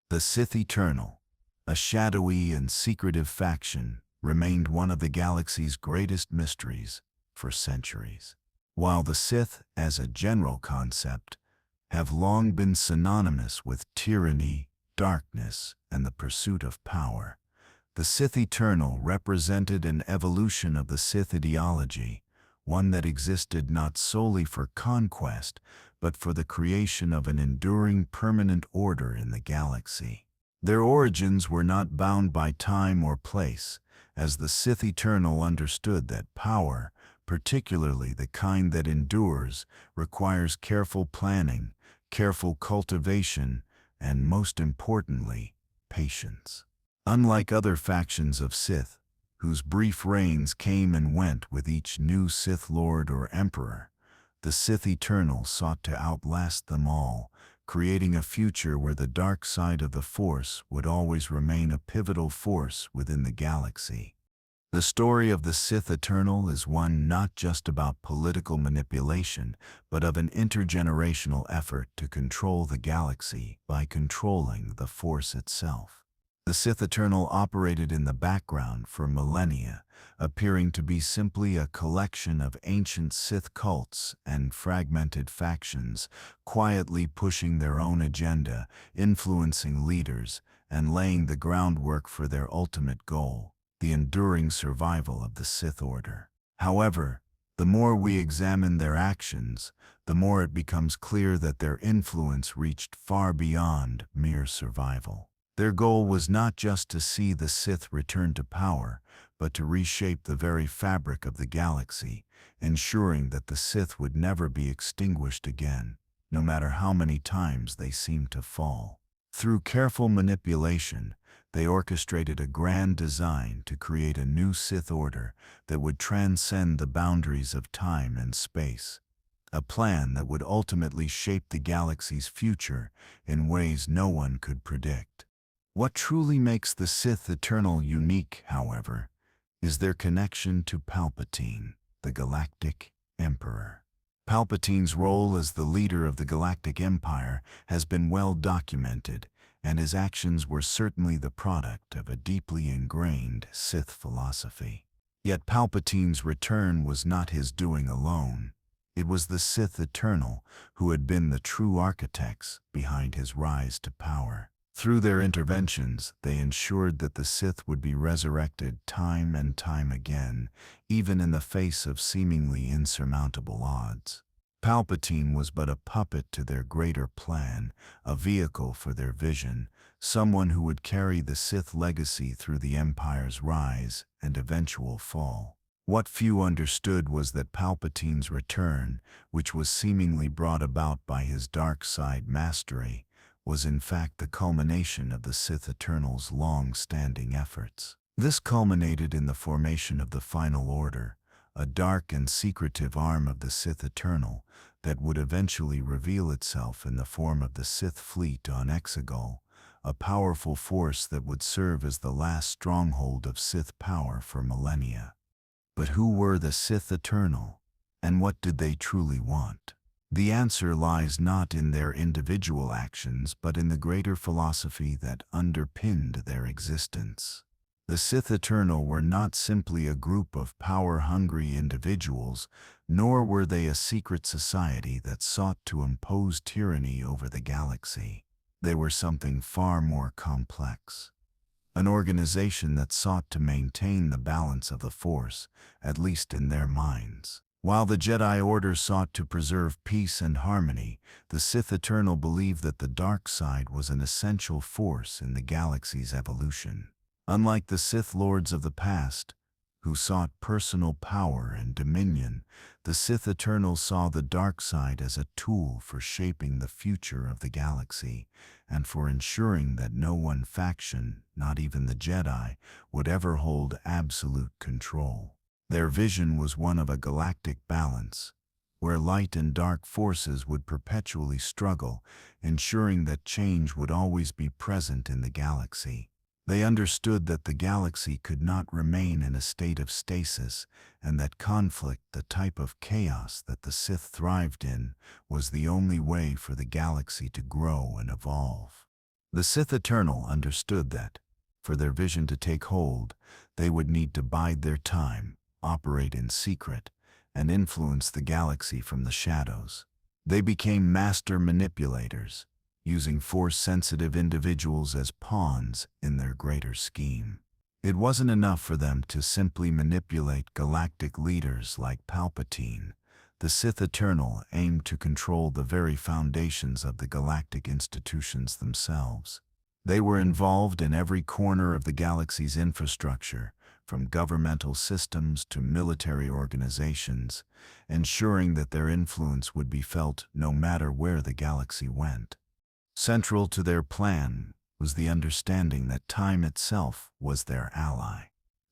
The Sith Eternal, a shadowy and secretive faction, remained one of the galaxy's greatest mysteries for centuries. While the Sith, as a general concept, have long been synonymous with tyranny, darkness, and the pursuit of power, the Sith Eternal represented an evolution of the Sith ideology, one that existed not solely for conquest, but for the creation of an enduring permanent order in the galaxy. Their origins were not bound by time or place, as the Sith Eternal understood that power, particularly the kind that endures, requires careful planning, careful cultivation, and most importantly, patience. Unlike other factions of Sith, whose brief reigns came and went with each new Sith Lord or Emperor, the Sith Eternal sought to outlast them all, creating a future where the dark side of the Force would always remain a pivotal force within the galaxy. The story of the Sith Eternal is one not just about political manipulation, but of an intergenerational effort to control the galaxy by controlling the Force itself. The Sith Eternal operated in the background for millennia, appearing to be simply a collection of ancient Sith cults and fragmented factions, quietly pushing their own agenda, influencing leaders, and laying the groundwork for their ultimate goal, the enduring survival of the Sith Order. However, the more we examine their actions, the more it becomes clear that their influence reached far beyond mere survival. Their goal was not just to see the Sith return to power, but to reshape the very fabric of the galaxy, ensuring that the Sith would never be extinguished again, no matter how many times they seemed to fall. Through careful manipulation, they orchestrated a grand design to create a new Sith Order that would transcend the boundaries of time and space, a plan that would ultimately shape the galaxy's future in ways no one could predict. What truly makes the Sith Eternal unique, however, is their connection to Palpatine, the Galactic Emperor. Palpatine's role as the leader of the Galactic Empire has been well documented, and his actions were certainly the product of a deeply ingrained Sith philosophy. Yet Palpatine's return was not his doing alone. It was the Sith Eternal who had been the true architects behind his rise to power. Through their interventions, they ensured that the Sith would be resurrected time and time again, even in the face of seemingly insurmountable odds. Palpatine was but a puppet to their greater plan, a vehicle for their vision, someone who would carry the Sith legacy through the Empire's rise and eventual fall. What few understood was that Palpatine's return, which was seemingly brought about by his dark side mastery, was in fact the culmination of the Sith Eternal's long-standing efforts. This culminated in the formation of the Final Order, a dark and secretive arm of the Sith Eternal that would eventually reveal itself in the form of the Sith fleet on Exegol, a powerful force that would serve as the last stronghold of Sith power for millennia. But who were the Sith Eternal, and what did they truly want? The answer lies not in their individual actions, but in the greater philosophy that underpinned their existence. The Sith Eternal were not simply a group of power-hungry individuals, nor were they a secret society that sought to impose tyranny over the galaxy. They were something far more complex. An organization that sought to maintain the balance of the Force, at least in their minds. While the Jedi Order sought to preserve peace and harmony, the Sith Eternal believed that the dark side was an essential force in the galaxy's evolution. Unlike the Sith Lords of the past, who sought personal power and dominion, the Sith Eternal saw the dark side as a tool for shaping the future of the galaxy, and for ensuring that no one faction, not even the Jedi, would ever hold absolute control. Their vision was one of a galactic balance, where light and dark forces would perpetually struggle, ensuring that change would always be present in the galaxy. They understood that the galaxy could not remain in a state of stasis, and that conflict, the type of chaos that the Sith thrived in, was the only way for the galaxy to grow and evolve. The Sith Eternal understood that, for their vision to take hold, they would need to bide their time, operate in secret, and influence the galaxy from the shadows. They became master manipulators, using Force-sensitive individuals as pawns in their greater scheme. It wasn't enough for them to simply manipulate galactic leaders like Palpatine. The Sith Eternal aimed to control the very foundations of the galactic institutions themselves. They were involved in every corner of the galaxy's infrastructure, from governmental systems to military organizations, ensuring that their influence would be felt no matter where the galaxy went. Central to their plan was the understanding that time itself was their ally.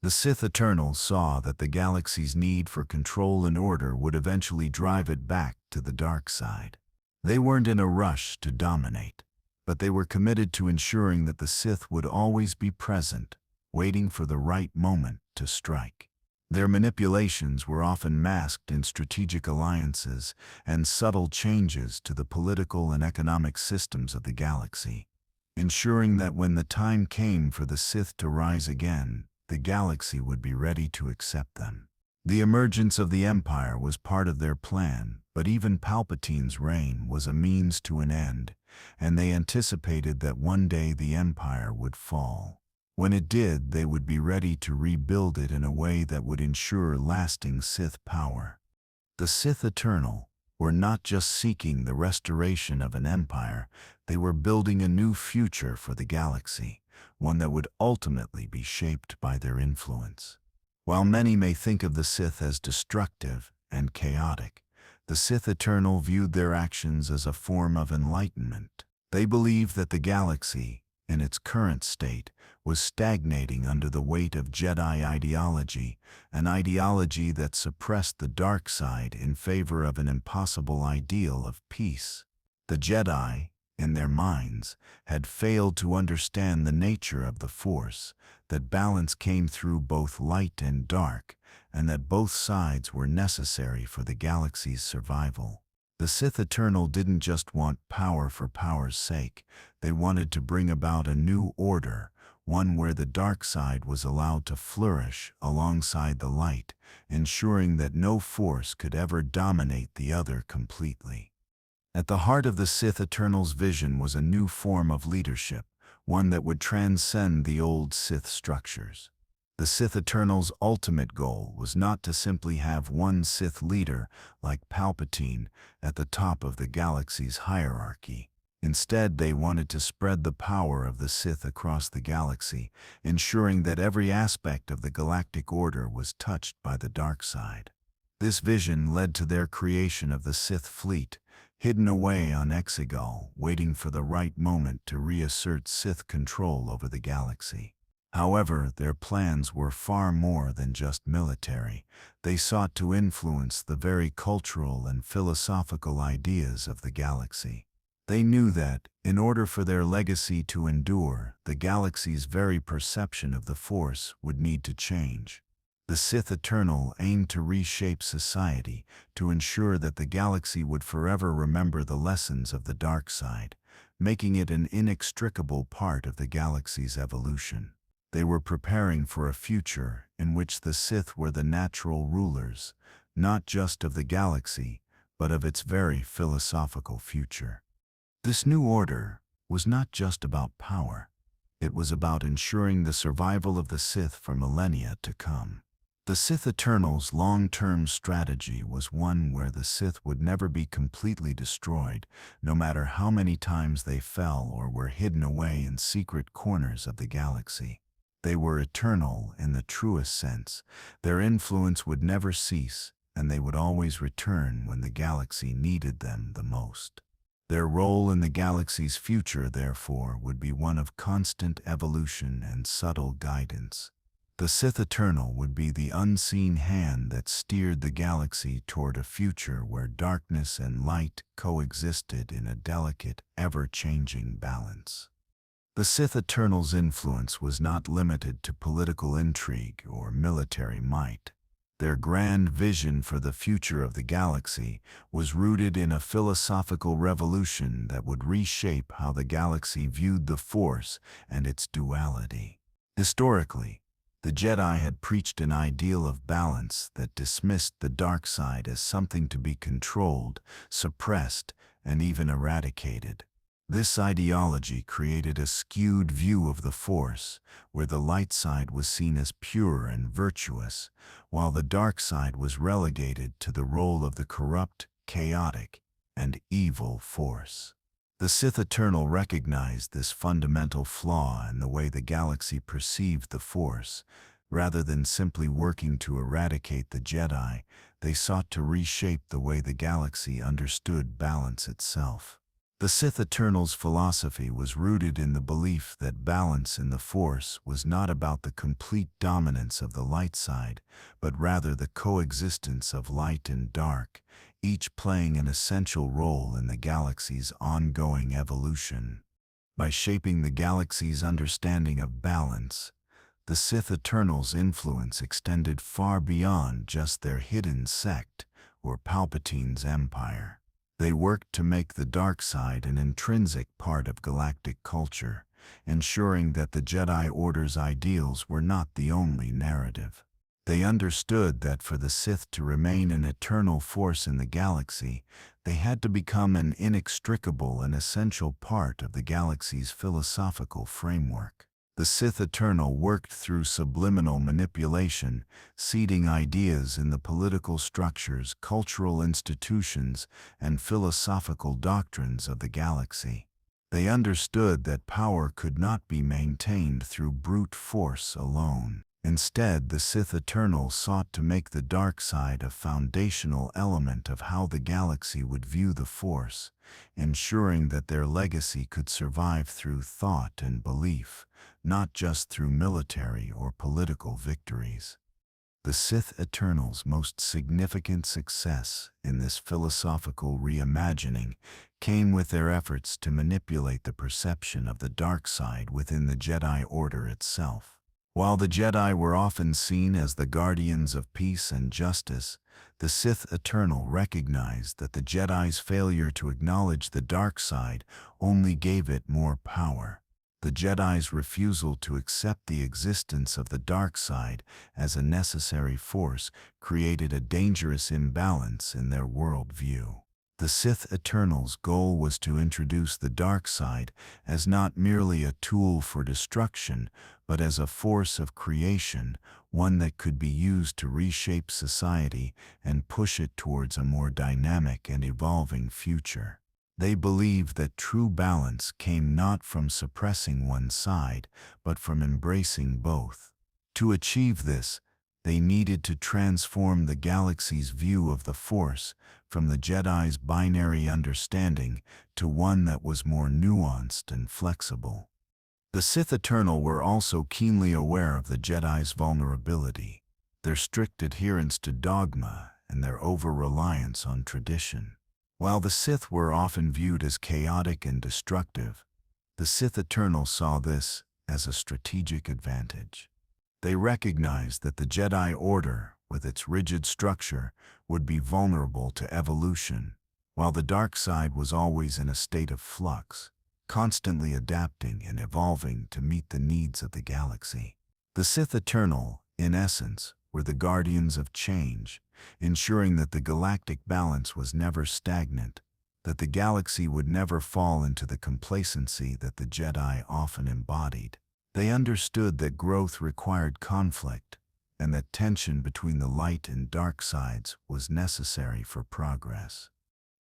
The Sith Eternals saw that the galaxy's need for control and order would eventually drive it back to the dark side. They weren't in a rush to dominate, but they were committed to ensuring that the Sith would always be present, waiting for the right moment to strike. Their manipulations were often masked in strategic alliances and subtle changes to the political and economic systems of the galaxy, ensuring that when the time came for the Sith to rise again, the galaxy would be ready to accept them. The emergence of the Empire was part of their plan, but even Palpatine's reign was a means to an end, and they anticipated that one day the Empire would fall. When it did, they would be ready to rebuild it in a way that would ensure lasting Sith power. The Sith Eternal were not just seeking the restoration of an empire, they were building a new future for the galaxy, one that would ultimately be shaped by their influence. While many may think of the Sith as destructive and chaotic, the Sith Eternal viewed their actions as a form of enlightenment. They believed that the galaxy, in its current state, was stagnating under the weight of Jedi ideology, an ideology that suppressed the dark side in favor of an impossible ideal of peace. The Jedi, in their minds, had failed to understand the nature of the Force, that balance came through both light and dark, and that both sides were necessary for the galaxy's survival. The Sith Eternal didn't just want power for power's sake, they wanted to bring about a new order, one where the dark side was allowed to flourish alongside the light, ensuring that no force could ever dominate the other completely. At the heart of the Sith Eternal's vision was a new form of leadership, one that would transcend the old Sith structures. The Sith Eternal's ultimate goal was not to simply have one Sith leader, like Palpatine, at the top of the galaxy's hierarchy. Instead, they wanted to spread the power of the Sith across the galaxy, ensuring that every aspect of the galactic order was touched by the dark side. This vision led to their creation of the Sith fleet, hidden away on Exegol, waiting for the right moment to reassert Sith control over the galaxy. However, their plans were far more than just military. They sought to influence the very cultural and philosophical ideas of the galaxy. They knew that, in order for their legacy to endure, the galaxy's very perception of the Force would need to change. The Sith Eternal aimed to reshape society, to ensure that the galaxy would forever remember the lessons of the dark side, making it an inextricable part of the galaxy's evolution. They were preparing for a future in which the Sith were the natural rulers, not just of the galaxy, but of its very philosophical future. This new order was not just about power. It was about ensuring the survival of the Sith for millennia to come. The Sith Eternal's long-term strategy was one where the Sith would never be completely destroyed, no matter how many times they fell or were hidden away in secret corners of the galaxy. They were eternal in the truest sense. Their influence would never cease, and they would always return when the galaxy needed them the most. Their role in the galaxy's future, therefore, would be one of constant evolution and subtle guidance. The Sith Eternal would be the unseen hand that steered the galaxy toward a future where darkness and light coexisted in a delicate, ever-changing balance. The Sith Eternal's influence was not limited to political intrigue or military might. Their grand vision for the future of the galaxy was rooted in a philosophical revolution that would reshape how the galaxy viewed the Force and its duality. Historically, the Jedi had preached an ideal of balance that dismissed the dark side as something to be controlled, suppressed, and even eradicated. This ideology created a skewed view of the Force, where the light side was seen as pure and virtuous, while the dark side was relegated to the role of the corrupt, chaotic, and evil force. The Sith Eternal recognized this fundamental flaw in the way the galaxy perceived the Force. Rather than simply working to eradicate the Jedi, they sought to reshape the way the galaxy understood balance itself. The Sith Eternal's philosophy was rooted in the belief that balance in the Force was not about the complete dominance of the light side, but rather the coexistence of light and dark, each playing an essential role in the galaxy's ongoing evolution. By shaping the galaxy's understanding of balance, the Sith Eternal's influence extended far beyond just their hidden sect or Palpatine's empire. They worked to make the dark side an intrinsic part of galactic culture, ensuring that the Jedi Order's ideals were not the only narrative. They understood that for the Sith to remain an eternal force in the galaxy, they had to become an inextricable and essential part of the galaxy's philosophical framework. The Sith Eternal worked through subliminal manipulation, seeding ideas in the political structures, cultural institutions, and philosophical doctrines of the galaxy. They understood that power could not be maintained through brute force alone. Instead, the Sith Eternal sought to make the dark side a foundational element of how the galaxy would view the Force, ensuring that their legacy could survive through thought and belief, not just through military or political victories. The Sith Eternal's most significant success in this philosophical reimagining came with their efforts to manipulate the perception of the dark side within the Jedi Order itself. While the Jedi were often seen as the guardians of peace and justice, the Sith Eternal recognized that the Jedi's failure to acknowledge the dark side only gave it more power. The Jedi's refusal to accept the existence of the dark side as a necessary force created a dangerous imbalance in their worldview. The Sith Eternal's goal was to introduce the dark side as not merely a tool for destruction, but as a force of creation, one that could be used to reshape society and push it towards a more dynamic and evolving future. They believed that true balance came not from suppressing one side, but from embracing both. To achieve this, they needed to transform the galaxy's view of the Force from the Jedi's binary understanding to one that was more nuanced and flexible. The Sith Eternal were also keenly aware of the Jedi's vulnerability, their strict adherence to dogma and their over-reliance on tradition. While the Sith were often viewed as chaotic and destructive, the Sith Eternal saw this as a strategic advantage. They recognized that the Jedi Order, with its rigid structure, would be vulnerable to evolution, while the dark side was always in a state of flux, constantly adapting and evolving to meet the needs of the galaxy. The Sith Eternal, in essence, were the guardians of change, ensuring that the galactic balance was never stagnant, that the galaxy would never fall into the complacency that the Jedi often embodied. They understood that growth required conflict, and that tension between the light and dark sides was necessary for progress.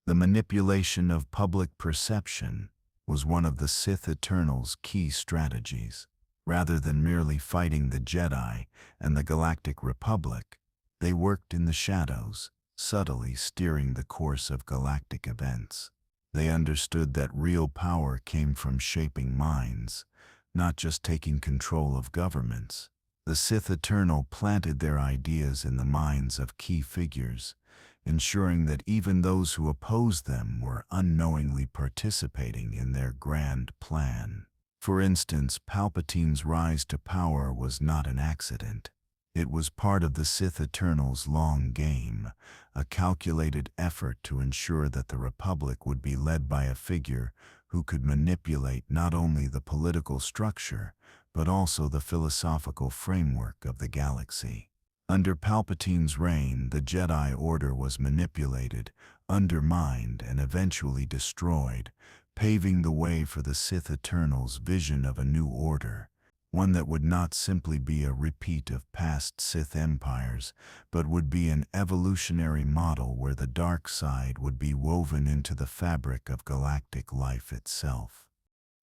The manipulation of public perception was one of the Sith Eternal's key strategies. Rather than merely fighting the Jedi and the Galactic Republic, they worked in the shadows, subtly steering the course of galactic events. They understood that real power came from shaping minds, not just taking control of governments. The Sith Eternal planted their ideas in the minds of key figures, ensuring that even those who opposed them were unknowingly participating in their grand plan. For instance, Palpatine's rise to power was not an accident. It was part of the Sith Eternals' long game, a calculated effort to ensure that the Republic would be led by a figure who could manipulate not only the political structure, but also the philosophical framework of the galaxy. Under Palpatine's reign, the Jedi Order was manipulated, undermined, and eventually destroyed, paving the way for the Sith Eternals' vision of a new order, one that would not simply be a repeat of past Sith empires, but would be an evolutionary model where the dark side would be woven into the fabric of galactic life itself.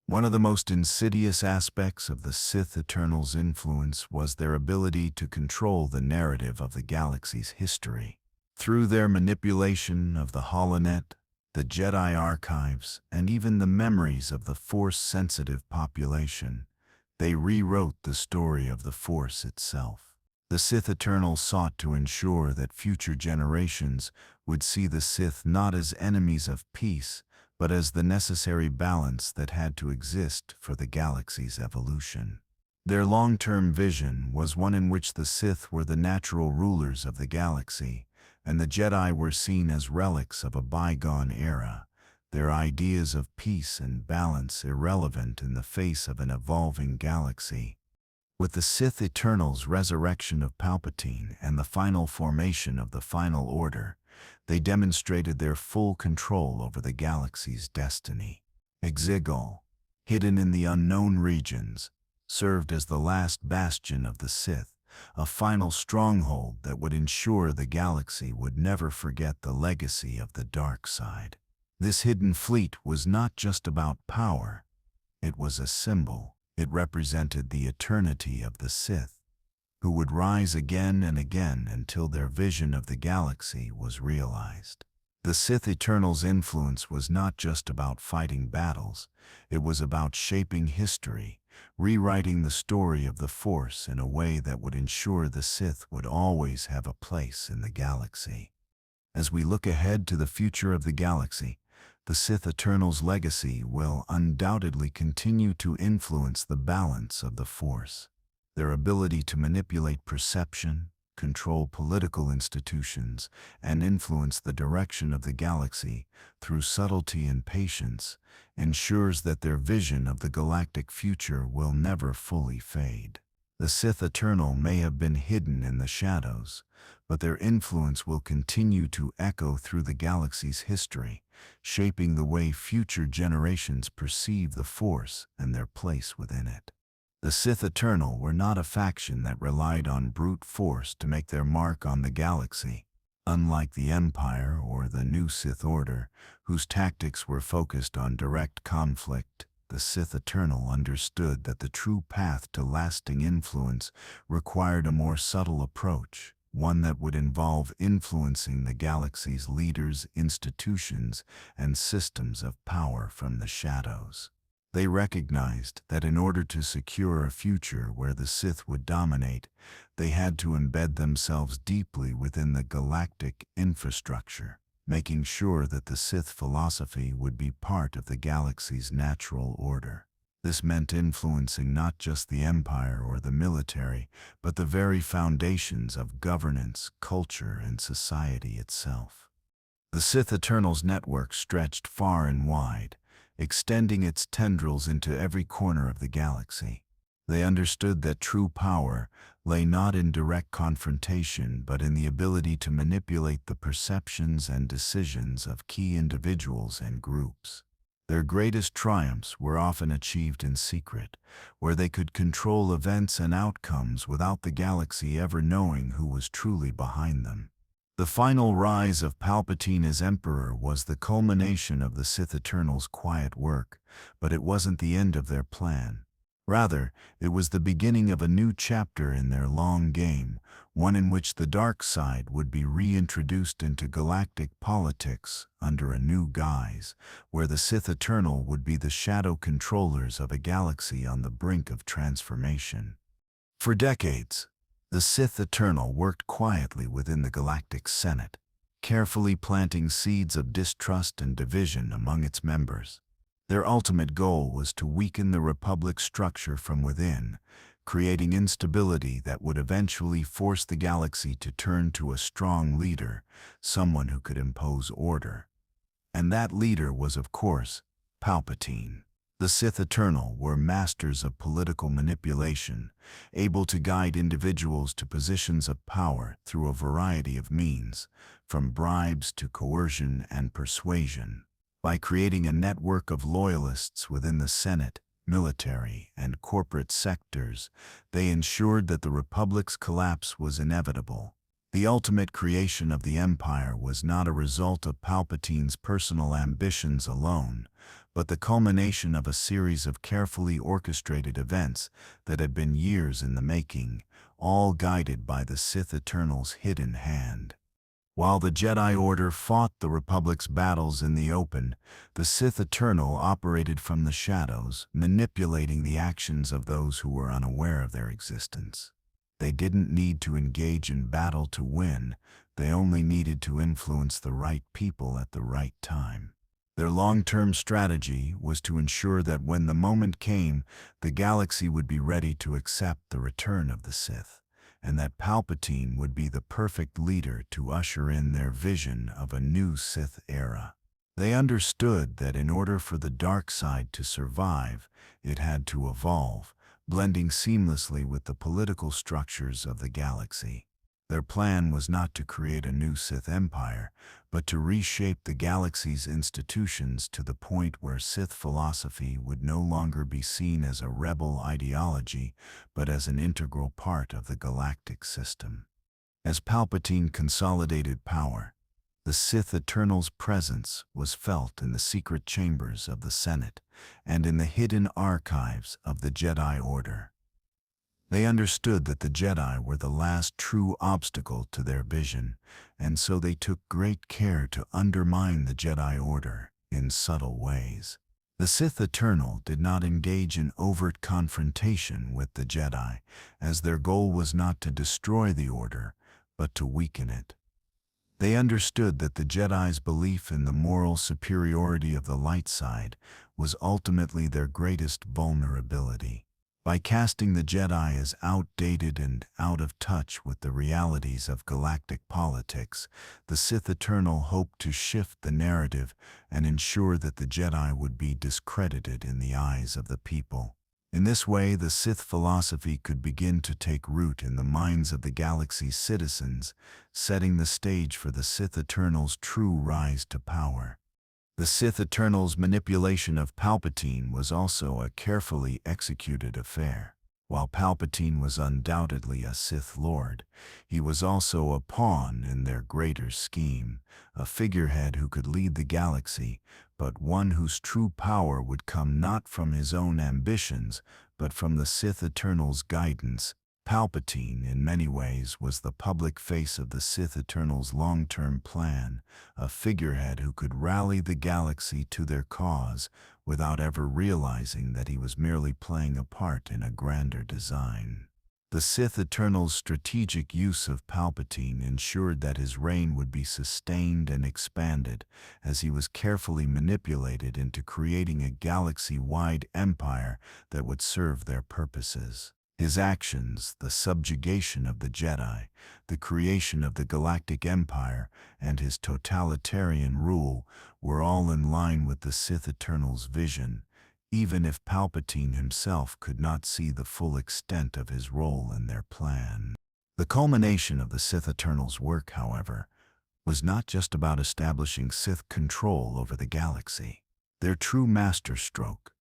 One of the most insidious aspects of the Sith Eternals' influence was their ability to control the narrative of the galaxy's history. Through their manipulation of the holonet, the Jedi archives, and even the memories of the Force-sensitive population, they rewrote the story of the Force itself. The Sith Eternals sought to ensure that future generations would see the Sith not as enemies of peace, but as the necessary balance that had to exist for the galaxy's evolution. Their long-term vision was one in which the Sith were the natural rulers of the galaxy, and the Jedi were seen as relics of a bygone era, their ideas of peace and balance irrelevant in the face of an evolving galaxy. With the Sith Eternals' resurrection of Palpatine and the final formation of the Final Order, they demonstrated their full control over the galaxy's destiny. Exegol, hidden in the unknown regions, served as the last bastion of the Sith, a final stronghold that would ensure the galaxy would never forget the legacy of the dark side. This hidden fleet was not just about power. It was a symbol. It represented the eternity of the Sith, who would rise again and again until their vision of the galaxy was realized. The Sith Eternals' influence was not just about fighting battles. It was about shaping history, rewriting the story of the Force in a way that would ensure the Sith would always have a place in the galaxy. As we look ahead to the future of the galaxy, the Sith Eternals' legacy will undoubtedly continue to influence the balance of the Force. Their ability to manipulate perception, control political institutions, and influence the direction of the galaxy through subtlety and patience ensures that their vision of the galactic future will never fully fade. The Sith Eternal may have been hidden in the shadows, but their influence will continue to echo through the galaxy's history, shaping the way future generations perceive the Force and their place within it. The Sith Eternal were not a faction that relied on brute force to make their mark on the galaxy. Unlike the Empire or the New Sith Order, whose tactics were focused on direct conflict, the Sith Eternal understood that the true path to lasting influence required a more subtle approach, one that would involve influencing the galaxy's leaders, institutions, and systems of power from the shadows. They recognized that in order to secure a future where the Sith would dominate, they had to embed themselves deeply within the galactic infrastructure, making sure that the Sith philosophy would be part of the galaxy's natural order. This meant influencing not just the Empire or the military, but the very foundations of governance, culture, and society itself. The Sith Eternals' network stretched far and wide, extending its tendrils into every corner of the galaxy. They understood that true power lay not in direct confrontation, but in the ability to manipulate the perceptions and decisions of key individuals and groups. Their greatest triumphs were often achieved in secret, where they could control events and outcomes without the galaxy ever knowing who was truly behind them. The final rise of Palpatine as Emperor was the culmination of the Sith Eternals' quiet work, but it wasn't the end of their plan. Rather, it was the beginning of a new chapter in their long game, one in which the dark side would be reintroduced into galactic politics under a new guise, where the Sith Eternal would be the shadow controllers of a galaxy on the brink of transformation. For decades, the Sith Eternal worked quietly within the Galactic Senate, carefully planting seeds of distrust and division among its members. Their ultimate goal was to weaken the Republic's structure from within, creating instability that would eventually force the galaxy to turn to a strong leader, someone who could impose order. And that leader was, of course, Palpatine. The Sith Eternal were masters of political manipulation, able to guide individuals to positions of power through a variety of means, from bribes to coercion and persuasion. By creating a network of loyalists within the Senate, military, and corporate sectors, they ensured that the Republic's collapse was inevitable. The ultimate creation of the Empire was not a result of Palpatine's personal ambitions alone, but the culmination of a series of carefully orchestrated events that had been years in the making, all guided by the Sith Eternal's hidden hand. While the Jedi Order fought the Republic's battles in the open, the Sith Eternal operated from the shadows, manipulating the actions of those who were unaware of their existence. They didn't need to engage in battle to win, they only needed to influence the right people at the right time. Their long-term strategy was to ensure that when the moment came, the galaxy would be ready to accept the return of the Sith, and that Palpatine would be the perfect leader to usher in their vision of a new Sith era. They understood that in order for the dark side to survive, it had to evolve, blending seamlessly with the political structures of the galaxy. Their plan was not to create a new Sith empire, but to reshape the galaxy's institutions to the point where Sith philosophy would no longer be seen as a rebel ideology, but as an integral part of the galactic system. As Palpatine consolidated power, the Sith Eternal's presence was felt in the secret chambers of the Senate and in the hidden archives of the Jedi Order. They understood that the Jedi were the last true obstacle to their vision, and so they took great care to undermine the Jedi Order in subtle ways. The Sith Eternal did not engage in overt confrontation with the Jedi, as their goal was not to destroy the Order, but to weaken it. They understood that the Jedi's belief in the moral superiority of the light side was ultimately their greatest vulnerability. By casting the Jedi as outdated and out of touch with the realities of galactic politics, the Sith Eternal hoped to shift the narrative and ensure that the Jedi would be discredited in the eyes of the people. In this way, the Sith philosophy could begin to take root in the minds of the galaxy's citizens, setting the stage for the Sith Eternal's true rise to power. The Sith Eternal's manipulation of Palpatine was also a carefully executed affair. While Palpatine was undoubtedly a Sith Lord, he was also a pawn in their greater scheme, a figurehead who could lead the galaxy, but one whose true power would come not from his own ambitions, but from the Sith Eternal's guidance. Palpatine, in many ways, was the public face of the Sith Eternal's long-term plan, a figurehead who could rally the galaxy to their cause without ever realizing that he was merely playing a part in a grander design. The Sith Eternal's strategic use of Palpatine ensured that his reign would be sustained and expanded, as he was carefully manipulated into creating a galaxy-wide empire that would serve their purposes. His actions, the subjugation of the Jedi, the creation of the Galactic Empire, and his totalitarian rule were all in line with the Sith Eternal's vision, even if Palpatine himself could not see the full extent of his role in their plan. The culmination of the Sith Eternal's work, however, was not just about establishing Sith control over the galaxy. Their true masterstroke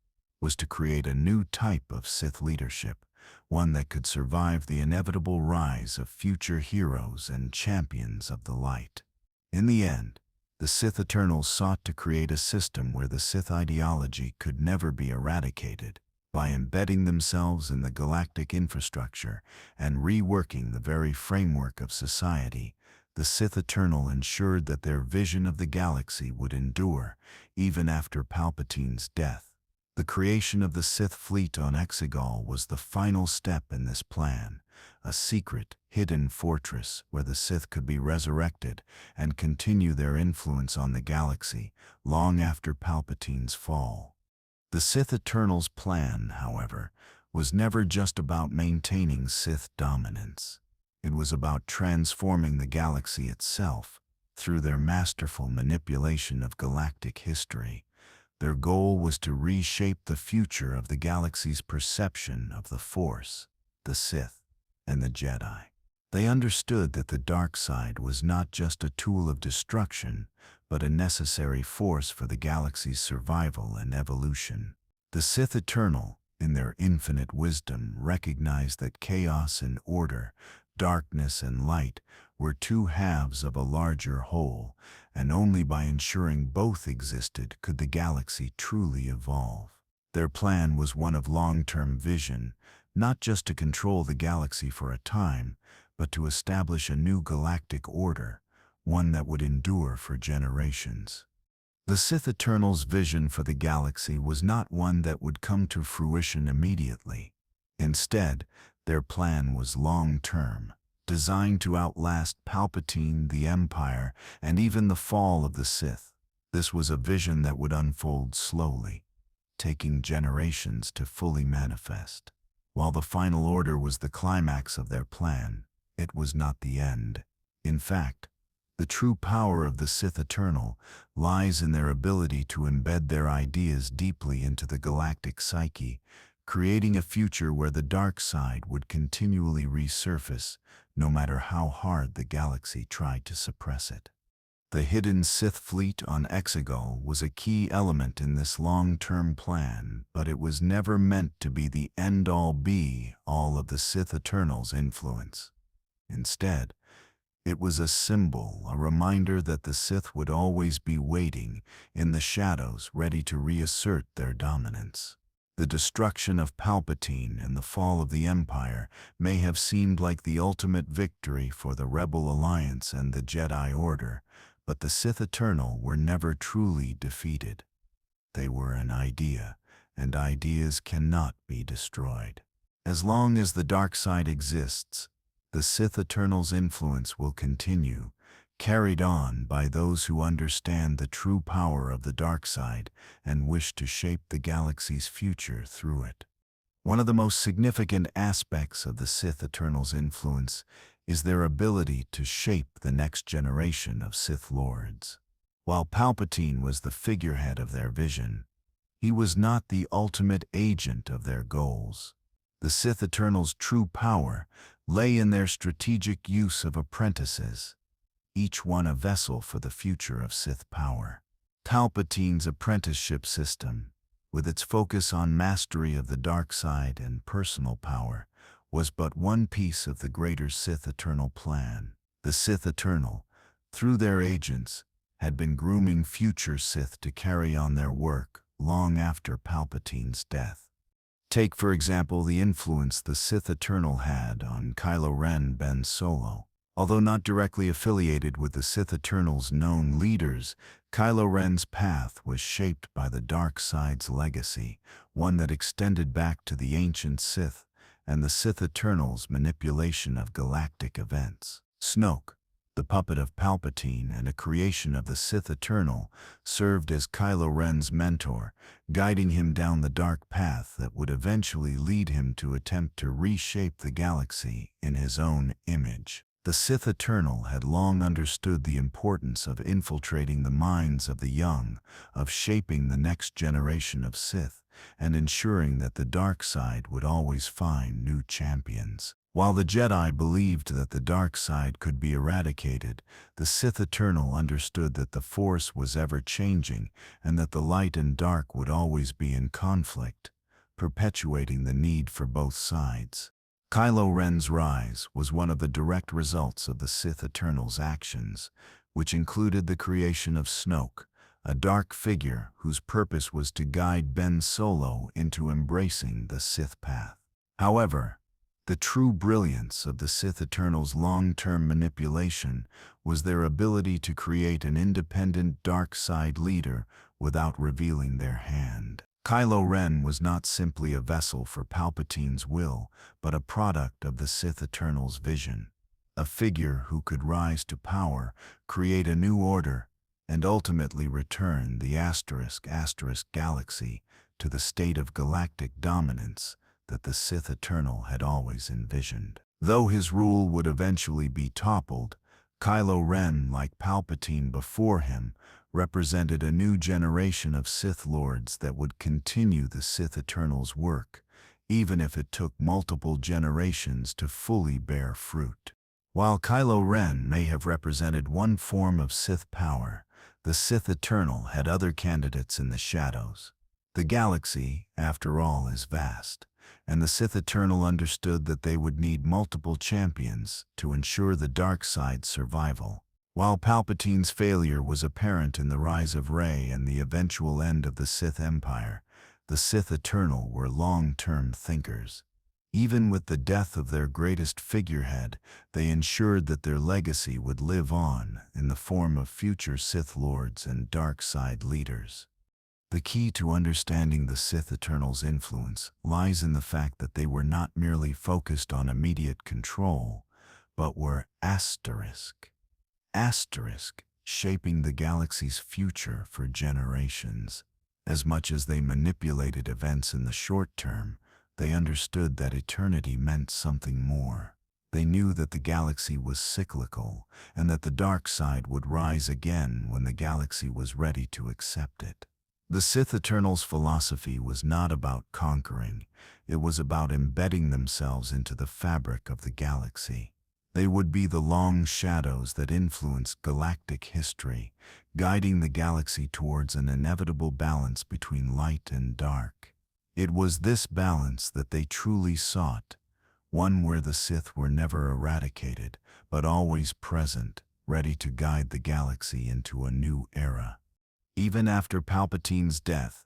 was to create a new type of Sith leadership, one that could survive the inevitable rise of future heroes and champions of the light. In the end, the Sith Eternals sought to create a system where the Sith ideology could never be eradicated. By embedding themselves in the galactic infrastructure and reworking the very framework of society, the Sith Eternal ensured that their vision of the galaxy would endure, even after Palpatine's death. The creation of the Sith fleet on Exegol was the final step in this plan, a secret, hidden fortress where the Sith could be resurrected and continue their influence on the galaxy long after Palpatine's fall. The Sith Eternal's plan, however, was never just about maintaining Sith dominance. It was about transforming the galaxy itself through their masterful manipulation of galactic history. Their goal was to reshape the future of the galaxy's perception of the Force, the Sith, and the Jedi. They understood that the dark side was not just a tool of destruction, but a necessary force for the galaxy's survival and evolution. The Sith Eternal, in their infinite wisdom, recognized that chaos and order, darkness and light, were two halves of a larger whole, and only by ensuring both existed could the galaxy truly evolve. Their plan was one of long-term vision, not just to control the galaxy for a time, but to establish a new galactic order, one that would endure for generations. The Sith Eternal's vision for the galaxy was not one that would come to fruition immediately. Instead, their plan was long-term, designed to outlast Palpatine, the Empire, and even the fall of the Sith. This was a vision that would unfold slowly, taking generations to fully manifest. While the final order was the climax of their plan, it was not the end. In fact, the true power of the Sith Eternal lies in their ability to embed their ideas deeply into the galactic psyche, creating a future where the dark side would continually resurface, no matter how hard the galaxy tried to suppress it. The hidden Sith fleet on Exegol was a key element in this long-term plan, but it was never meant to be the end-all be-all of the Sith Eternal's influence. Instead, it was a symbol, a reminder that the Sith would always be waiting in the shadows, ready to reassert their dominance. The destruction of Palpatine and the fall of the Empire may have seemed like the ultimate victory for the Rebel Alliance and the Jedi Order, but the Sith Eternal were never truly defeated. They were an idea, and ideas cannot be destroyed. As long as the dark side exists, the Sith Eternal's influence will continue, carried on by those who understand the true power of the dark side and wish to shape the galaxy's future through it. One of the most significant aspects of the Sith Eternal's influence is their ability to shape the next generation of Sith Lords. While Palpatine was the figurehead of their vision, he was not the ultimate agent of their goals. The Sith Eternal's true power lay in their strategic use of apprentices, each one a vessel for the future of Sith power. Palpatine's apprenticeship system, with its focus on mastery of the dark side and personal power, was but one piece of the greater Sith Eternal plan. The Sith Eternal, through their agents, had been grooming future Sith to carry on their work long after Palpatine's death. Take, for example, the influence the Sith Eternal had on Kylo Ren Ben Solo. Although not directly affiliated with the Sith Eternal's known leaders, Kylo Ren's path was shaped by the dark side's legacy, one that extended back to the ancient Sith and the Sith Eternal's manipulation of galactic events. Snoke, the puppet of Palpatine and a creation of the Sith Eternal, served as Kylo Ren's mentor, guiding him down the dark path that would eventually lead him to attempt to reshape the galaxy in his own image. The Sith Eternal had long understood the importance of infiltrating the minds of the young, of shaping the next generation of Sith, and ensuring that the dark side would always find new champions. While the Jedi believed that the dark side could be eradicated, the Sith Eternal understood that the Force was ever-changing and that the light and dark would always be in conflict, perpetuating the need for both sides. Kylo Ren's rise was one of the direct results of the Sith Eternal's actions, which included the creation of Snoke, a dark figure whose purpose was to guide Ben Solo into embracing the Sith path. However, the true brilliance of the Sith Eternal's long-term manipulation was their ability to create an independent dark side leader without revealing their hand. Kylo Ren was not simply a vessel for Palpatine's will, but a product of the Sith Eternal's vision. A figure who could rise to power, create a new order, and ultimately return the *** galaxy to the state of galactic dominance that the Sith Eternal had always envisioned. Though his rule would eventually be toppled, Kylo Ren, like Palpatine before him, represented a new generation of Sith Lords that would continue the Sith Eternal's work, even if it took multiple generations to fully bear fruit. While Kylo Ren may have represented one form of Sith power, the Sith Eternal had other candidates in the shadows. The galaxy, after all, is vast, and the Sith Eternal understood that they would need multiple champions to ensure the dark side's survival. While Palpatine's failure was apparent in the rise of Rey and the eventual end of the Sith Empire, the Sith Eternal were long-term thinkers. Even with the death of their greatest figurehead, they ensured that their legacy would live on in the form of future Sith Lords and dark side leaders. The key to understanding the Sith Eternal's influence lies in the fact that they were not merely focused on immediate control, but were shaping the galaxy's future for generations. As much as they manipulated events in the short term, they understood that eternity meant something more. They knew that the galaxy was cyclical and that the dark side would rise again when the galaxy was ready to accept it. The Sith Eternal's philosophy was not about conquering, it was about embedding themselves into the fabric of the galaxy. They would be the long shadows that influenced galactic history, guiding the galaxy towards an inevitable balance between light and dark. It was this balance that they truly sought, one where the Sith were never eradicated, but always present, ready to guide the galaxy into a new era. Even after Palpatine's death,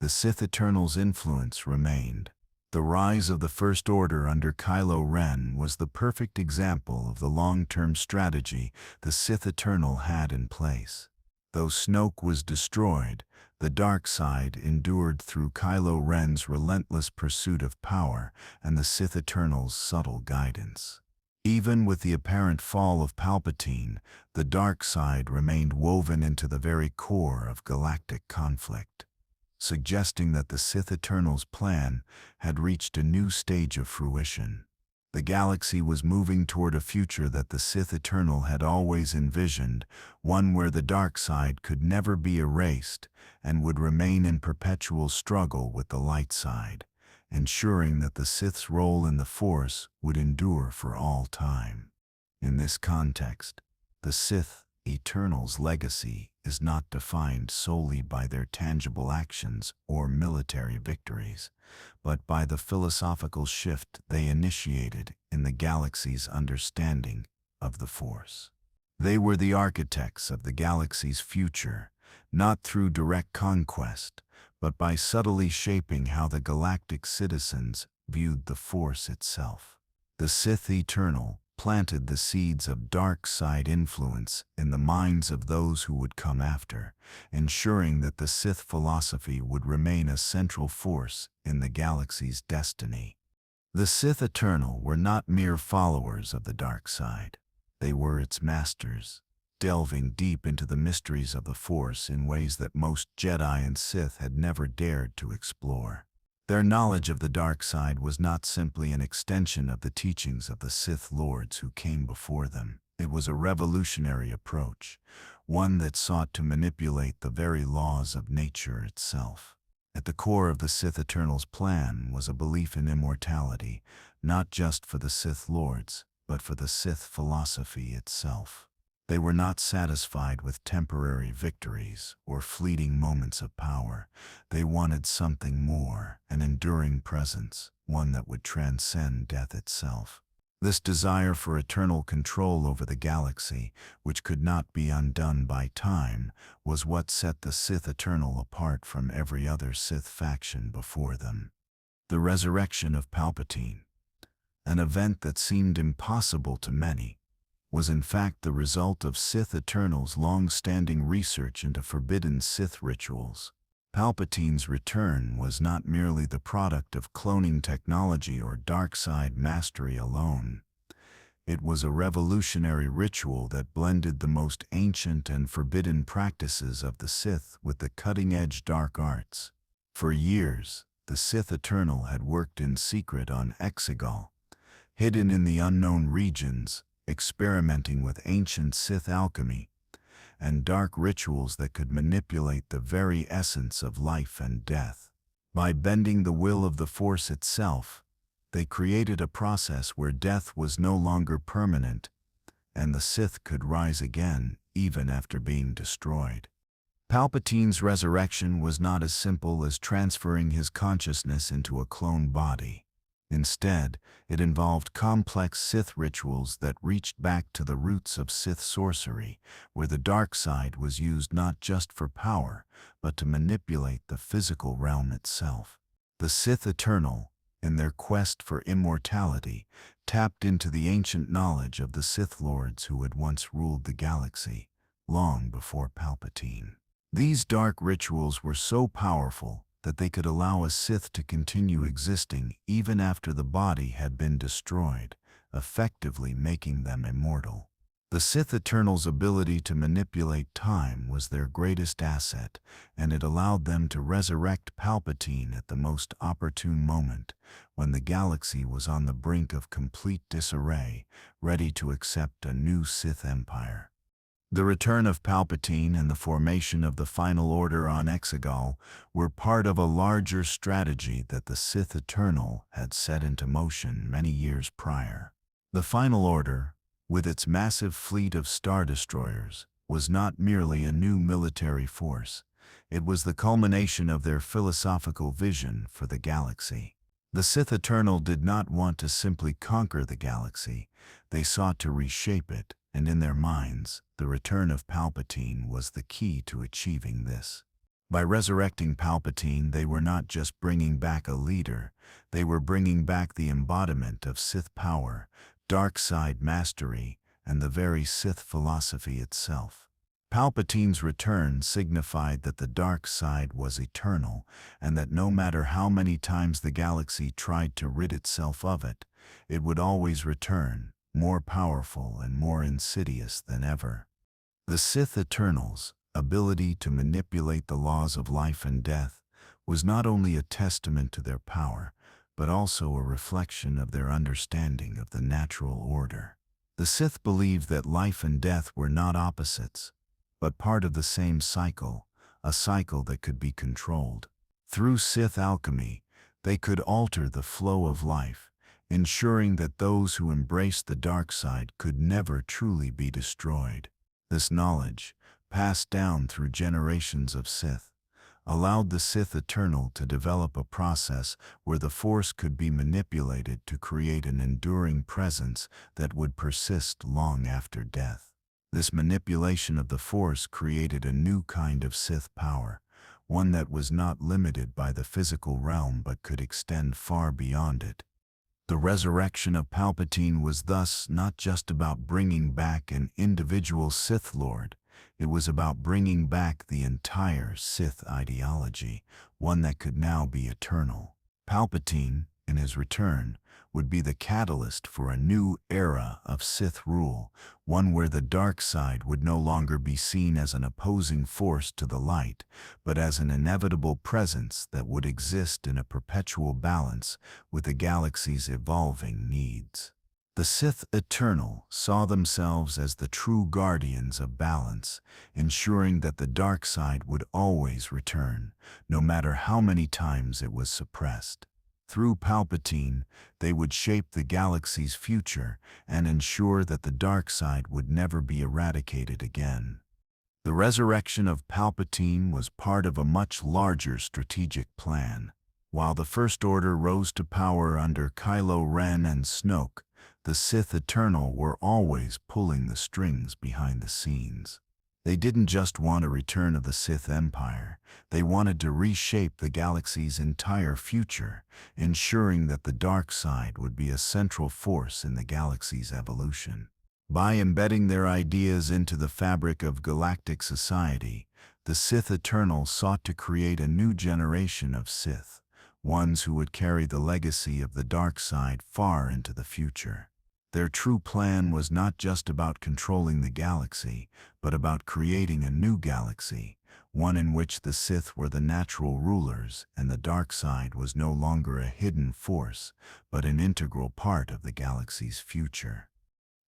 the Sith Eternal's influence remained. The rise of the First Order under Kylo Ren was the perfect example of the long-term strategy the Sith Eternal had in place. Though Snoke was destroyed, the dark side endured through Kylo Ren's relentless pursuit of power and the Sith Eternal's subtle guidance. Even with the apparent fall of Palpatine, the dark side remained woven into the very core of galactic conflict, suggesting that the Sith Eternal's plan had reached a new stage of fruition. The galaxy was moving toward a future that the Sith Eternal had always envisioned, one where the dark side could never be erased and would remain in perpetual struggle with the light side, ensuring that the Sith's role in the Force would endure for all time. In this context, the Sith Eternal's legacy is not defined solely by their tangible actions or military victories, but by the philosophical shift they initiated in the galaxy's understanding of the Force. They were the architects of the galaxy's future, not through direct conquest, but by subtly shaping how the galactic citizens viewed the Force itself. The Sith Eternal planted the seeds of dark side influence in the minds of those who would come after, ensuring that the Sith philosophy would remain a central force in the galaxy's destiny. The Sith Eternal were not mere followers of the dark side. They were its masters, delving deep into the mysteries of the Force in ways that most Jedi and Sith had never dared to explore. Their knowledge of the dark side was not simply an extension of the teachings of the Sith Lords who came before them. It was a revolutionary approach, one that sought to manipulate the very laws of nature itself. At the core of the Sith Eternal's plan was a belief in immortality, not just for the Sith Lords, but for the Sith philosophy itself. They were not satisfied with temporary victories or fleeting moments of power. They wanted something more, an enduring presence, one that would transcend death itself. This desire for eternal control over the galaxy, which could not be undone by time, was what set the Sith Eternal apart from every other Sith faction before them. The resurrection of Palpatine, an event that seemed impossible to many, was in fact the result of Sith Eternal's long-standing research into forbidden Sith rituals. Palpatine's return was not merely the product of cloning technology or dark side mastery alone. It was a revolutionary ritual that blended the most ancient and forbidden practices of the Sith with the cutting-edge dark arts. For years, the Sith Eternal had worked in secret on Exegol, hidden in the unknown regions, experimenting with ancient Sith alchemy and dark rituals that could manipulate the very essence of life and death. By bending the will of the Force itself, they created a process where death was no longer permanent, and the Sith could rise again even after being destroyed. Palpatine's resurrection was not as simple as transferring his consciousness into a clone body. Instead, it involved complex Sith rituals that reached back to the roots of Sith sorcery, where the dark side was used not just for power, but to manipulate the physical realm itself. The Sith Eternal, in their quest for immortality, tapped into the ancient knowledge of the Sith Lords who had once ruled the galaxy, long before Palpatine. These dark rituals were so powerful that they could allow a Sith to continue existing even after the body had been destroyed, effectively making them immortal. The Sith Eternal's ability to manipulate time was their greatest asset, and it allowed them to resurrect Palpatine at the most opportune moment, when the galaxy was on the brink of complete disarray, ready to accept a new Sith Empire. The return of Palpatine and the formation of the Final Order on Exegol were part of a larger strategy that the Sith Eternal had set into motion many years prior. The Final Order, with its massive fleet of Star Destroyers, was not merely a new military force. It was the culmination of their philosophical vision for the galaxy. The Sith Eternal did not want to simply conquer the galaxy. They sought to reshape it, and in their minds, the return of Palpatine was the key to achieving this. By resurrecting Palpatine, they were not just bringing back a leader, they were bringing back the embodiment of Sith power, dark side mastery, and the very Sith philosophy itself. Palpatine's return signified that the dark side was eternal, and that no matter how many times the galaxy tried to rid itself of it, it would always return, more powerful and more insidious than ever. The Sith Eternal's ability to manipulate the laws of life and death was not only a testament to their power, but also a reflection of their understanding of the natural order. The Sith believed that life and death were not opposites, but part of the same cycle, a cycle that could be controlled. Through Sith alchemy, they could alter the flow of life, ensuring that those who embraced the dark side could never truly be destroyed. This knowledge, passed down through generations of Sith, allowed the Sith Eternal to develop a process where the Force could be manipulated to create an enduring presence that would persist long after death. This manipulation of the Force created a new kind of Sith power, one that was not limited by the physical realm but could extend far beyond it. The resurrection of Palpatine was thus not just about bringing back an individual Sith Lord, it was about bringing back the entire Sith ideology, one that could now be eternal. Palpatine, in his return, would be the catalyst for a new era of Sith rule, one where the dark side would no longer be seen as an opposing force to the light, but as an inevitable presence that would exist in a perpetual balance with the galaxy's evolving needs. The Sith Eternal saw themselves as the true guardians of balance, ensuring that the dark side would always return, no matter how many times it was suppressed. Through Palpatine, they would shape the galaxy's future and ensure that the dark side would never be eradicated again. The resurrection of Palpatine was part of a much larger strategic plan. While the First Order rose to power under Kylo Ren and Snoke, the Sith Eternal were always pulling the strings behind the scenes. They didn't just want a return of the Sith Empire, they wanted to reshape the galaxy's entire future, ensuring that the dark side would be a central force in the galaxy's evolution. By embedding their ideas into the fabric of galactic society, the Sith Eternal sought to create a new generation of Sith, ones who would carry the legacy of the dark side far into the future. Their true plan was not just about controlling the galaxy, but about creating a new galaxy, one in which the Sith were the natural rulers and the dark side was no longer a hidden force, but an integral part of the galaxy's future.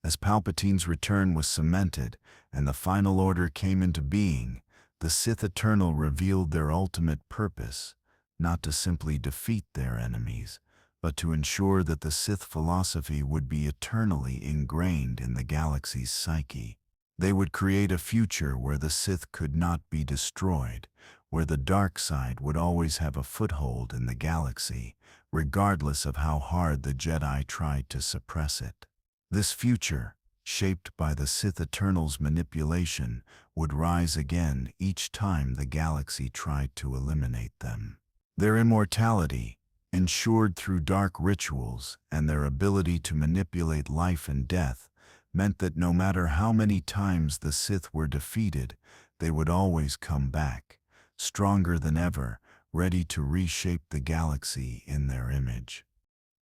As Palpatine's return was cemented and the final order came into being, the Sith Eternal revealed their ultimate purpose, not to simply defeat their enemies, but to ensure that the Sith philosophy would be eternally ingrained in the galaxy's psyche. They would create a future where the Sith could not be destroyed, where the dark side would always have a foothold in the galaxy, regardless of how hard the Jedi tried to suppress it. This future, shaped by the Sith Eternal's manipulation, would rise again each time the galaxy tried to eliminate them. Their immortality, ensured through dark rituals, and their ability to manipulate life and death, meant that no matter how many times the Sith were defeated, they would always come back, stronger than ever, ready to reshape the galaxy in their image.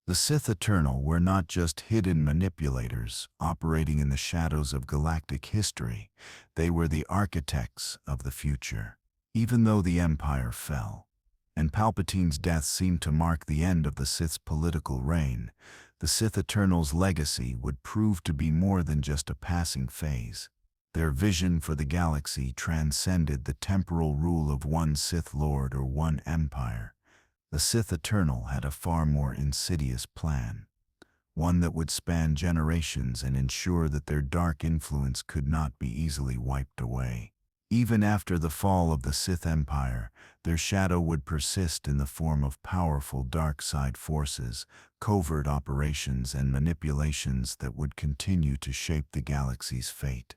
The Sith Eternal were not just hidden manipulators operating in the shadows of galactic history, they were the architects of the future. Even though the Empire fell, and Palpatine's death seemed to mark the end of the Sith's political reign, the Sith Eternal's legacy would prove to be more than just a passing phase. Their vision for the galaxy transcended the temporal rule of one Sith Lord or one empire. The Sith Eternal had a far more insidious plan, one that would span generations and ensure that their dark influence could not be easily wiped away. Even after the fall of the Sith Empire, their shadow would persist in the form of powerful dark side forces, covert operations, and manipulations that would continue to shape the galaxy's fate.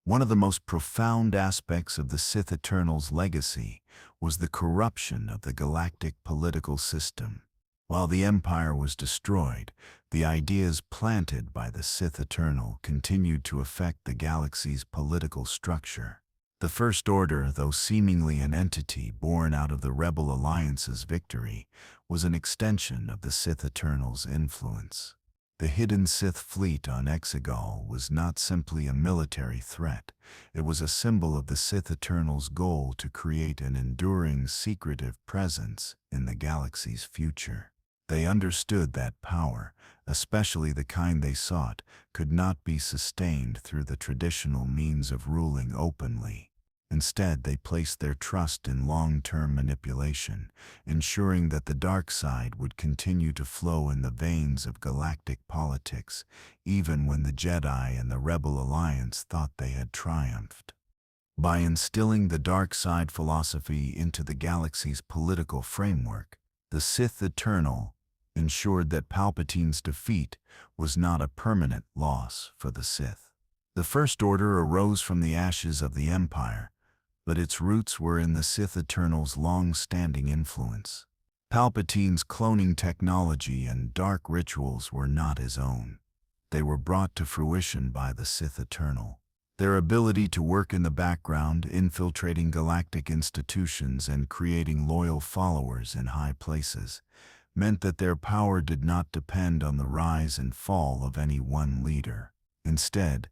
One of the most profound aspects of the Sith Eternal's legacy was the corruption of the galactic political system. While the Empire was destroyed, the ideas planted by the Sith Eternal continued to affect the galaxy's political structure. The First Order, though seemingly an entity born out of the Rebel Alliance's victory, was an extension of the Sith Eternal's influence. The hidden Sith fleet on Exegol was not simply a military threat, it was a symbol of the Sith Eternal's goal to create an enduring, secretive presence in the galaxy's future. They understood that power, especially the kind they sought, could not be sustained through the traditional means of ruling openly. Instead, they placed their trust in long-term manipulation, ensuring that the dark side would continue to flow in the veins of galactic politics, even when the Jedi and the Rebel Alliance thought they had triumphed. By instilling the dark side philosophy into the galaxy's political framework, the Sith Eternal ensured that Palpatine's defeat was not a permanent loss for the Sith. The First Order arose from the ashes of the Empire, but its roots were in the Sith Eternal's long-standing influence. Palpatine's cloning technology and dark rituals were not his own. They were brought to fruition by the Sith Eternal. Their ability to work in the background, infiltrating galactic institutions and creating loyal followers in high places, meant that their power did not depend on the rise and fall of any one leader. Instead,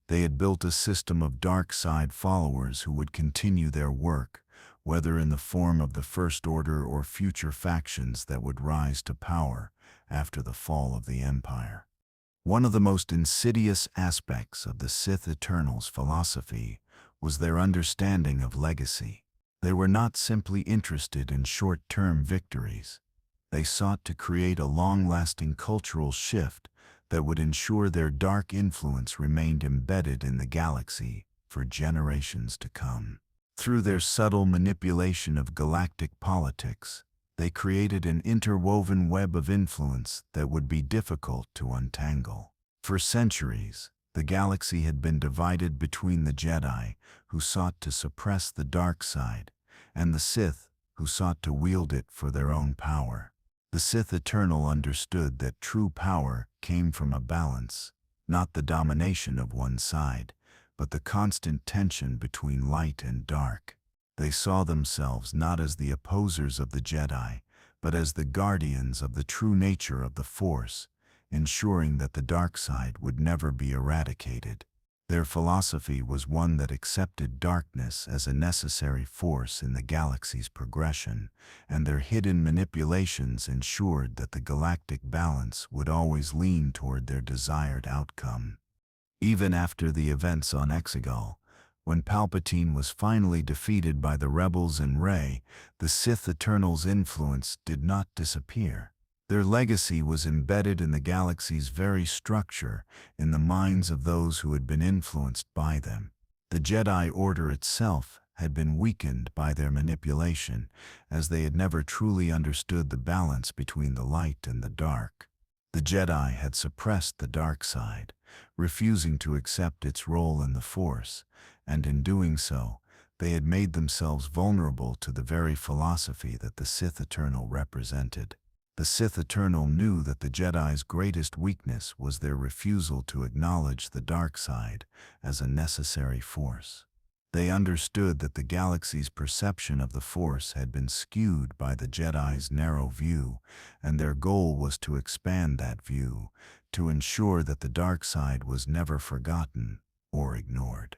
they had built a system of dark side followers who would continue their work, whether in the form of the First Order or future factions that would rise to power after the fall of the Empire. One of the most insidious aspects of the Sith Eternal's philosophy was their understanding of legacy. They were not simply interested in short-term victories. They sought to create a long-lasting cultural shift that would ensure their dark influence remained embedded in the galaxy for generations to come. Through their subtle manipulation of galactic politics, they created an interwoven web of influence that would be difficult to untangle. For centuries, the galaxy had been divided between the Jedi, who sought to suppress the dark side, and the Sith, who sought to wield it for their own power. The Sith Eternal understood that true power came from a balance, not the domination of one side, but the constant tension between light and dark. They saw themselves not as the opposers of the Jedi, but as the guardians of the true nature of the Force, ensuring that the dark side would never be eradicated. Their philosophy was one that accepted darkness as a necessary force in the galaxy's progression, and their hidden manipulations ensured that the galactic balance would always lean toward their desired outcome. Even after the events on Exegol, when Palpatine was finally defeated by the rebels in Rey, the Sith Eternal's influence did not disappear. Their legacy was embedded in the galaxy's very structure, in the minds of those who had been influenced by them. The Jedi Order itself had been weakened by their manipulation, as they had never truly understood the balance between the light and the dark. The Jedi had suppressed the dark side, refusing to accept its role in the Force, and in doing so, they had made themselves vulnerable to the very philosophy that the Sith Eternal represented. The Sith Eternal knew that the Jedi's greatest weakness was their refusal to acknowledge the dark side as a necessary force. They understood that the galaxy's perception of the Force had been skewed by the Jedi's narrow view, and their goal was to expand that view, to ensure that the dark side was never forgotten or ignored.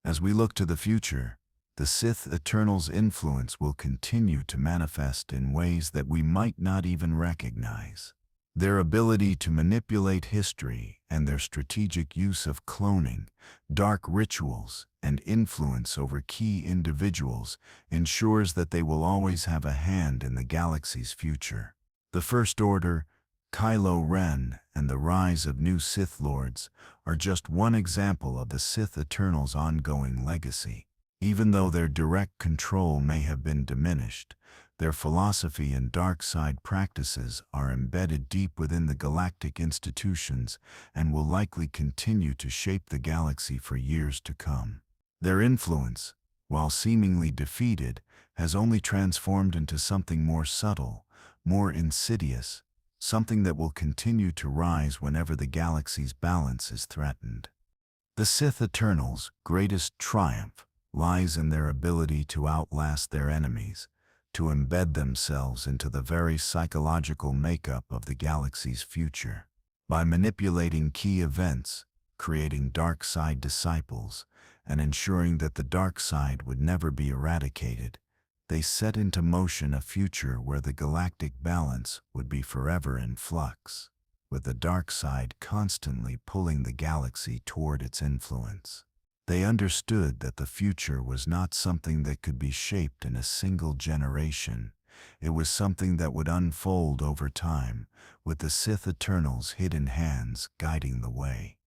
As we look to the future, the Sith Eternal's influence will continue to manifest in ways that we might not even recognize. Their ability to manipulate history and their strategic use of cloning, dark rituals, and influence over key individuals ensures that they will always have a hand in the galaxy's future. The First Order, Kylo Ren, and the rise of new Sith Lords are just one example of the Sith Eternal's ongoing legacy. Even though their direct control may have been diminished, their philosophy and dark side practices are embedded deep within the galactic institutions and will likely continue to shape the galaxy for years to come. Their influence, while seemingly defeated, has only transformed into something more subtle, more insidious, something that will continue to rise whenever the galaxy's balance is threatened. The Sith Eternal's greatest triumph lies in their ability to outlast their enemies, to embed themselves into the very psychological makeup of the galaxy's future. By manipulating key events, creating dark side disciples, and ensuring that the dark side would never be eradicated, they set into motion a future where the galactic balance would be forever in flux, with the dark side constantly pulling the galaxy toward its influence. They understood that the future was not something that could be shaped in a single generation. It was something that would unfold over time, with the Sith Eternal's hidden hands guiding the way.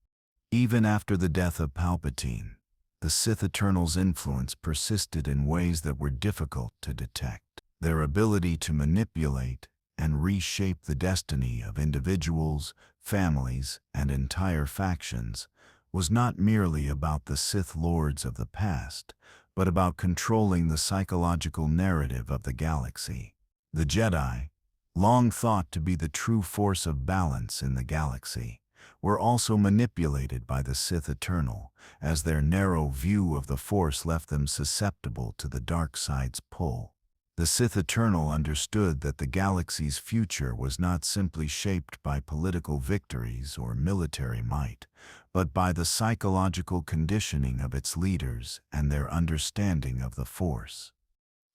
Even after the death of Palpatine, the Sith Eternal's influence persisted in ways that were difficult to detect. Their ability to manipulate and reshape the destiny of individuals, families, and entire factions was not merely about the Sith Lords of the past, but about controlling the psychological narrative of the galaxy. The Jedi, long thought to be the true force of balance in the galaxy, were also manipulated by the Sith Eternal, as their narrow view of the Force left them susceptible to the dark side's pull. The Sith Eternal understood that the galaxy's future was not simply shaped by political victories or military might, but by the psychological conditioning of its leaders and their understanding of the Force.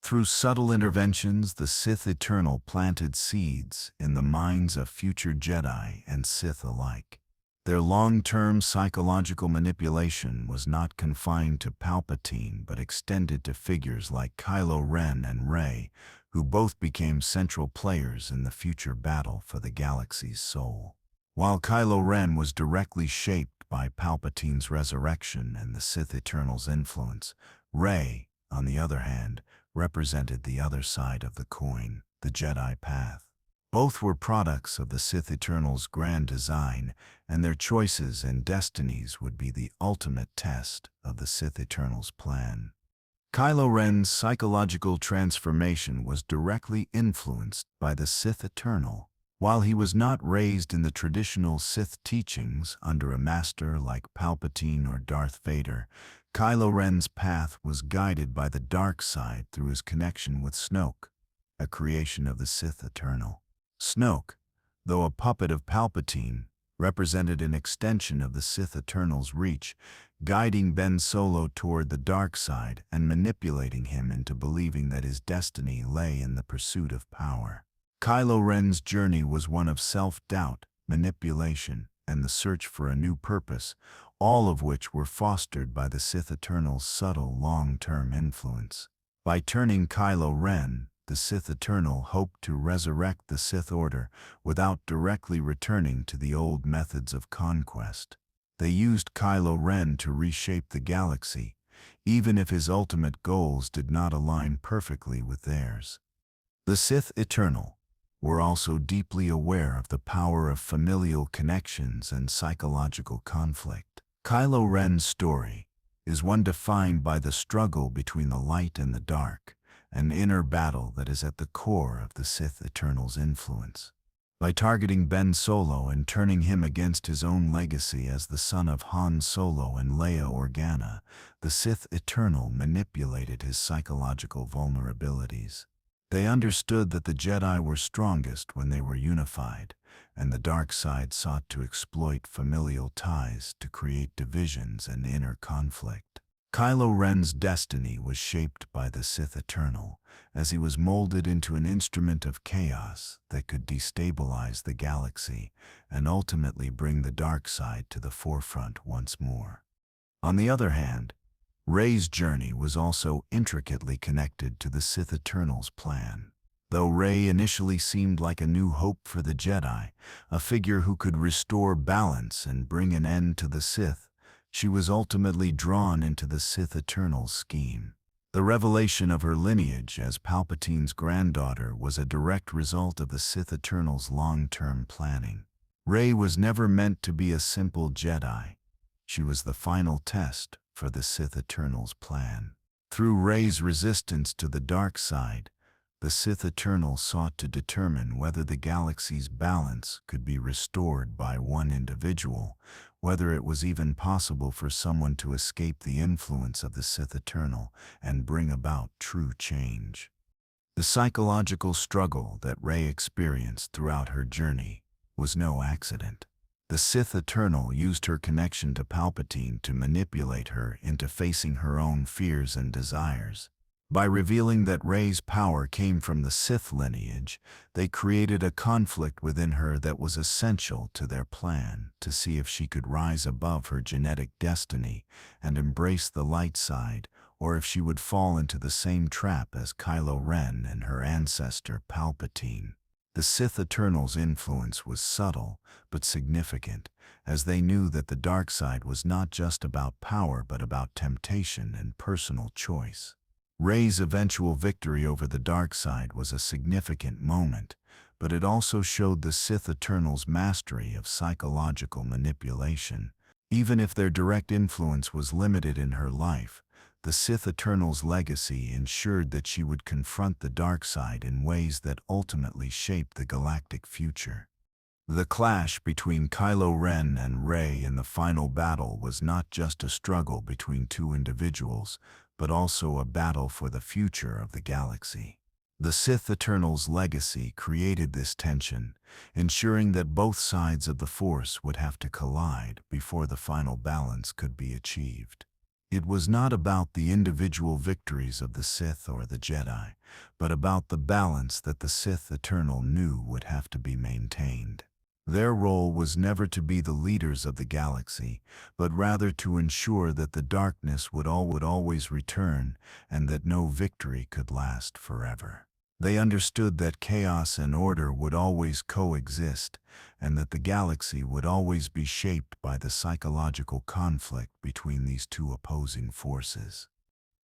Through subtle interventions, the Sith Eternal planted seeds in the minds of future Jedi and Sith alike. Their long-term psychological manipulation was not confined to Palpatine but extended to figures like Kylo Ren and Rey, who both became central players in the future battle for the galaxy's soul. While Kylo Ren was directly shaped by Palpatine's resurrection and the Sith Eternal's influence, Rey, on the other hand, represented the other side of the coin, the Jedi path. Both were products of the Sith Eternal's grand design, and their choices and destinies would be the ultimate test of the Sith Eternal's plan. Kylo Ren's psychological transformation was directly influenced by the Sith Eternal. While he was not raised in the traditional Sith teachings under a master like Palpatine or Darth Vader, Kylo Ren's path was guided by the dark side through his connection with Snoke, a creation of the Sith Eternal. Snoke, though a puppet of Palpatine, represented an extension of the Sith Eternal's reach, guiding Ben Solo toward the dark side and manipulating him into believing that his destiny lay in the pursuit of power. Kylo Ren's journey was one of self-doubt, manipulation, and the search for a new purpose, all of which were fostered by the Sith Eternal's subtle long-term influence. By turning Kylo Ren, the Sith Eternal hoped to resurrect the Sith Order without directly returning to the old methods of conquest. They used Kylo Ren to reshape the galaxy, even if his ultimate goals did not align perfectly with theirs. The Sith Eternal were also deeply aware of the power of familial connections and psychological conflict. Kylo Ren's story is one defined by the struggle between the light and the dark, an inner battle that is at the core of the Sith Eternal's influence. By targeting Ben Solo and turning him against his own legacy as the son of Han Solo and Leia Organa, the Sith Eternal manipulated his psychological vulnerabilities. They understood that the Jedi were strongest when they were unified, and the dark side sought to exploit familial ties to create divisions and inner conflict. Kylo Ren's destiny was shaped by the Sith Eternal, as he was molded into an instrument of chaos that could destabilize the galaxy and ultimately bring the dark side to the forefront once more. On the other hand, Rey's journey was also intricately connected to the Sith Eternal's plan. Though Rey initially seemed like a new hope for the Jedi, a figure who could restore balance and bring an end to the Sith, she was ultimately drawn into the Sith Eternal's scheme. The revelation of her lineage as Palpatine's granddaughter was a direct result of the Sith Eternal's long-term planning. Rey was never meant to be a simple Jedi. She was the final test for the Sith Eternal's plan. Through Rey's resistance to the dark side, the Sith Eternal sought to determine whether the galaxy's balance could be restored by one individual, whether it was even possible for someone to escape the influence of the Sith Eternal and bring about true change. The psychological struggle that Rey experienced throughout her journey was no accident. The Sith Eternal used her connection to Palpatine to manipulate her into facing her own fears and desires. By revealing that Rey's power came from the Sith lineage, they created a conflict within her that was essential to their plan to see if she could rise above her genetic destiny and embrace the light side, or if she would fall into the same trap as Kylo Ren and her ancestor Palpatine. The Sith Eternal's influence was subtle but significant, as they knew that the dark side was not just about power but about temptation and personal choice. Rey's eventual victory over the dark side was a significant moment, but it also showed the Sith Eternal's mastery of psychological manipulation. Even if their direct influence was limited in her life, the Sith Eternal's legacy ensured that she would confront the dark side in ways that ultimately shaped the galactic future. The clash between Kylo Ren and Rey in the final battle was not just a struggle between two individuals, but also a battle for the future of the galaxy. The Sith Eternal's legacy created this tension, ensuring that both sides of the Force would have to collide before the final balance could be achieved. It was not about the individual victories of the Sith or the Jedi, but about the balance that the Sith Eternal knew would have to be maintained. Their role was never to be the leaders of the galaxy, but rather to ensure that the darkness would always return and that no victory could last forever. They understood that chaos and order would always coexist, and that the galaxy would always be shaped by the psychological conflict between these two opposing forces.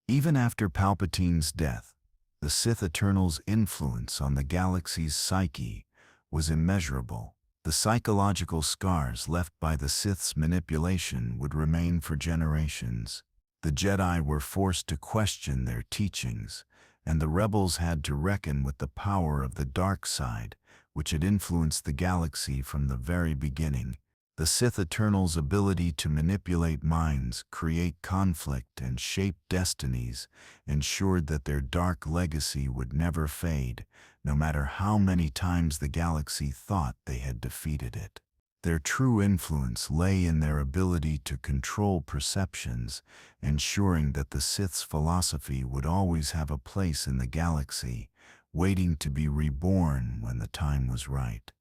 Even after Palpatine's death, the Sith Eternal's influence on the galaxy's psyche was immeasurable. The psychological scars left by the Sith's manipulation would remain for generations. The Jedi were forced to question their teachings, and the rebels had to reckon with the power of the dark side, which had influenced the galaxy from the very beginning. The Sith Eternal's ability to manipulate minds, create conflict, and shape destinies ensured that their dark legacy would never fade, no matter how many times the galaxy thought they had defeated it. Their true influence lay in their ability to control perceptions, ensuring that the Sith's philosophy would always have a place in the galaxy, waiting to be reborn when the time was right.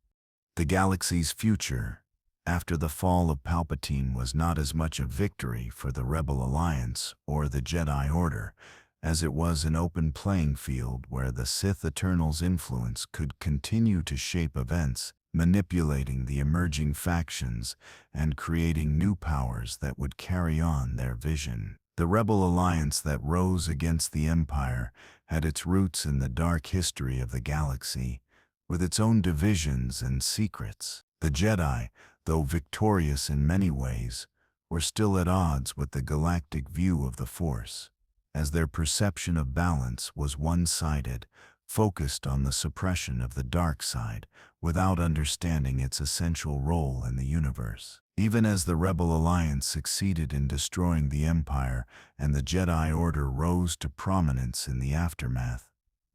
The galaxy's future, after the fall of Palpatine, was not as much a victory for the Rebel Alliance or the Jedi Order as it was an open playing field where the Sith Eternal's influence could continue to shape events, manipulating the emerging factions and creating new powers that would carry on their vision. The Rebel Alliance that rose against the Empire had its roots in the dark history of the galaxy, with its own divisions and secrets. The Jedi, though victorious in many ways, were still at odds with the galactic view of the Force, as their perception of balance was one-sided, focused on the suppression of the dark side, without understanding its essential role in the universe. Even as the Rebel Alliance succeeded in destroying the Empire and the Jedi Order rose to prominence in the aftermath,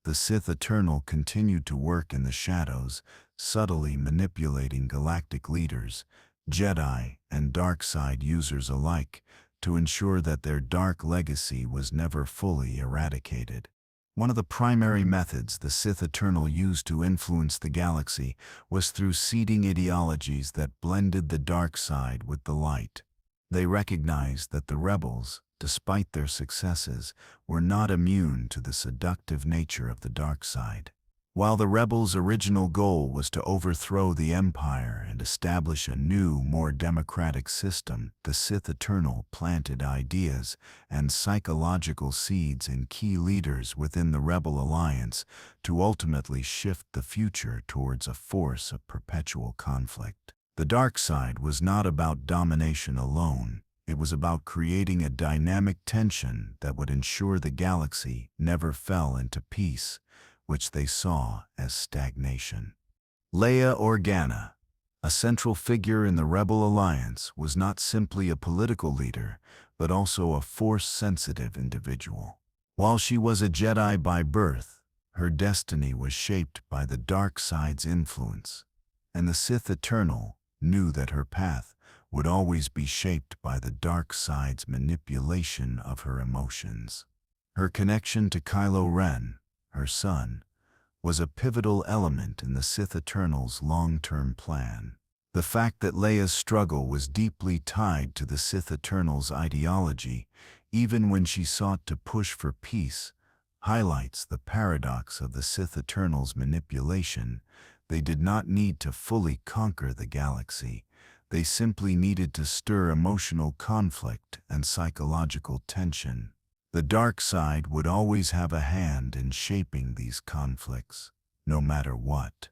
the Sith Eternal continued to work in the shadows, subtly manipulating galactic leaders, Jedi and dark side users alike, to ensure that their dark legacy was never fully eradicated. One of the primary methods the Sith Eternal used to influence the galaxy was through seeding ideologies that blended the dark side with the light. They recognized that the rebels, despite their successes, were not immune to the seductive nature of the dark side. While the rebels' original goal was to overthrow the Empire and establish a new, more democratic system, the Sith Eternal planted ideas and psychological seeds in key leaders within the Rebel Alliance to ultimately shift the future towards a force of perpetual conflict. The dark side was not about domination alone. It was about creating a dynamic tension that would ensure the galaxy never fell into peace, which they saw as stagnation. Leia Organa, a central figure in the Rebel Alliance, was not simply a political leader, but also a Force-sensitive individual. While she was a Jedi by birth, her destiny was shaped by the dark side's influence, and the Sith Eternal knew that her path would always be shaped by the dark side's manipulation of her emotions. Her connection to Kylo Ren, her son, was a pivotal element in the Sith Eternal's long-term plan. The fact that Leia's struggle was deeply tied to the Sith Eternal's ideology, even when she sought to push for peace, highlights the paradox of the Sith Eternal's manipulation. They did not need to fully conquer the galaxy. They simply needed to stir emotional conflict and psychological tension. The dark side would always have a hand in shaping these conflicts, no matter what.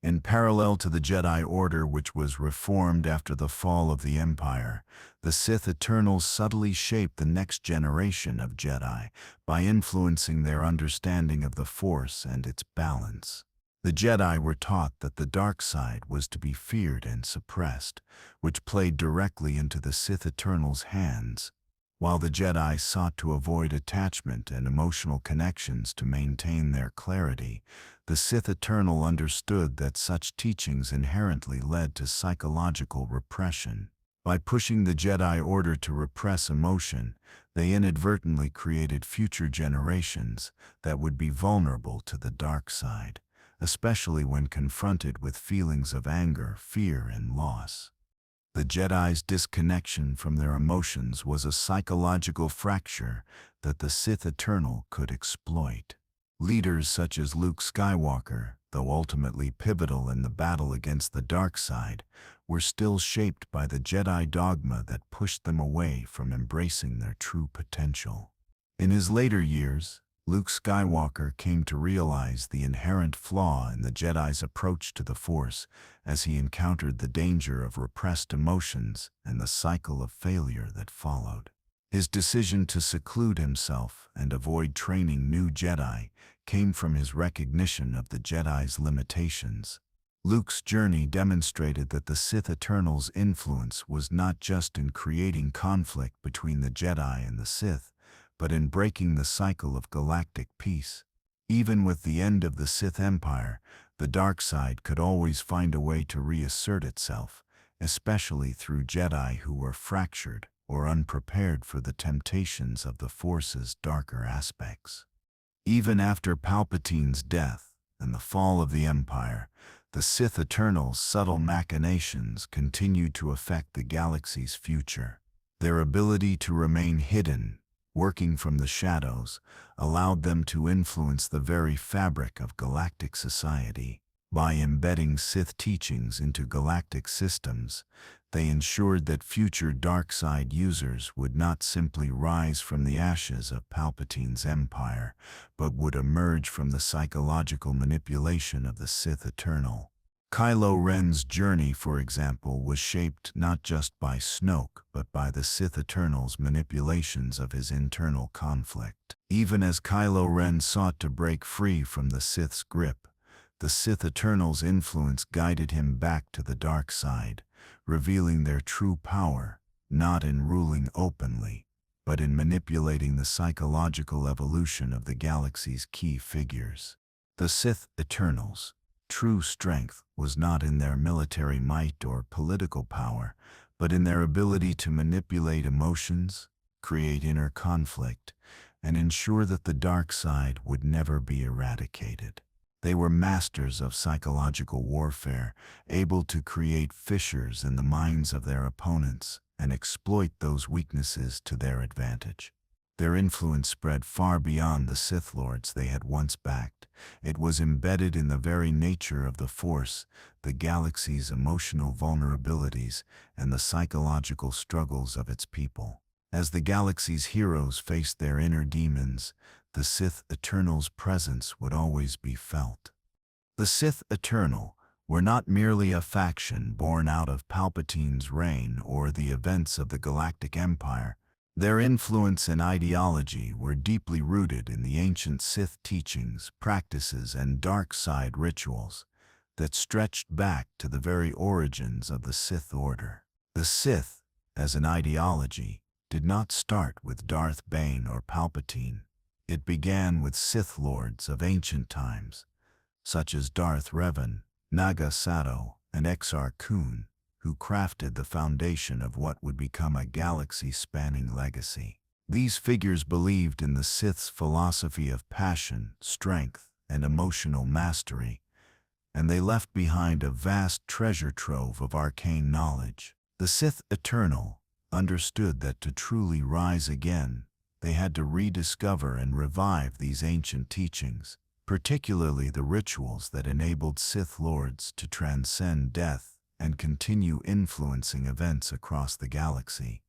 In parallel to the Jedi Order, which was reformed after the fall of the Empire, the Sith Eternals subtly shaped the next generation of Jedi by influencing their understanding of the Force and its balance. The Jedi were taught that the dark side was to be feared and suppressed, which played directly into the Sith Eternal's hands. While the Jedi sought to avoid attachment and emotional connections to maintain their clarity, the Sith Eternal understood that such teachings inherently led to psychological repression. By pushing the Jedi Order to repress emotion, they inadvertently created future generations that would be vulnerable to the dark side, especially when confronted with feelings of anger, fear, and loss. The Jedi's disconnection from their emotions was a psychological fracture that the Sith Eternal could exploit. Leaders such as Luke Skywalker, though ultimately pivotal in the battle against the dark side, were still shaped by the Jedi dogma that pushed them away from embracing their true potential. In his later years, Luke Skywalker came to realize the inherent flaw in the Jedi's approach to the Force as he encountered the danger of repressed emotions and the cycle of failure that followed. His decision to seclude himself and avoid training new Jedi came from his recognition of the Jedi's limitations. Luke's journey demonstrated that the Sith Eternal's influence was not just in creating conflict between the Jedi and the Sith, but in breaking the cycle of galactic peace. Even with the end of the Sith Empire, the dark side could always find a way to reassert itself, especially through Jedi who were fractured or unprepared for the temptations of the Force's darker aspects. Even after Palpatine's death and the fall of the Empire, the Sith Eternal's subtle machinations continued to affect the galaxy's future. Their ability to remain hidden, working from the shadows, allowed them to influence the very fabric of galactic society. By embedding Sith teachings into galactic systems, they ensured that future dark side users would not simply rise from the ashes of Palpatine's empire, but would emerge from the psychological manipulation of the Sith Eternal. Kylo Ren's journey, for example, was shaped not just by Snoke, but by the Sith Eternal's manipulations of his internal conflict. Even as Kylo Ren sought to break free from the Sith's grip, the Sith Eternal's influence guided him back to the dark side, revealing their true power, not in ruling openly, but in manipulating the psychological evolution of the galaxy's key figures. The Sith Eternals' true strength was not in their military might or political power, but in their ability to manipulate emotions, create inner conflict, and ensure that the dark side would never be eradicated. They were masters of psychological warfare, able to create fissures in the minds of their opponents and exploit those weaknesses to their advantage. Their influence spread far beyond the Sith Lords they had once backed. It was embedded in the very nature of the Force, the galaxy's emotional vulnerabilities, and the psychological struggles of its people. As the galaxy's heroes faced their inner demons, the Sith Eternal's presence would always be felt. The Sith Eternal were not merely a faction born out of Palpatine's reign or the events of the Galactic Empire. Their influence and ideology were deeply rooted in the ancient Sith teachings, practices, and dark side rituals that stretched back to the very origins of the Sith Order. The Sith, as an ideology, did not start with Darth Bane or Palpatine. It began with Sith Lords of ancient times, such as Darth Revan, Naga Sato, and Exar Kun, who crafted the foundation of what would become a galaxy-spanning legacy. These figures believed in the Sith's philosophy of passion, strength, and emotional mastery, and they left behind a vast treasure trove of arcane knowledge. The Sith Eternal understood that to truly rise again, they had to rediscover and revive these ancient teachings, particularly the rituals that enabled Sith Lords to transcend death and continue influencing events across the galaxy.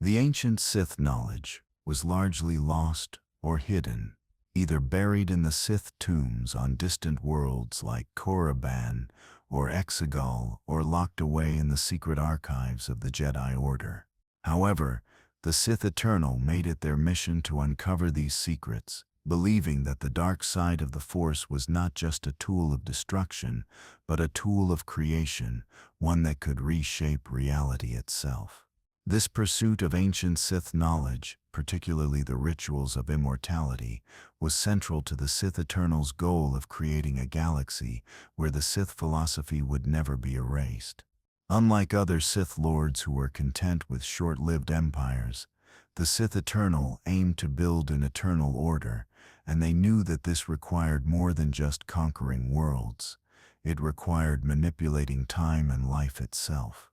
The ancient Sith knowledge was largely lost or hidden, either buried in the Sith tombs on distant worlds like Korriban or Exegol, or locked away in the secret archives of the Jedi Order. However, the Sith Eternal made it their mission to uncover these secrets, believing that the dark side of the Force was not just a tool of destruction, but a tool of creation, one that could reshape reality itself. This pursuit of ancient Sith knowledge, particularly the rituals of immortality, was central to the Sith Eternal's goal of creating a galaxy where the Sith philosophy would never be erased. Unlike other Sith Lords who were content with short-lived empires, the Sith Eternal aimed to build an eternal order, and they knew that this required more than just conquering worlds. It required manipulating time and life itself.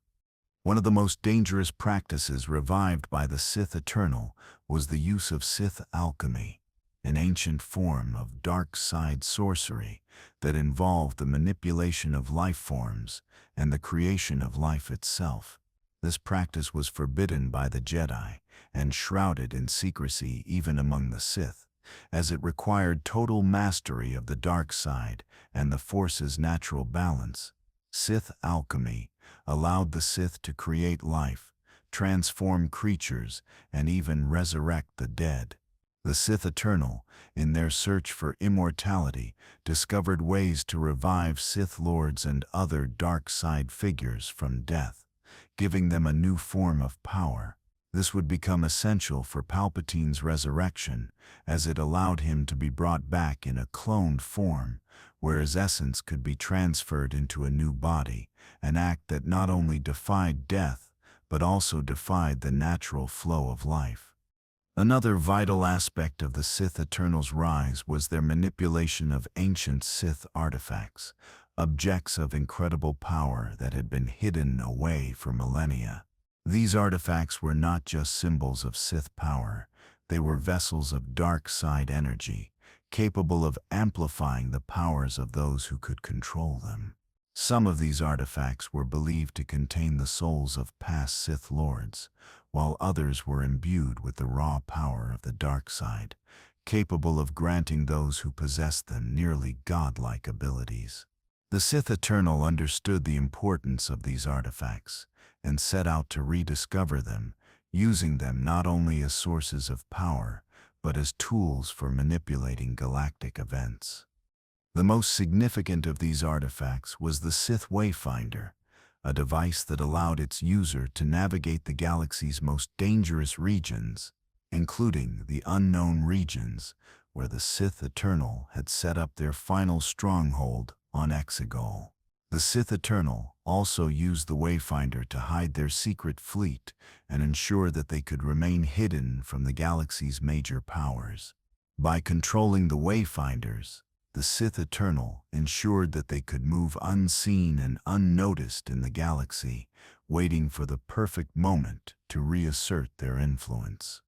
One of the most dangerous practices revived by the Sith Eternal was the use of Sith alchemy, an ancient form of dark side sorcery that involved the manipulation of life forms and the creation of life itself. This practice was forbidden by the Jedi and shrouded in secrecy even among the Sith, as it required total mastery of the dark side and the Force's natural balance. Sith alchemy allowed the Sith to create life, transform creatures, and even resurrect the dead. The Sith Eternal, in their search for immortality, discovered ways to revive Sith Lords and other dark side figures from death, giving them a new form of power. This would become essential for Palpatine's resurrection, as it allowed him to be brought back in a cloned form, where his essence could be transferred into a new body, an act that not only defied death, but also defied the natural flow of life. Another vital aspect of the Sith Eternals' rise was their manipulation of ancient Sith artifacts, objects of incredible power that had been hidden away for millennia. These artifacts were not just symbols of Sith power, they were vessels of dark side energy, capable of amplifying the powers of those who could control them. Some of these artifacts were believed to contain the souls of past Sith lords, while others were imbued with the raw power of the dark side, capable of granting those who possessed them nearly godlike abilities. The Sith Eternal understood the importance of these artifacts and set out to rediscover them, using them not only as sources of power, but as tools for manipulating galactic events. The most significant of these artifacts was the Sith Wayfinder, a device that allowed its user to navigate the galaxy's most dangerous regions, including the unknown regions where the Sith Eternal had set up their final stronghold on Exegol. The Sith Eternal also used the Wayfinder to hide their secret fleet and ensure that they could remain hidden from the galaxy's major powers. By controlling the Wayfinders, the Sith Eternal ensured that they could move unseen and unnoticed in the galaxy, waiting for the perfect moment to reassert their influence.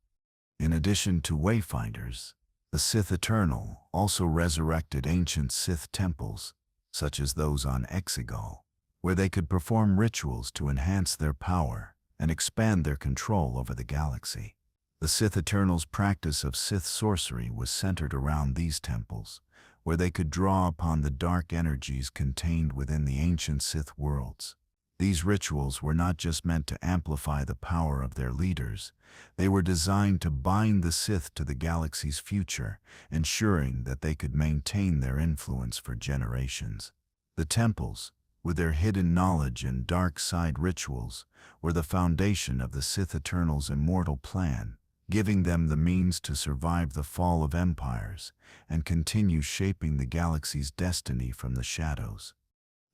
In addition to Wayfinders, the Sith Eternal also resurrected ancient Sith temples, such as those on Exegol, where they could perform rituals to enhance their power and expand their control over the galaxy. The Sith Eternal's practice of Sith sorcery was centered around these temples, where they could draw upon the dark energies contained within the ancient Sith worlds. These rituals were not just meant to amplify the power of their leaders, they were designed to bind the Sith to the galaxy's future, ensuring that they could maintain their influence for generations. The temples, with their hidden knowledge and dark side rituals, were the foundation of the Sith Eternal's immortal plan, giving them the means to survive the fall of empires and continue shaping the galaxy's destiny from the shadows.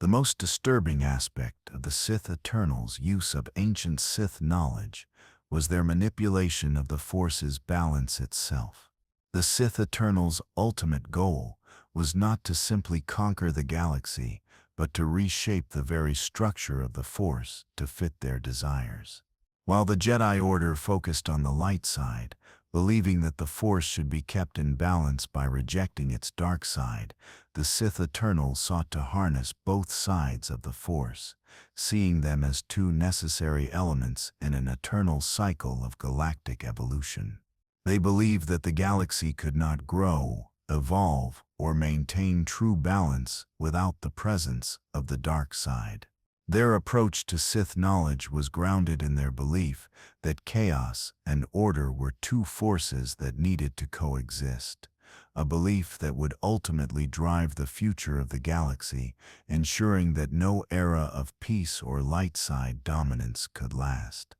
The most disturbing aspect of the Sith Eternals' use of ancient Sith knowledge was their manipulation of the Force's balance itself. The Sith Eternals' ultimate goal was not to simply conquer the galaxy, but to reshape the very structure of the Force to fit their desires. While the Jedi Order focused on the light side, believing that the Force should be kept in balance by rejecting its dark side, the Sith Eternals sought to harness both sides of the Force, seeing them as two necessary elements in an eternal cycle of galactic evolution. They believed that the galaxy could not grow, evolve, or maintain true balance without the presence of the dark side. Their approach to Sith knowledge was grounded in their belief that chaos and order were two forces that needed to coexist, a belief that would ultimately drive the future of the galaxy, ensuring that no era of peace or light side dominance could last.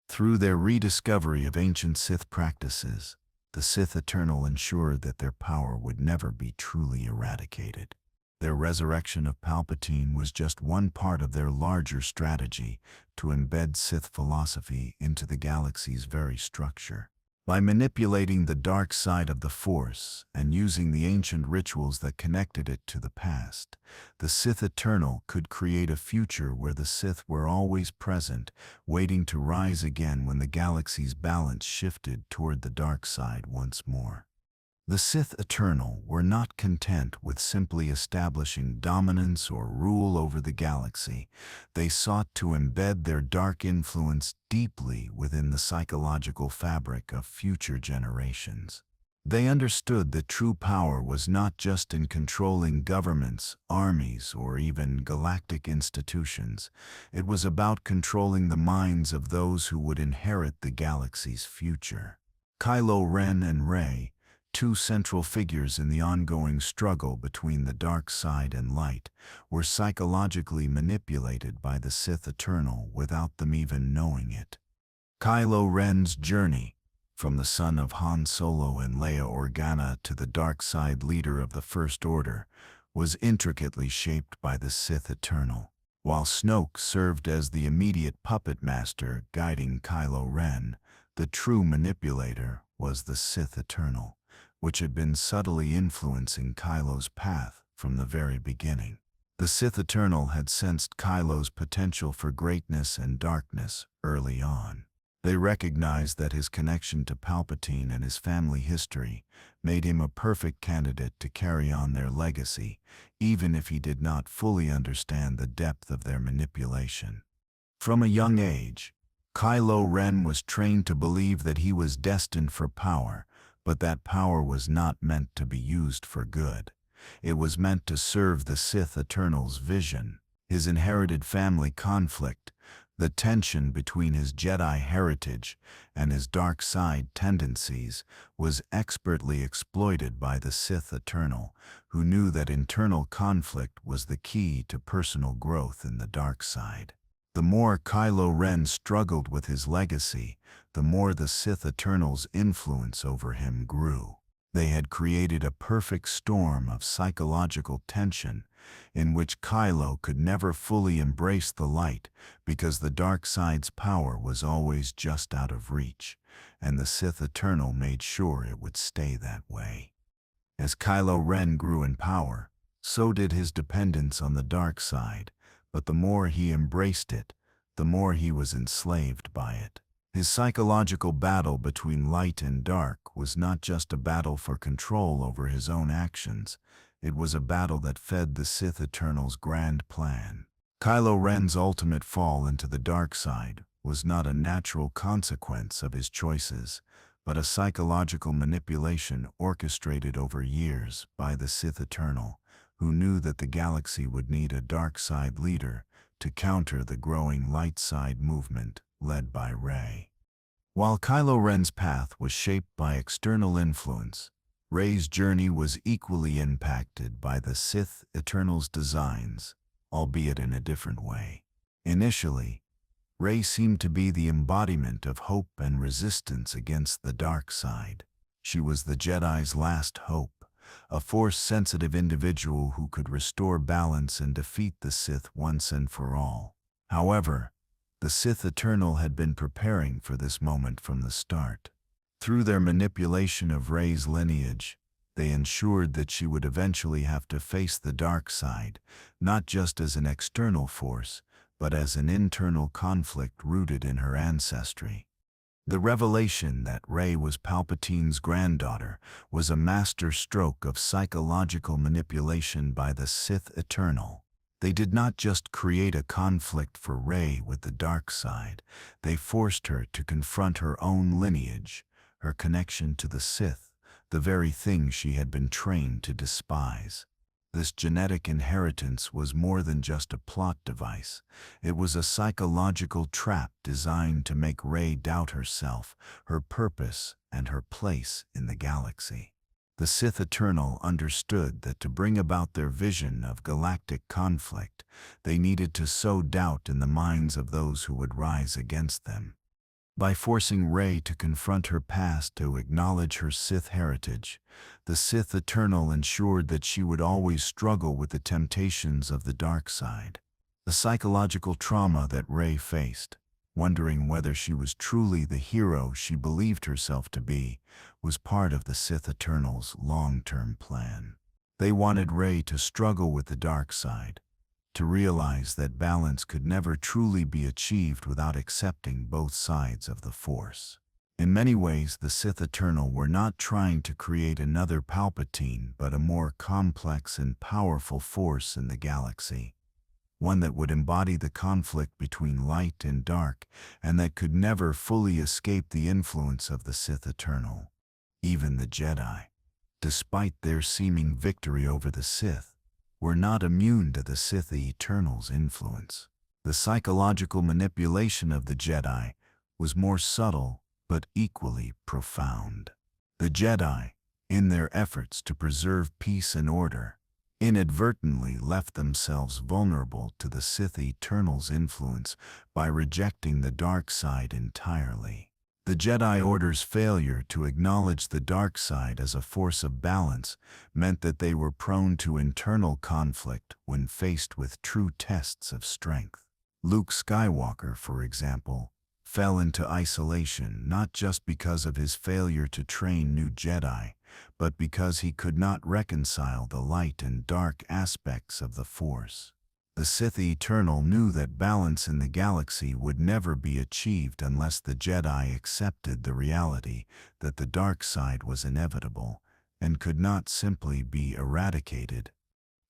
Through their rediscovery of ancient Sith practices, the Sith Eternal ensured that their power would never be truly eradicated. Their resurrection of Palpatine was just one part of their larger strategy to embed Sith philosophy into the galaxy's very structure. By manipulating the dark side of the Force and using the ancient rituals that connected it to the past, the Sith Eternal could create a future where the Sith were always present, waiting to rise again when the galaxy's balance shifted toward the dark side once more. The Sith Eternal were not content with simply establishing dominance or rule over the galaxy. They sought to embed their dark influence deeply within the psychological fabric of future generations. They understood that true power was not just in controlling governments, armies, or even galactic institutions. It was about controlling the minds of those who would inherit the galaxy's future. Kylo Ren and Rey, two central figures in the ongoing struggle between the dark side and light, were psychologically manipulated by the Sith Eternal without them even knowing it. Kylo Ren's journey, from the son of Han Solo and Leia Organa to the dark side leader of the First Order, was intricately shaped by the Sith Eternal. While Snoke served as the immediate puppet master guiding Kylo Ren, the true manipulator was the Sith Eternal, which had been subtly influencing Kylo's path from the very beginning. The Sith Eternal had sensed Kylo's potential for greatness and darkness early on. They recognized that his connection to Palpatine and his family history made him a perfect candidate to carry on their legacy, even if he did not fully understand the depth of their manipulation. From a young age, Kylo Ren was trained to believe that he was destined for power, but that power was not meant to be used for good. It was meant to serve the Sith Eternal's vision. His inherited family conflict, the tension between his Jedi heritage and his dark side tendencies, was expertly exploited by the Sith Eternal, who knew that internal conflict was the key to personal growth in the dark side. The more Kylo Ren struggled with his legacy, the more the Sith Eternal's influence over him grew. They had created a perfect storm of psychological tension in which Kylo could never fully embrace the light because the dark side's power was always just out of reach, and the Sith Eternal made sure it would stay that way. As Kylo Ren grew in power, so did his dependence on the dark side, but the more he embraced it, the more he was enslaved by it. His psychological battle between light and dark was not just a battle for control over his own actions, it was a battle that fed the Sith Eternal's grand plan. Kylo Ren's ultimate fall into the dark side was not a natural consequence of his choices, but a psychological manipulation orchestrated over years by the Sith Eternal, who knew that the galaxy would need a dark side leader to counter the growing light side movement led by Rey. While Kylo Ren's path was shaped by external influence, Rey's journey was equally impacted by the Sith Eternal's designs, albeit in a different way. Initially, Rey seemed to be the embodiment of hope and resistance against the dark side. She was the Jedi's last hope, a Force-sensitive individual who could restore balance and defeat the Sith once and for all. However, the Sith Eternal had been preparing for this moment from the start. Through their manipulation of Rey's lineage, they ensured that she would eventually have to face the dark side, not just as an external force, but as an internal conflict rooted in her ancestry. The revelation that Rey was Palpatine's granddaughter was a master stroke of psychological manipulation by the Sith Eternal. They did not just create a conflict for Rey with the dark side, they forced her to confront her own lineage, her connection to the Sith, the very thing she had been trained to despise. This genetic inheritance was more than just a plot device. It was a psychological trap designed to make Rey doubt herself, her purpose, and her place in the galaxy. The Sith Eternal understood that to bring about their vision of galactic conflict, they needed to sow doubt in the minds of those who would rise against them. By forcing Rey to confront her past, to acknowledge her Sith heritage, the Sith Eternal ensured that she would always struggle with the temptations of the dark side. The psychological trauma that Rey faced, wondering whether she was truly the hero she believed herself to be, was part of the Sith Eternal's long-term plan. They wanted Rey to struggle with the dark side, to realize that balance could never truly be achieved without accepting both sides of the Force. In many ways, the Sith Eternal were not trying to create another Palpatine, but a more complex and powerful force in the galaxy, one that would embody the conflict between light and dark, and that could never fully escape the influence of the Sith Eternal. Even the Jedi, despite their seeming victory over the Sith, were not immune to the Sith Eternal's influence. The psychological manipulation of the Jedi was more subtle but equally profound. The Jedi, in their efforts to preserve peace and order, inadvertently left themselves vulnerable to the Sith Eternal's influence by rejecting the dark side entirely. The Jedi Order's failure to acknowledge the dark side as a force of balance meant that they were prone to internal conflict when faced with true tests of strength. Luke Skywalker, for example, fell into isolation not just because of his failure to train new Jedi, but because he could not reconcile the light and dark aspects of the Force. The Sith Eternal knew that balance in the galaxy would never be achieved unless the Jedi accepted the reality that the dark side was inevitable and could not simply be eradicated.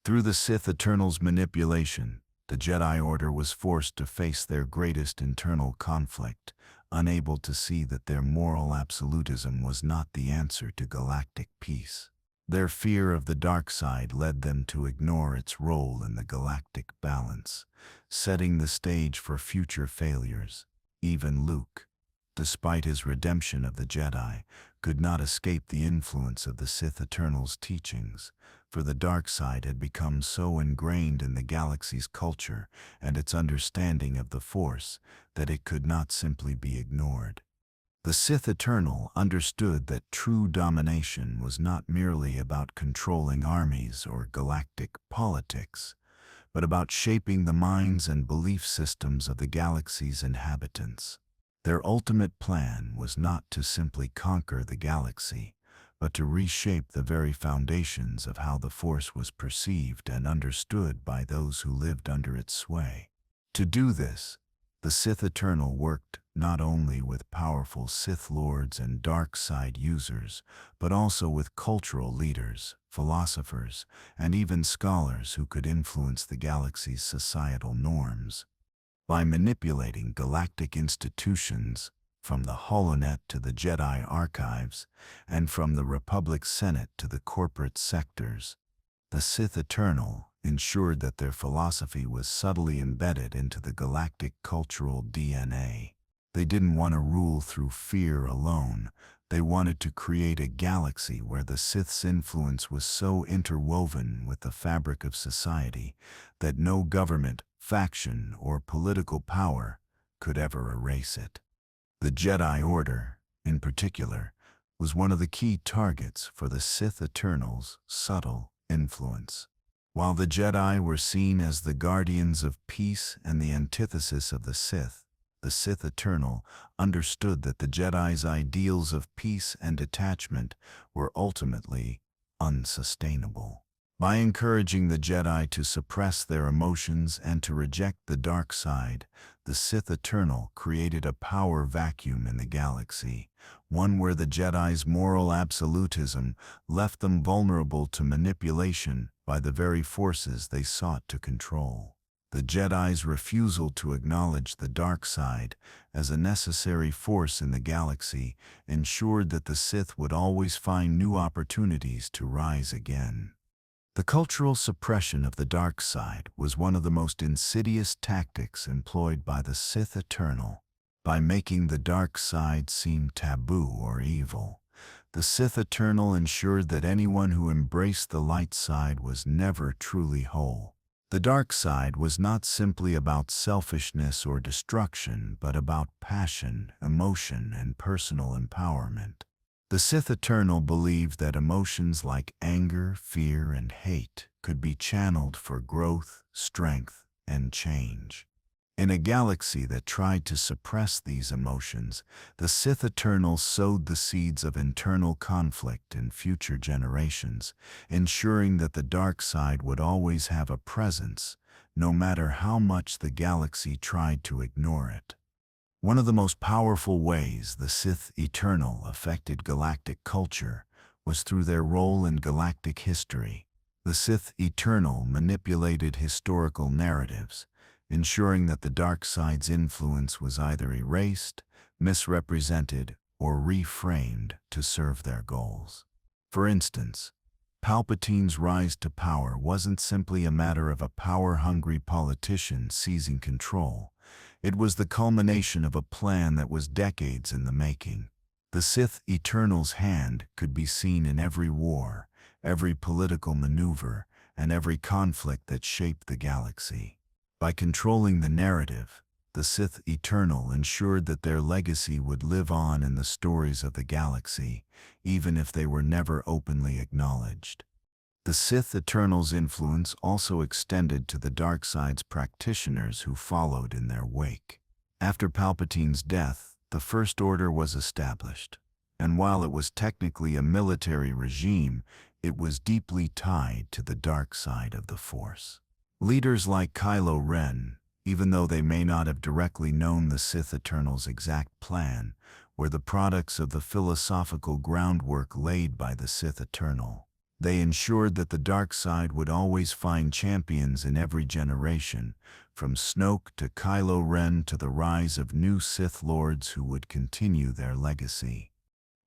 Through the Sith Eternal's manipulation, the Jedi Order was forced to face their greatest internal conflict, unable to see that their moral absolutism was not the answer to galactic peace. Their fear of the dark side led them to ignore its role in the galactic balance, setting the stage for future failures. Even Luke, despite his redemption of the Jedi, could not escape the influence of the Sith Eternal's teachings, for the dark side had become so ingrained in the galaxy's culture and its understanding of the Force that it could not simply be ignored. The Sith Eternal understood that true domination was not merely about controlling armies or galactic politics, but about shaping the minds and belief systems of the galaxy's inhabitants. Their ultimate plan was not to simply conquer the galaxy, but to reshape the very foundations of how the Force was perceived and understood by those who lived under its sway. To do this, the Sith Eternal worked not only with powerful Sith Lords and dark side users, but also with cultural leaders, philosophers, and even scholars who could influence the galaxy's societal norms. By manipulating galactic institutions, from the HoloNet to the Jedi Archives, and from the Republic Senate to the corporate sectors, the Sith Eternal ensured that their philosophy was subtly embedded into the galactic cultural DNA. They didn't want to rule through fear alone. They wanted to create a galaxy where the Sith's influence was so interwoven with the fabric of society that no government, faction, or political power could ever erase it. The Jedi Order, in particular, was one of the key targets for the Sith Eternal's subtle influence. While the Jedi were seen as the guardians of peace and the antithesis of the Sith Eternal understood that the Jedi's ideals of peace and detachment were ultimately unsustainable. By encouraging the Jedi to suppress their emotions and to reject the dark side, the Sith Eternal created a power vacuum in the galaxy, one where the Jedi's moral absolutism left them vulnerable to manipulation by the very forces they sought to control. The Jedi's refusal to acknowledge the dark side as a necessary force in the galaxy ensured that the Sith would always find new opportunities to rise again. The cultural suppression of the dark side was one of the most insidious tactics employed by the Sith Eternal. By making the dark side seem taboo or evil, the Sith Eternal ensured that anyone who embraced the light side was never truly whole. The dark side was not simply about selfishness or destruction, but about passion, emotion, and personal empowerment. The Sith Eternal believed that emotions like anger, fear, and hate could be channeled for growth, strength, and change. In a galaxy that tried to suppress these emotions, the Sith Eternal sowed the seeds of internal conflict in future generations, ensuring that the dark side would always have a presence, no matter how much the galaxy tried to ignore it. One of the most powerful ways the Sith Eternal affected galactic culture was through their role in galactic history. The Sith Eternal manipulated historical narratives, ensuring that the dark side's influence was either erased, misrepresented, or reframed to serve their goals. For instance, Palpatine's rise to power wasn't simply a matter of a power-hungry politician seizing control. It was the culmination of a plan that was decades in the making. The Sith Eternal's hand could be seen in every war, every political maneuver, and every conflict that shaped the galaxy. By controlling the narrative, the Sith Eternal ensured that their legacy would live on in the stories of the galaxy, even if they were never openly acknowledged. The Sith Eternal's influence also extended to the dark side's practitioners who followed in their wake. After Palpatine's death, the First Order was established, and while it was technically a military regime, it was deeply tied to the dark side of the Force. Leaders like Kylo Ren, even though they may not have directly known the Sith Eternal's exact plan, were the products of the philosophical groundwork laid by the Sith Eternal. They ensured that the dark side would always find champions in every generation, from Snoke to Kylo Ren to the rise of new Sith Lords who would continue their legacy.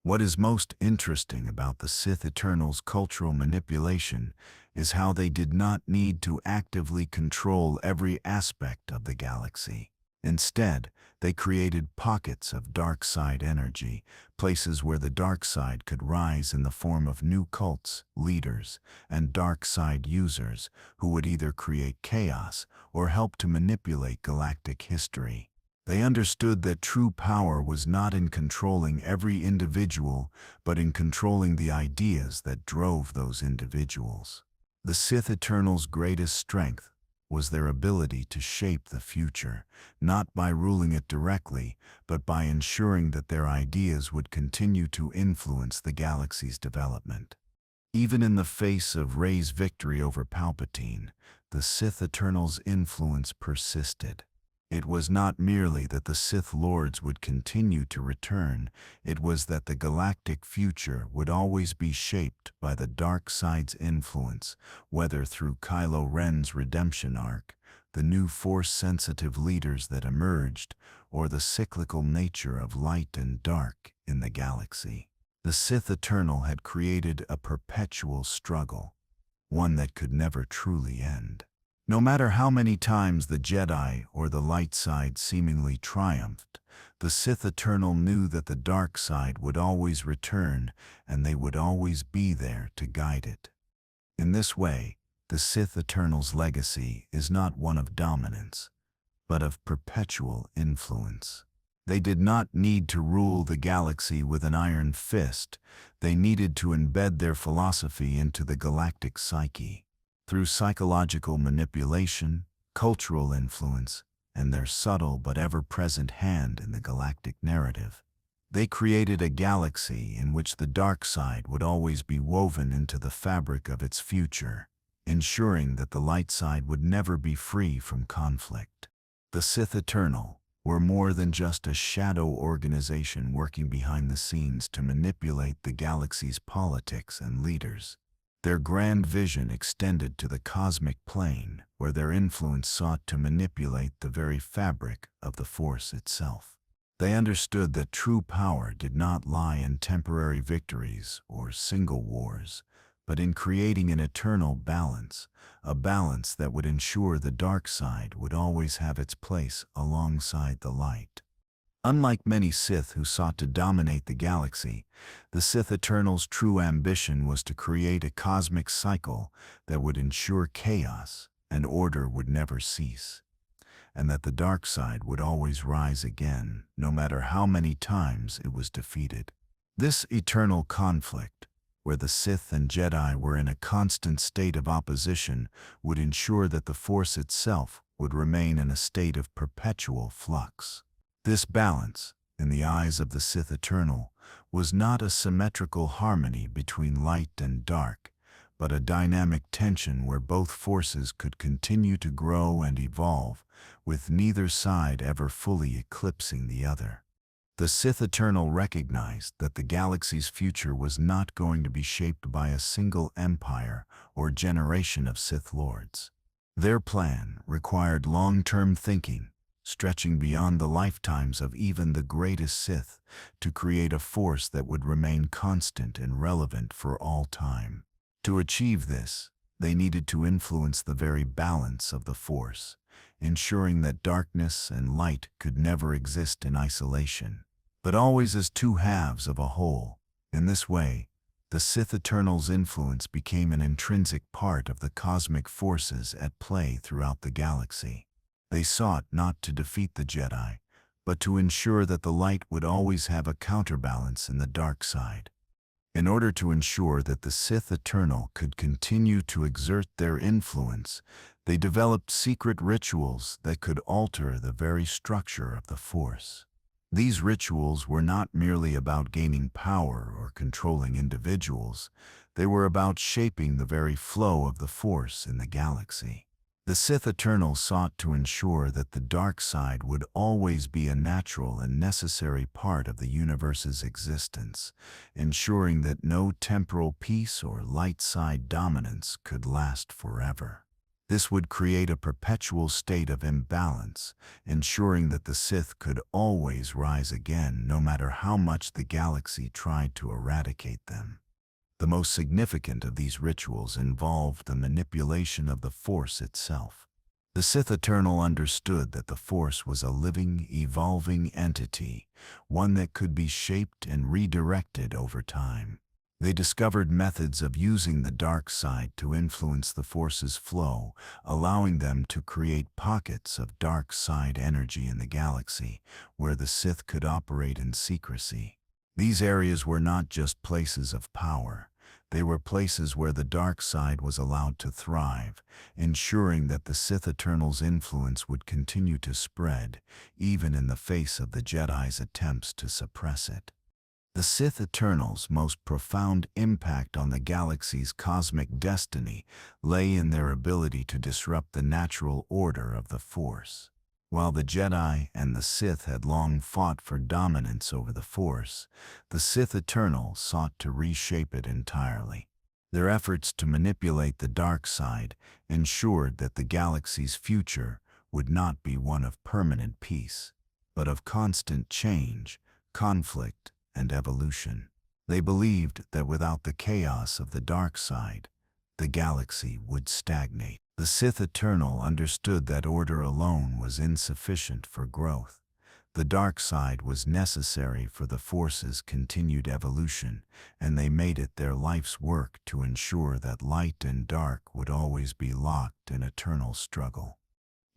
What is most interesting about the Sith Eternal's cultural manipulation is how they did not need to actively control every aspect of the galaxy. Instead, they created pockets of dark side energy, places where the dark side could rise in the form of new cults, leaders, and dark side users who would either create chaos or help to manipulate galactic history. They understood that true power was not in controlling every individual, but in controlling the ideas that drove those individuals. The Sith Eternal's greatest strength was their ability to shape the future, not by ruling it directly, but by ensuring that their ideas would continue to influence the galaxy's development. Even in the face of Rey's victory over Palpatine, the Sith Eternal's influence persisted. It was not merely that the Sith Lords would continue to return, it was that the galactic future would always be shaped by the dark side's influence, whether through Kylo Ren's redemption arc, the new Force-sensitive leaders that emerged, or the cyclical nature of light and dark in the galaxy. The Sith Eternal had created a perpetual struggle, one that could never truly end. No matter how many times the Jedi or the light side seemingly triumphed, the Sith Eternal knew that the dark side would always return and they would always be there to guide it. In this way, the Sith Eternal's legacy is not one of dominance, but of perpetual influence. They did not need to rule the galaxy with an iron fist, they needed to embed their philosophy into the galactic psyche. Through psychological manipulation, cultural influence, and their subtle but ever-present hand in the galactic narrative, they created a galaxy in which the dark side would always be woven into the fabric of its future, ensuring that the light side would never be free from conflict. The Sith Eternal were more than just a shadow organization working behind the scenes to manipulate the galaxy's politics and leaders. Their grand vision extended to the cosmic plane, where their influence sought to manipulate the very fabric of the Force itself. They understood that true power did not lie in temporary victories or single wars, but in creating an eternal balance, a balance that would ensure the dark side would always have its place alongside the light. Unlike many Sith who sought to dominate the galaxy, the Sith Eternal's true ambition was to create a cosmic cycle that would ensure chaos and order would never cease, and that the dark side would always rise again, no matter how many times it was defeated. This eternal conflict, where the Sith and Jedi were in a constant state of opposition, would ensure that the Force itself would remain in a state of perpetual flux. This balance, in the eyes of the Sith Eternal, was not a symmetrical harmony between light and dark, but a dynamic tension where both forces could continue to grow and evolve, with neither side ever fully eclipsing the other. The Sith Eternal recognized that the galaxy's future was not going to be shaped by a single empire or generation of Sith Lords. Their plan required long-term thinking, stretching beyond the lifetimes of even the greatest Sith, to create a force that would remain constant and relevant for all time. To achieve this, they needed to influence the very balance of the Force, ensuring that darkness and light could never exist in isolation, but always as two halves of a whole. In this way, The Sith Eternals' influence became an intrinsic part of the cosmic forces at play throughout the galaxy. They sought not to defeat the Jedi, but to ensure that the light would always have a counterbalance in the dark side. In order to ensure that the Sith Eternal could continue to exert their influence, they developed secret rituals that could alter the very structure of the Force. These rituals were not merely about gaining power or controlling individuals, they were about shaping the very flow of the Force in the galaxy. The Sith Eternal sought to ensure that the dark side would always be a natural and necessary part of the universe's existence, ensuring that no temporal peace or light side dominance could last forever. This would create a perpetual state of imbalance, ensuring that the Sith could always rise again no matter how much the galaxy tried to eradicate them. The most significant of these rituals involved the manipulation of the Force itself. The Sith Eternal understood that the Force was a living, evolving entity, one that could be shaped and redirected over time. They discovered methods of using the dark side to influence the Force's flow, allowing them to create pockets of dark side energy in the galaxy, where the Sith could operate in secrecy. These areas were not just places of power. They were places where the dark side was allowed to thrive, ensuring that the Sith Eternal's influence would continue to spread, even in the face of the Jedi's attempts to suppress it. The Sith Eternals' most profound impact on the galaxy's cosmic destiny lay in their ability to disrupt the natural order of the Force. While the Jedi and the Sith had long fought for dominance over the Force, the Sith Eternal sought to reshape it entirely. Their efforts to manipulate the dark side ensured that the galaxy's future would not be one of permanent peace, but of constant change, conflict, and evolution. They believed that without the chaos of the dark side, the galaxy would stagnate. The Sith Eternal understood that order alone was insufficient for growth. The dark side was necessary for the Force's continued evolution, and they made it their life's work to ensure that light and dark would always be locked in eternal struggle.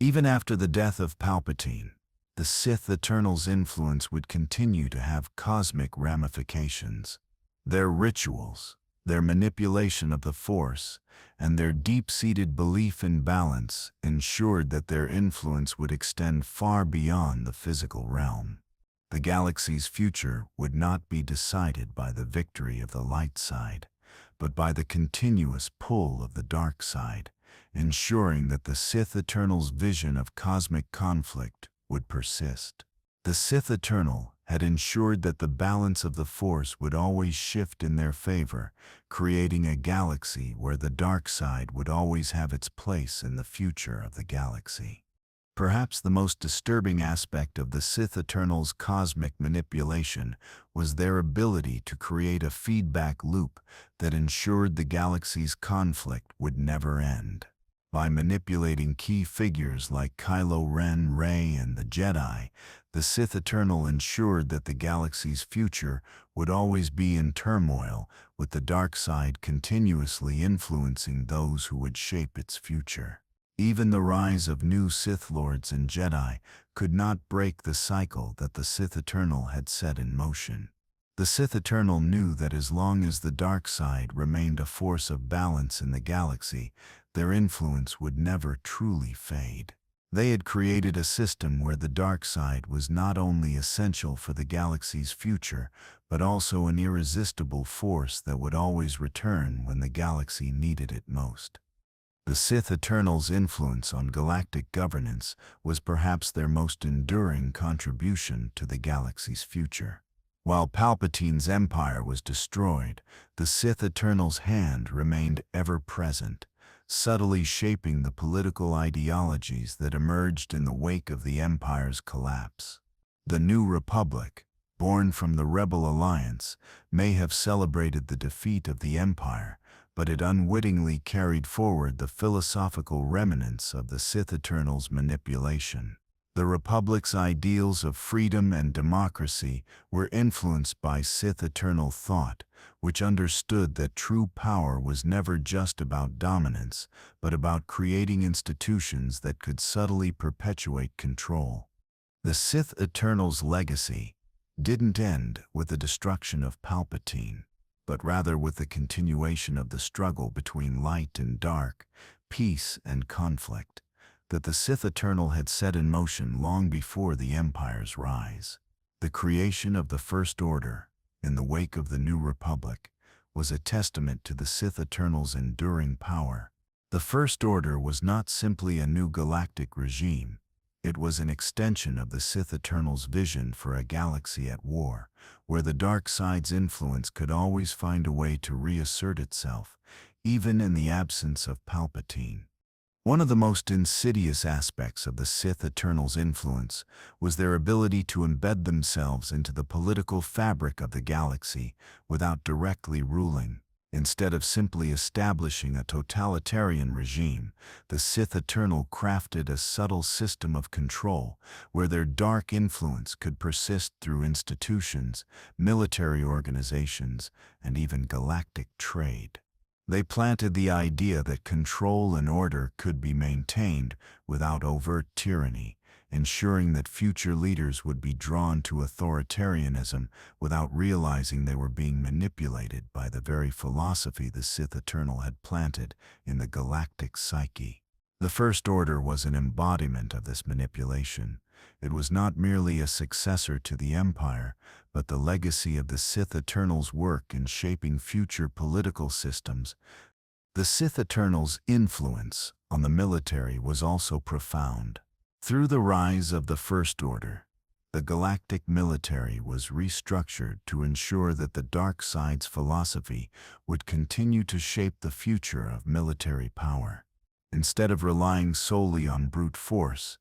Even after the death of Palpatine, the Sith Eternal's influence would continue to have cosmic ramifications. Their rituals, their manipulation of the Force, and their deep-seated belief in balance ensured that their influence would extend far beyond the physical realm. The galaxy's future would not be decided by the victory of the light side, but by the continuous pull of the dark side, ensuring that the Sith Eternal's vision of cosmic conflict would persist. The Sith Eternal had ensured that the balance of the Force would always shift in their favor, creating a galaxy where the dark side would always have its place in the future of the galaxy. Perhaps the most disturbing aspect of the Sith Eternal's cosmic manipulation was their ability to create a feedback loop that ensured the galaxy's conflict would never end. By manipulating key figures like Kylo Ren, Rey, and the Jedi, the Sith Eternal ensured that the galaxy's future would always be in turmoil, with the dark side continuously influencing those who would shape its future. Even the rise of new Sith Lords and Jedi could not break the cycle that the Sith Eternal had set in motion. The Sith Eternal knew that as long as the dark side remained a force of balance in the galaxy, their influence would never truly fade. They had created a system where the dark side was not only essential for the galaxy's future, but also an irresistible force that would always return when the galaxy needed it most. The Sith Eternal's influence on galactic governance was perhaps their most enduring contribution to the galaxy's future. While Palpatine's empire was destroyed, the Sith Eternal's hand remained ever present, subtly shaping the political ideologies that emerged in the wake of the Empire's collapse. The New Republic, born from the Rebel Alliance, may have celebrated the defeat of the Empire, but it unwittingly carried forward the philosophical remnants of the Sith Eternal's manipulation. The Republic's ideals of freedom and democracy were influenced by Sith eternal thought, which understood that true power was never just about dominance, but about creating institutions that could subtly perpetuate control. The Sith Eternal's legacy didn't end with the destruction of Palpatine, but rather with the continuation of the struggle between light and dark, peace and conflict, that the Sith Eternal had set in motion long before the Empire's rise. The creation of the First Order, in the wake of the New Republic, was a testament to the Sith Eternal's enduring power. The First Order was not simply a new galactic regime. It was an extension of the Sith Eternal's vision for a galaxy at war, where the dark side's influence could always find a way to reassert itself, even in the absence of Palpatine. One of the most insidious aspects of the Sith Eternal's influence was their ability to embed themselves into the political fabric of the galaxy without directly ruling. Instead of simply establishing a totalitarian regime, the Sith Eternal crafted a subtle system of control where their dark influence could persist through institutions, military organizations, and even galactic trade. They planted the idea that control and order could be maintained without overt tyranny, ensuring that future leaders would be drawn to authoritarianism without realizing they were being manipulated by the very philosophy the Sith Eternal had planted in the galactic psyche. The First Order was an embodiment of this manipulation. It was not merely a successor to the Empire, but the legacy of the Sith Eternal's work in shaping future political systems. The Sith Eternal's influence on the military was also profound. Through the rise of the First Order, the galactic military was restructured to ensure that the dark side's philosophy would continue to shape the future of military power. Instead of relying solely on brute force,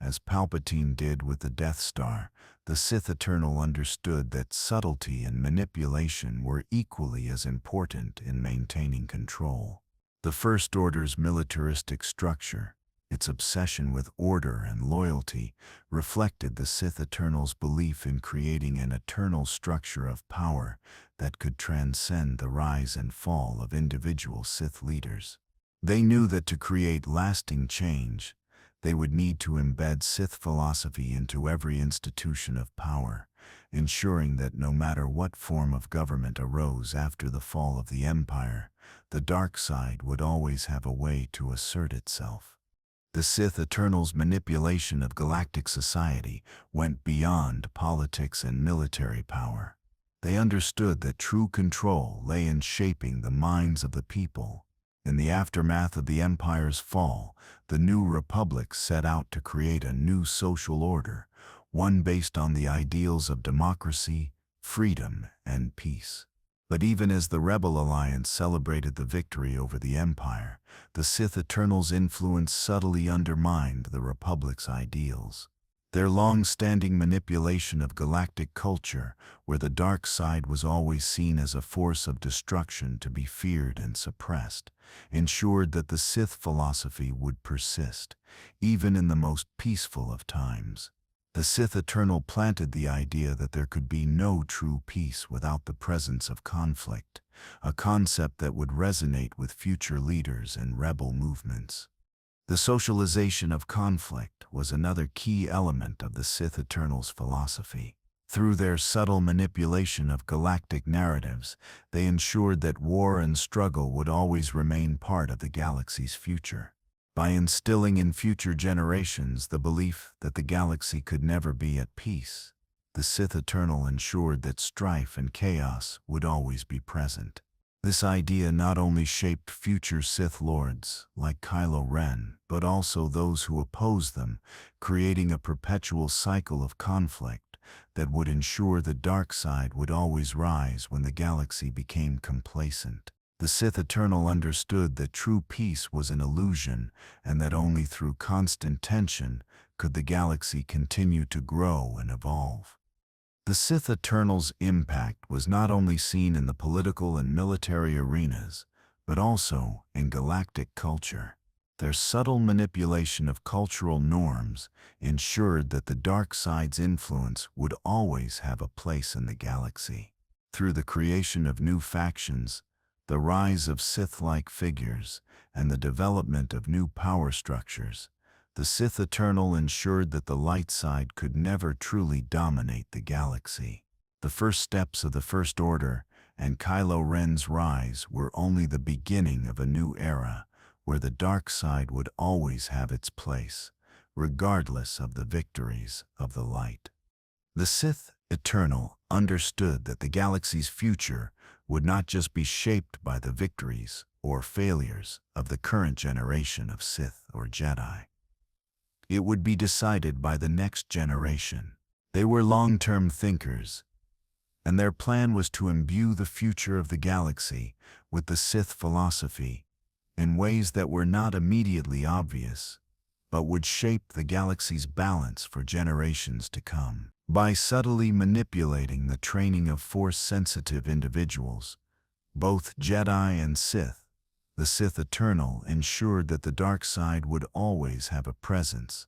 as Palpatine did with the Death Star, the Sith Eternal understood that subtlety and manipulation were equally as important in maintaining control. The First Order's militaristic structure, its obsession with order and loyalty, reflected the Sith Eternal's belief in creating an eternal structure of power that could transcend the rise and fall of individual Sith leaders. They knew that to create lasting change, they would need to embed Sith philosophy into every institution of power, ensuring that no matter what form of government arose after the fall of the Empire, the dark side would always have a way to assert itself. The Sith Eternal's manipulation of galactic society went beyond politics and military power. They understood that true control lay in shaping the minds of the people. In the aftermath of the Empire's fall, the New Republic set out to create a new social order, one based on the ideals of democracy, freedom, and peace. But even as the Rebel Alliance celebrated the victory over the Empire, the Sith Eternal's influence subtly undermined the Republic's ideals. Their long-standing manipulation of galactic culture, where the dark side was always seen as a force of destruction to be feared and suppressed, ensured that the Sith philosophy would persist, even in the most peaceful of times. The Sith Eternal planted the idea that there could be no true peace without the presence of conflict, a concept that would resonate with future leaders and rebel movements. The socialization of conflict was another key element of the Sith Eternal's philosophy. Through their subtle manipulation of galactic narratives, they ensured that war and struggle would always remain part of the galaxy's future. By instilling in future generations the belief that the galaxy could never be at peace, the Sith Eternal ensured that strife and chaos would always be present. This idea not only shaped future Sith Lords like Kylo Ren, but also those who opposed them, creating a perpetual cycle of conflict that would ensure the dark side would always rise when the galaxy became complacent. The Sith Eternal understood that true peace was an illusion, and that only through constant tension could the galaxy continue to grow and evolve. The Sith Eternal's impact was not only seen in the political and military arenas, but also in galactic culture. Their subtle manipulation of cultural norms ensured that the dark side's influence would always have a place in the galaxy. Through the creation of new factions, the rise of Sith-like figures, and the development of new power structures, the Sith Eternal ensured that the light side could never truly dominate the galaxy. The first steps of the First Order and Kylo Ren's rise were only the beginning of a new era, where the dark side would always have its place, regardless of the victories of the light. The Sith Eternal understood that the galaxy's future would not just be shaped by the victories or failures of the current generation of Sith or Jedi. It would be decided by the next generation. They were long-term thinkers, and their plan was to imbue the future of the galaxy with the Sith philosophy in ways that were not immediately obvious, but would shape the galaxy's balance for generations to come. By subtly manipulating the training of Force-sensitive individuals, both Jedi and Sith, the Sith Eternal ensured that the dark side would always have a presence,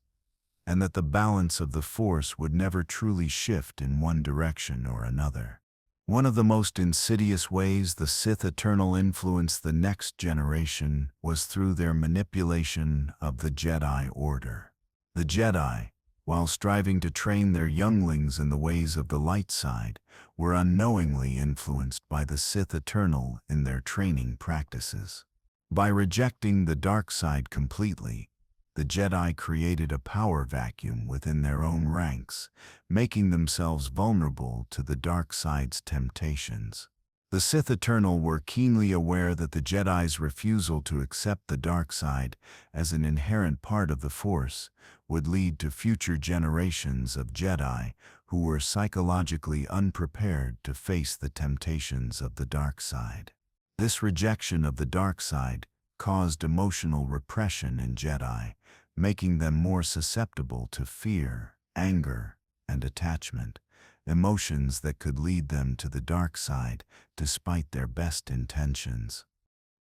and that the balance of the Force would never truly shift in one direction or another. One of the most insidious ways the Sith Eternal influenced the next generation was through their manipulation of the Jedi Order. The Jedi, while striving to train their younglings in the ways of the light side, were unknowingly influenced by the Sith Eternal in their training practices. By rejecting the dark side completely, the Jedi created a power vacuum within their own ranks, making themselves vulnerable to the dark side's temptations. The Sith Eternal were keenly aware that the Jedi's refusal to accept the dark side as an inherent part of the Force would lead to future generations of Jedi who were psychologically unprepared to face the temptations of the dark side. This rejection of the dark side caused emotional repression in Jedi, making them more susceptible to fear, anger, and attachment, emotions that could lead them to the dark side despite their best intentions.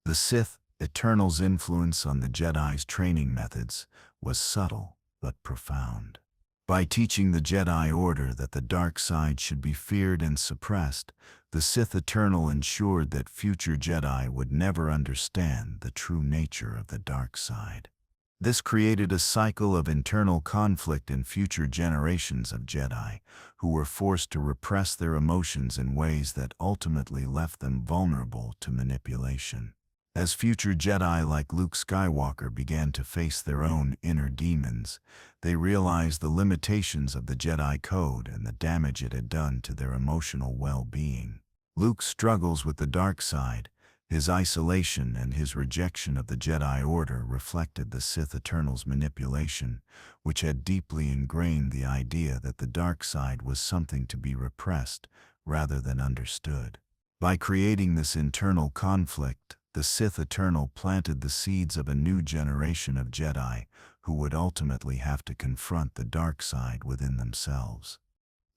The Sith Eternal's influence on the Jedi's training methods was subtle but profound. By teaching the Jedi Order that the dark side should be feared and suppressed, the Sith Eternal ensured that future Jedi would never understand the true nature of the dark side. This created a cycle of internal conflict in future generations of Jedi, who were forced to repress their emotions in ways that ultimately left them vulnerable to manipulation. As future Jedi like Luke Skywalker began to face their own inner demons, they realized the limitations of the Jedi Code and the damage it had done to their emotional well-being. Luke's struggles with the dark side, his isolation and his rejection of the Jedi Order reflected the Sith Eternal's manipulation, which had deeply ingrained the idea that the dark side was something to be repressed rather than understood. By creating this internal conflict, the Sith Eternal planted the seeds of a new generation of Jedi who would ultimately have to confront the dark side within themselves.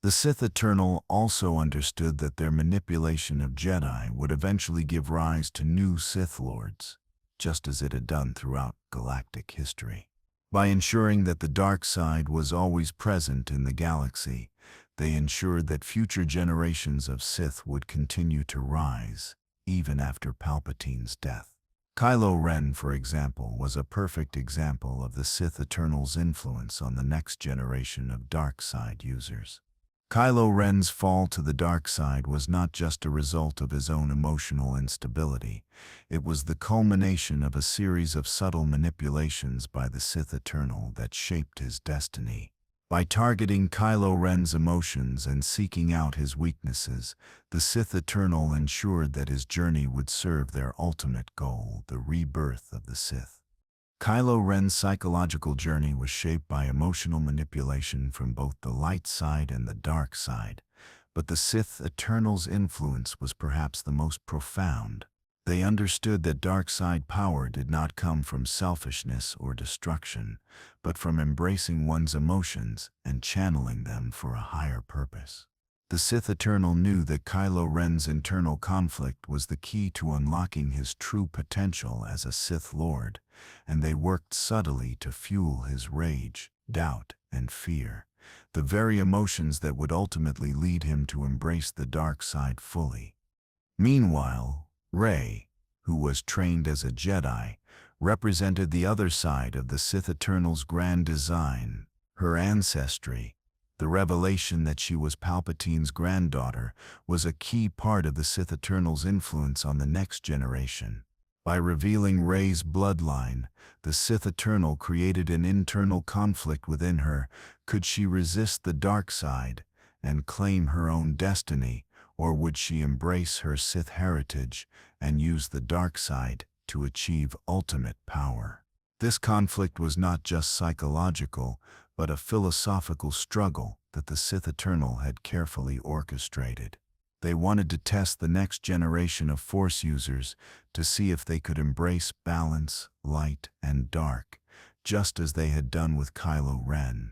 The Sith Eternal also understood that their manipulation of Jedi would eventually give rise to new Sith Lords, just as it had done throughout galactic history. By ensuring that the dark side was always present in the galaxy, they ensured that future generations of Sith would continue to rise, even after Palpatine's death. Kylo Ren, for example, was a perfect example of the Sith Eternal's influence on the next generation of dark side users. Kylo Ren's fall to the dark side was not just a result of his own emotional instability. It was the culmination of a series of subtle manipulations by the Sith Eternal that shaped his destiny. By targeting Kylo Ren's emotions and seeking out his weaknesses, the Sith Eternal ensured that his journey would serve their ultimate goal, the rebirth of the Sith. Kylo Ren's psychological journey was shaped by emotional manipulation from both the light side and the dark side, but the Sith Eternal's influence was perhaps the most profound. They understood that dark side power did not come from selfishness or destruction, but from embracing one's emotions and channeling them for a higher purpose. The Sith Eternal knew that Kylo Ren's internal conflict was the key to unlocking his true potential as a Sith Lord, and they worked subtly to fuel his rage, doubt, and fear, the very emotions that would ultimately lead him to embrace the dark side fully. Meanwhile, Rey, who was trained as a Jedi, represented the other side of the Sith Eternal's grand design, her ancestry. The revelation that she was Palpatine's granddaughter was a key part of the Sith Eternal's influence on the next generation. By revealing Rey's bloodline, the Sith Eternal created an internal conflict within her. Could she resist the dark side and claim her own destiny, or would she embrace her Sith heritage and use the dark side to achieve ultimate power? This conflict was not just psychological, but a philosophical struggle that the Sith Eternal had carefully orchestrated. They wanted to test the next generation of Force users to see if they could embrace balance, light, and dark, just as they had done with Kylo Ren.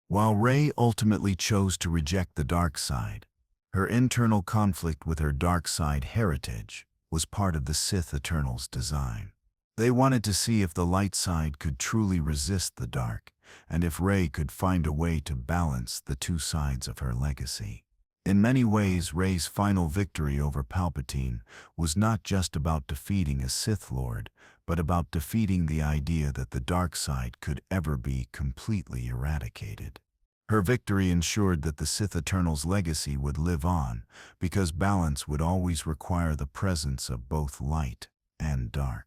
While Rey ultimately chose to reject the dark side, her internal conflict with her dark side heritage was part of the Sith Eternal's design. They wanted to see if the light side could truly resist the dark, and if Rey could find a way to balance the two sides of her legacy. In many ways, Rey's final victory over Palpatine was not just about defeating a Sith Lord, but about defeating the idea that the dark side could ever be completely eradicated. Her victory ensured that the Sith Eternal's legacy would live on, because balance would always require the presence of both light and dark.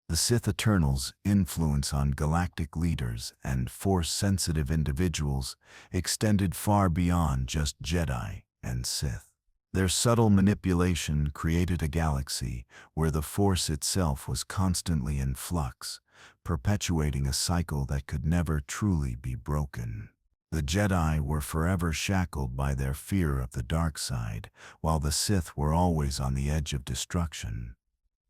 The Sith Eternal's influence on galactic leaders and Force-sensitive individuals extended far beyond just Jedi and Sith. Their subtle manipulation created a galaxy where the Force itself was constantly in flux, perpetuating a cycle that could never truly be broken. The Jedi were forever shackled by their fear of the dark side, while the Sith were always on the edge of destruction.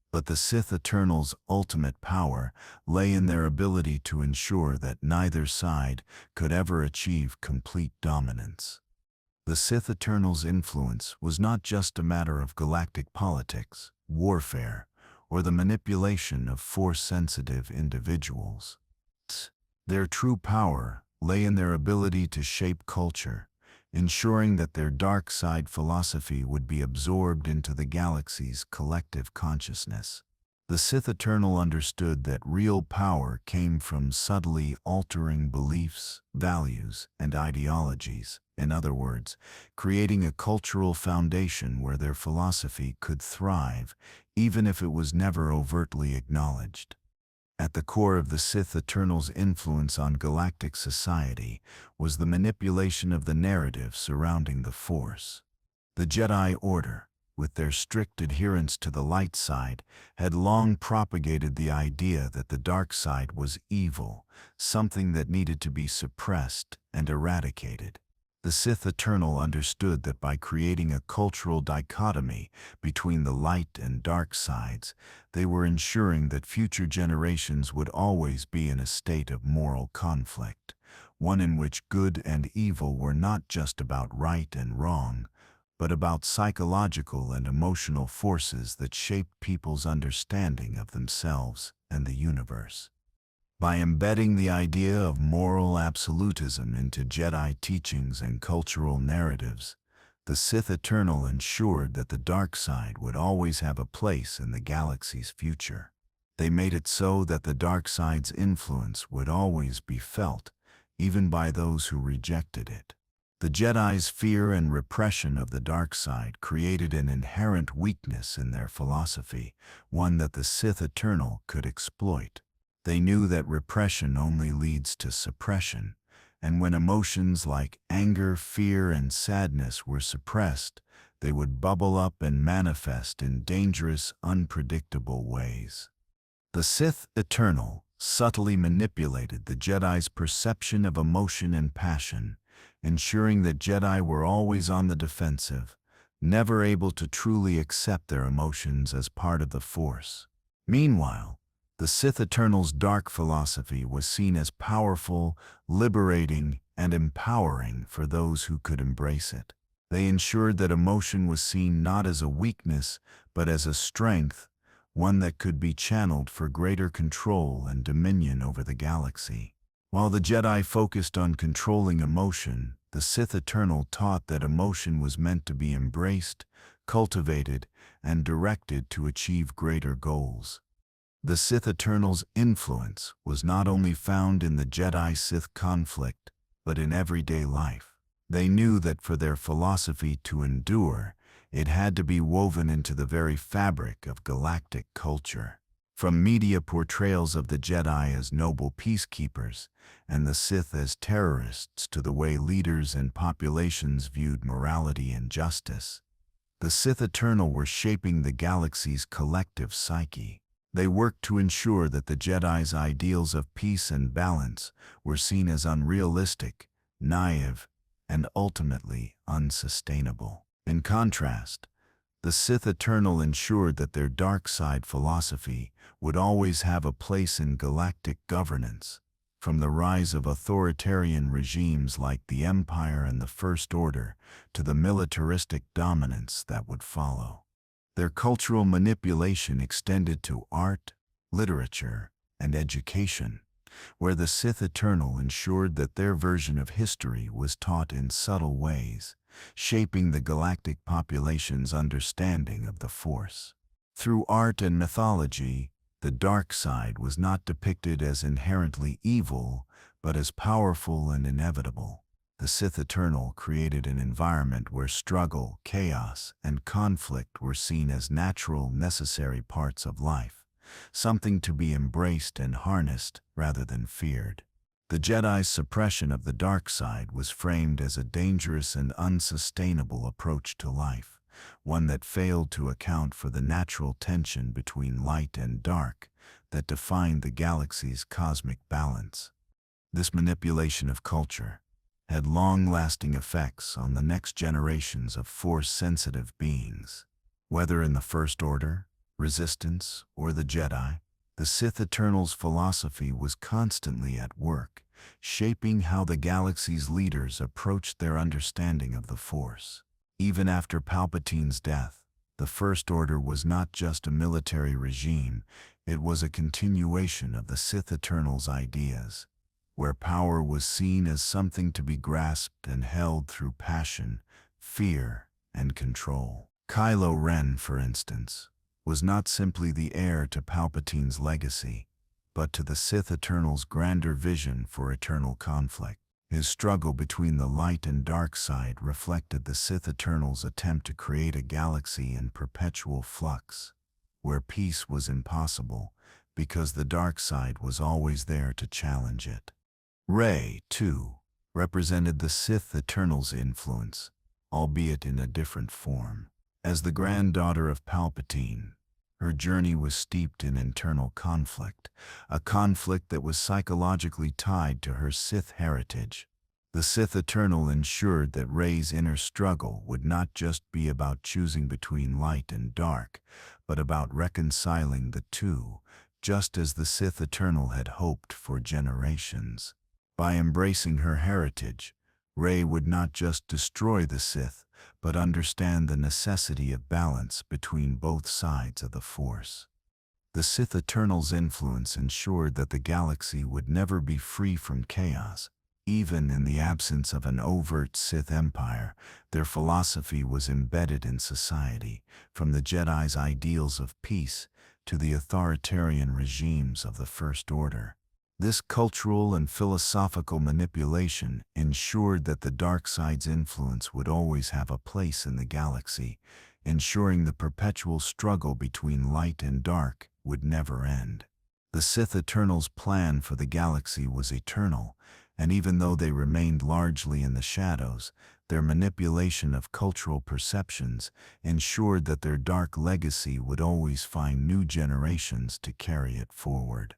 But the Sith Eternal's ultimate power lay in their ability to ensure that neither side could ever achieve complete dominance. The Sith Eternal's influence was not just a matter of galactic politics, warfare, or the manipulation of Force-sensitive individuals. Their true power lay in their ability to shape culture, ensuring that their dark side philosophy would be absorbed into the galaxy's collective consciousness. The Sith Eternal understood that real power came from subtly altering beliefs, values, and ideologies. In other words, creating a cultural foundation where their philosophy could thrive, even if it was never overtly acknowledged. At the core of the Sith Eternal's influence on galactic society was the manipulation of the narrative surrounding the Force. The Jedi Order, with their strict adherence to the light side, had long propagated the idea that the dark side was evil, something that needed to be suppressed and eradicated. The Sith Eternal understood that by creating a cultural dichotomy between the light and dark sides, they were ensuring that future generations would always be in a state of moral conflict, one in which good and evil were not just about right and wrong, but about psychological and emotional forces that shaped people's understanding of themselves and the universe. By embedding the idea of moral absolutism into Jedi teachings and cultural narratives, the Sith Eternal ensured that the dark side would always have a place in the galaxy's future. They made it so that the dark side's influence would always be felt, even by those who rejected it. The Jedi's fear and repression of the dark side created an inherent weakness in their philosophy, one that the Sith Eternal could exploit. They knew that repression only leads to suppression, and when emotions like anger, fear, and sadness were suppressed, they would bubble up and manifest in dangerous, unpredictable ways. The Sith Eternal subtly manipulated the Jedi's perception of emotion and passion, ensuring that Jedi were always on the defensive, never able to truly accept their emotions as part of the Force. Meanwhile, the Sith Eternal's dark philosophy was seen as powerful, liberating, and empowering for those who could embrace it. They ensured that emotion was seen not as a weakness, but as a strength, one that could be channeled for greater control and dominion over the galaxy. While the Jedi focused on controlling emotion, the Sith Eternal taught that emotion was meant to be embraced, cultivated, and directed to achieve greater goals. The Sith Eternal's influence was not only found in the Jedi-Sith conflict, but in everyday life. They knew that for their philosophy to endure, it had to be woven into the very fabric of galactic culture. From media portrayals of the Jedi as noble peacekeepers and the Sith as terrorists to the way leaders and populations viewed morality and justice, the Sith Eternal were shaping the galaxy's collective psyche. They worked to ensure that the Jedi's ideals of peace and balance were seen as unrealistic, naive, and ultimately unsustainable. In contrast, the Sith Eternal ensured that their dark side philosophy would always have a place in galactic governance, from the rise of authoritarian regimes like the Empire and the First Order to the militaristic dominance that would follow. Their cultural manipulation extended to art, literature, and education, where the Sith Eternal ensured that their version of history was taught in subtle ways, shaping the galactic population's understanding of the Force. Through art and mythology, the dark side was not depicted as inherently evil, but as powerful and inevitable. The Sith Eternal created an environment where struggle, chaos, and conflict were seen as natural, necessary parts of life, something to be embraced and harnessed rather than feared. The Jedi's suppression of the dark side was framed as a dangerous and unsustainable approach to life, one that failed to account for the natural tension between light and dark that defined the galaxy's cosmic balance. This manipulation of culture had long-lasting effects on the next generations of Force-sensitive beings. Whether in the First Order, Resistance, or the Jedi, the Sith Eternal's philosophy was constantly at work, shaping how the galaxy's leaders approached their understanding of the Force. Even after Palpatine's death, the First Order was not just a military regime, it was a continuation of the Sith Eternal's ideas, where power was seen as something to be grasped and held through passion, fear, and control. Kylo Ren, for instance, was not simply the heir to Palpatine's legacy, but to the Sith Eternal's grander vision for eternal conflict. His struggle between the light and dark side reflected the Sith Eternal's attempt to create a galaxy in perpetual flux, where peace was impossible because the dark side was always there to challenge it. Rey, too, represented the Sith Eternal's influence, albeit in a different form. As the granddaughter of Palpatine, her journey was steeped in internal conflict, a conflict that was psychologically tied to her Sith heritage. The Sith Eternal ensured that Rey's inner struggle would not just be about choosing between light and dark, but about reconciling the two, just as the Sith Eternal had hoped for generations. By embracing her heritage, Rey would not just destroy the Sith, but understand the necessity of balance between both sides of the Force. The Sith Eternal's influence ensured that the galaxy would never be free from chaos. Even in the absence of an overt Sith empire, their philosophy was embedded in society, from the Jedi's ideals of peace to the authoritarian regimes of the First Order. This cultural and philosophical manipulation ensured that the dark side's influence would always have a place in the galaxy, ensuring the perpetual struggle between light and dark would never end. The Sith Eternal's plan for the galaxy was eternal, and even though they remained largely in the shadows, their manipulation of cultural perceptions ensured that their dark legacy would always find new generations to carry it forward.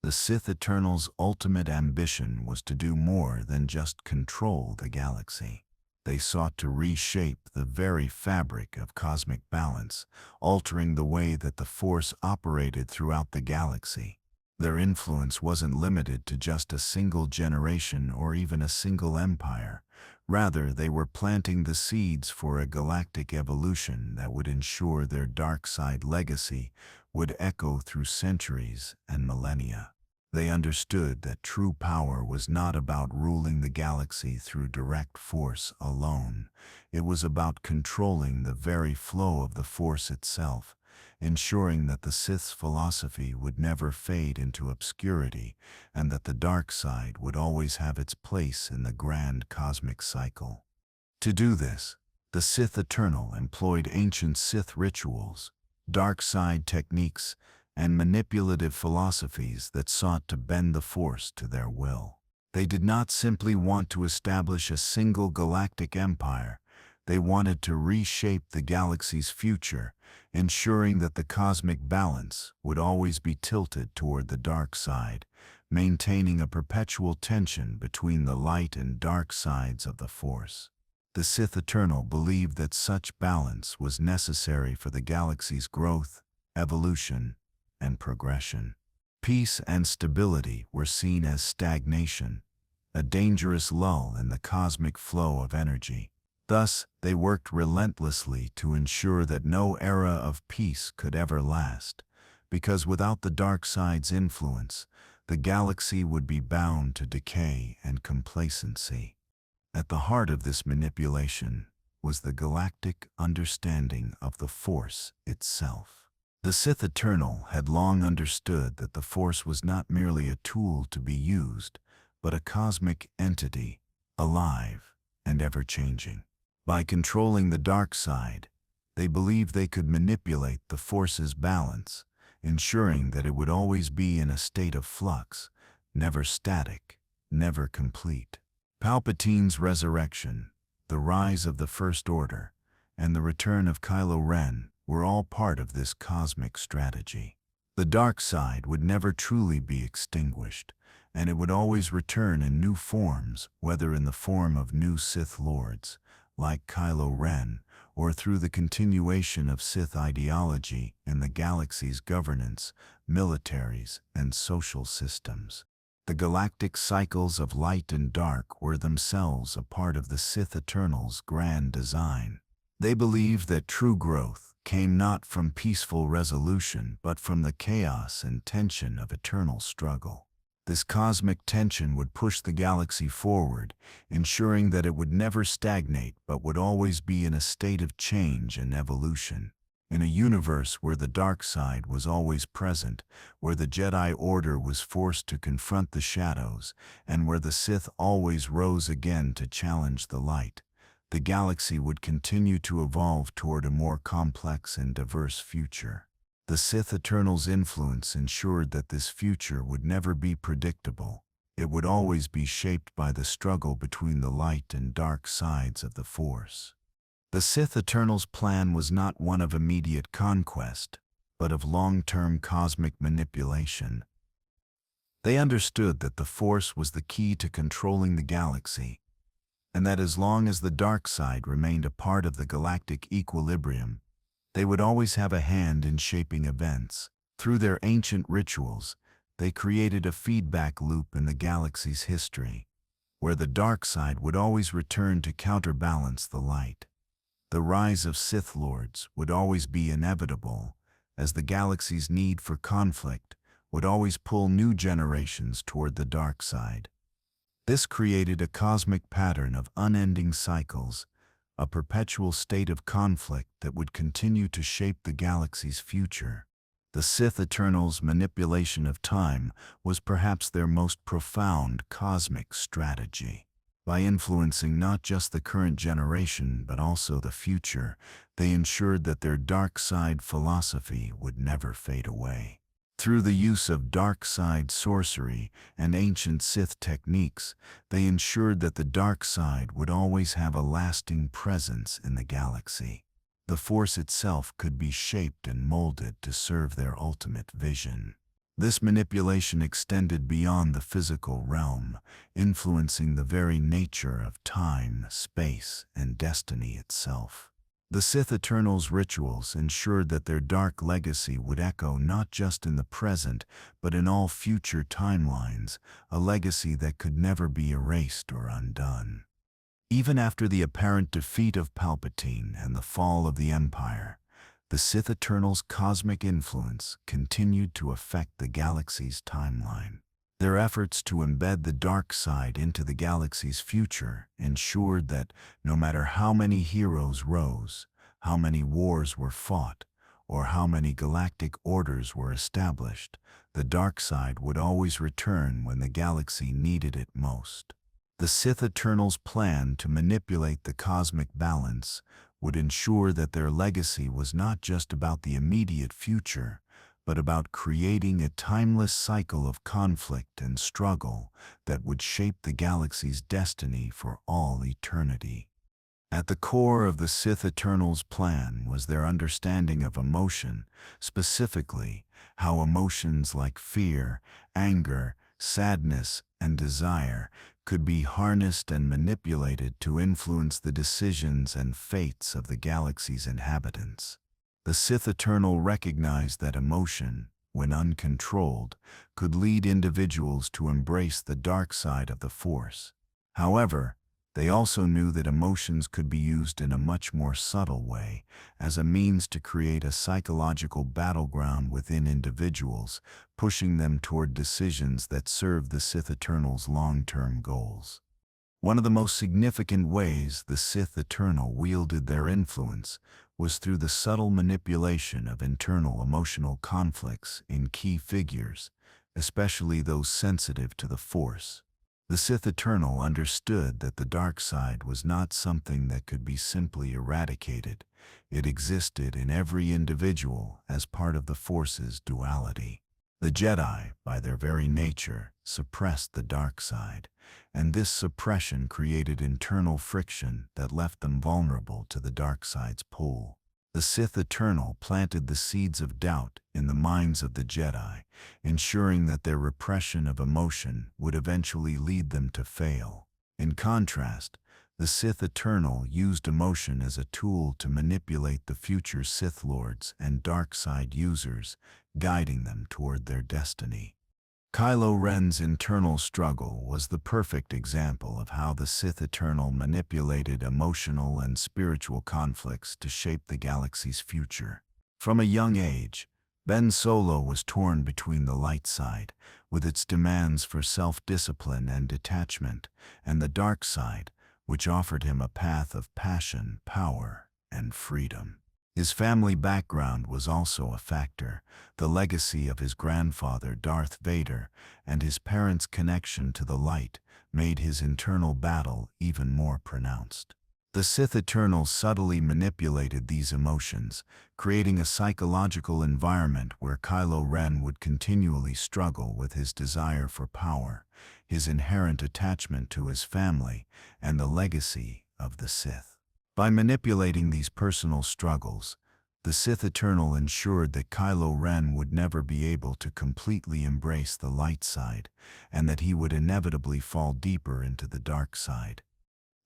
The Sith Eternal's ultimate ambition was to do more than just control the galaxy. They sought to reshape the very fabric of cosmic balance, altering the way that the Force operated throughout the galaxy. Their influence wasn't limited to just a single generation or even a single empire. Rather, they were planting the seeds for a galactic evolution that would ensure their dark side legacy would echo through centuries and millennia. They understood that true power was not about ruling the galaxy through direct force alone. It was about controlling the very flow of the force itself, ensuring that the Sith's philosophy would never fade into obscurity and that the dark side would always have its place in the grand cosmic cycle. To do this, the Sith Eternal employed ancient Sith rituals, dark side techniques, and manipulative philosophies that sought to bend the Force to their will. They did not simply want to establish a single galactic empire. They wanted to reshape the galaxy's future, ensuring that the cosmic balance would always be tilted toward the dark side, maintaining a perpetual tension between the light and dark sides of the Force. The Sith Eternal believed that such balance was necessary for the galaxy's growth, evolution, and progression. Peace and stability were seen as stagnation, a dangerous lull in the cosmic flow of energy. Thus, they worked relentlessly to ensure that no era of peace could ever last, because without the dark side's influence, the galaxy would be bound to decay and complacency. At the heart of this manipulation was the galactic understanding of the Force itself. The Sith Eternal had long understood that the Force was not merely a tool to be used, but a cosmic entity, alive and ever-changing. By controlling the dark side, they believed they could manipulate the Force's balance, ensuring that it would always be in a state of flux, never static, never complete. Palpatine's resurrection, the rise of the First Order, and the return of Kylo Ren were all part of this cosmic strategy. The dark side would never truly be extinguished, and it would always return in new forms, whether in the form of new Sith Lords, like Kylo Ren, or through the continuation of Sith ideology in the galaxy's governance, militaries, and social systems. The galactic cycles of light and dark were themselves a part of the Sith Eternal's grand design. They believed that true growth came not from peaceful resolution but from the chaos and tension of eternal struggle. This cosmic tension would push the galaxy forward, ensuring that it would never stagnate but would always be in a state of change and evolution. In a universe where the dark side was always present, where the Jedi Order was forced to confront the shadows, and where the Sith always rose again to challenge the light, the galaxy would continue to evolve toward a more complex and diverse future. The Sith Eternal's influence ensured that this future would never be predictable. It would always be shaped by the struggle between the light and dark sides of the Force. The Sith Eternal's plan was not one of immediate conquest, but of long-term cosmic manipulation. They understood that the Force was the key to controlling the galaxy, and that as long as the dark side remained a part of the galactic equilibrium, they would always have a hand in shaping events. Through their ancient rituals, they created a feedback loop in the galaxy's history, where the dark side would always return to counterbalance the light. The rise of Sith Lords would always be inevitable, as the galaxy's need for conflict would always pull new generations toward the dark side. This created a cosmic pattern of unending cycles, a perpetual state of conflict that would continue to shape the galaxy's future. The Sith Eternal's manipulation of time was perhaps their most profound cosmic strategy. By influencing not just the current generation but also the future, they ensured that their dark side philosophy would never fade away. Through the use of dark side sorcery and ancient Sith techniques, they ensured that the dark side would always have a lasting presence in the galaxy. The Force itself could be shaped and molded to serve their ultimate vision. This manipulation extended beyond the physical realm, influencing the very nature of time, space, and destiny itself. The Sith Eternals' rituals ensured that their dark legacy would echo not just in the present, but in all future timelines, a legacy that could never be erased or undone. Even after the apparent defeat of Palpatine and the fall of the Empire, the Sith Eternals' cosmic influence continued to affect the galaxy's timeline. Their efforts to embed the dark side into the galaxy's future ensured that no matter how many heroes rose, how many wars were fought, or how many galactic orders were established, the dark side would always return when the galaxy needed it most. The Sith Eternals' plan to manipulate the cosmic balance would ensure that their legacy was not just about the immediate future, but about creating a timeless cycle of conflict and struggle that would shape the galaxy's destiny for all eternity. At the core of the Sith Eternals' plan was their understanding of emotion, specifically how emotions like fear, anger, sadness, and desire could be harnessed and manipulated to influence the decisions and fates of the galaxy's inhabitants. The Sith Eternal recognized that emotion, when uncontrolled, could lead individuals to embrace the dark side of the Force. However, they also knew that emotions could be used in a much more subtle way, as a means to create a psychological battleground within individuals, pushing them toward decisions that serve the Sith Eternal's long-term goals. One of the most significant ways the Sith Eternal wielded their influence was through the subtle manipulation of internal emotional conflicts in key figures, especially those sensitive to the Force. The Sith Eternal understood that the dark side was not something that could be simply eradicated. It existed in every individual as part of the Force's duality. The Jedi, by their very nature, suppressed the dark side, and this suppression created internal friction that left them vulnerable to the dark side's pull. The Sith Eternal planted the seeds of doubt in the minds of the Jedi, ensuring that their repression of emotion would eventually lead them to fail. In contrast, the Sith Eternal used emotion as a tool to manipulate the future Sith Lords and dark side users, guiding them toward their destiny. Kylo Ren's internal struggle was the perfect example of how the Sith Eternal manipulated emotional and spiritual conflicts to shape the galaxy's future. From a young age, Ben Solo was torn between the light side, with its demands for self-discipline and detachment, and the dark side, which offered him a path of passion, power, and freedom. His family background was also a factor. The legacy of his grandfather, Darth Vader, and his parents' connection to the light made his internal battle even more pronounced. The Sith Eternals subtly manipulated these emotions, creating a psychological environment where Kylo Ren would continually struggle with his desire for power, his inherent attachment to his family, and the legacy of the Sith. By manipulating these personal struggles, the Sith Eternal ensured that Kylo Ren would never be able to completely embrace the light side, and that he would inevitably fall deeper into the dark side.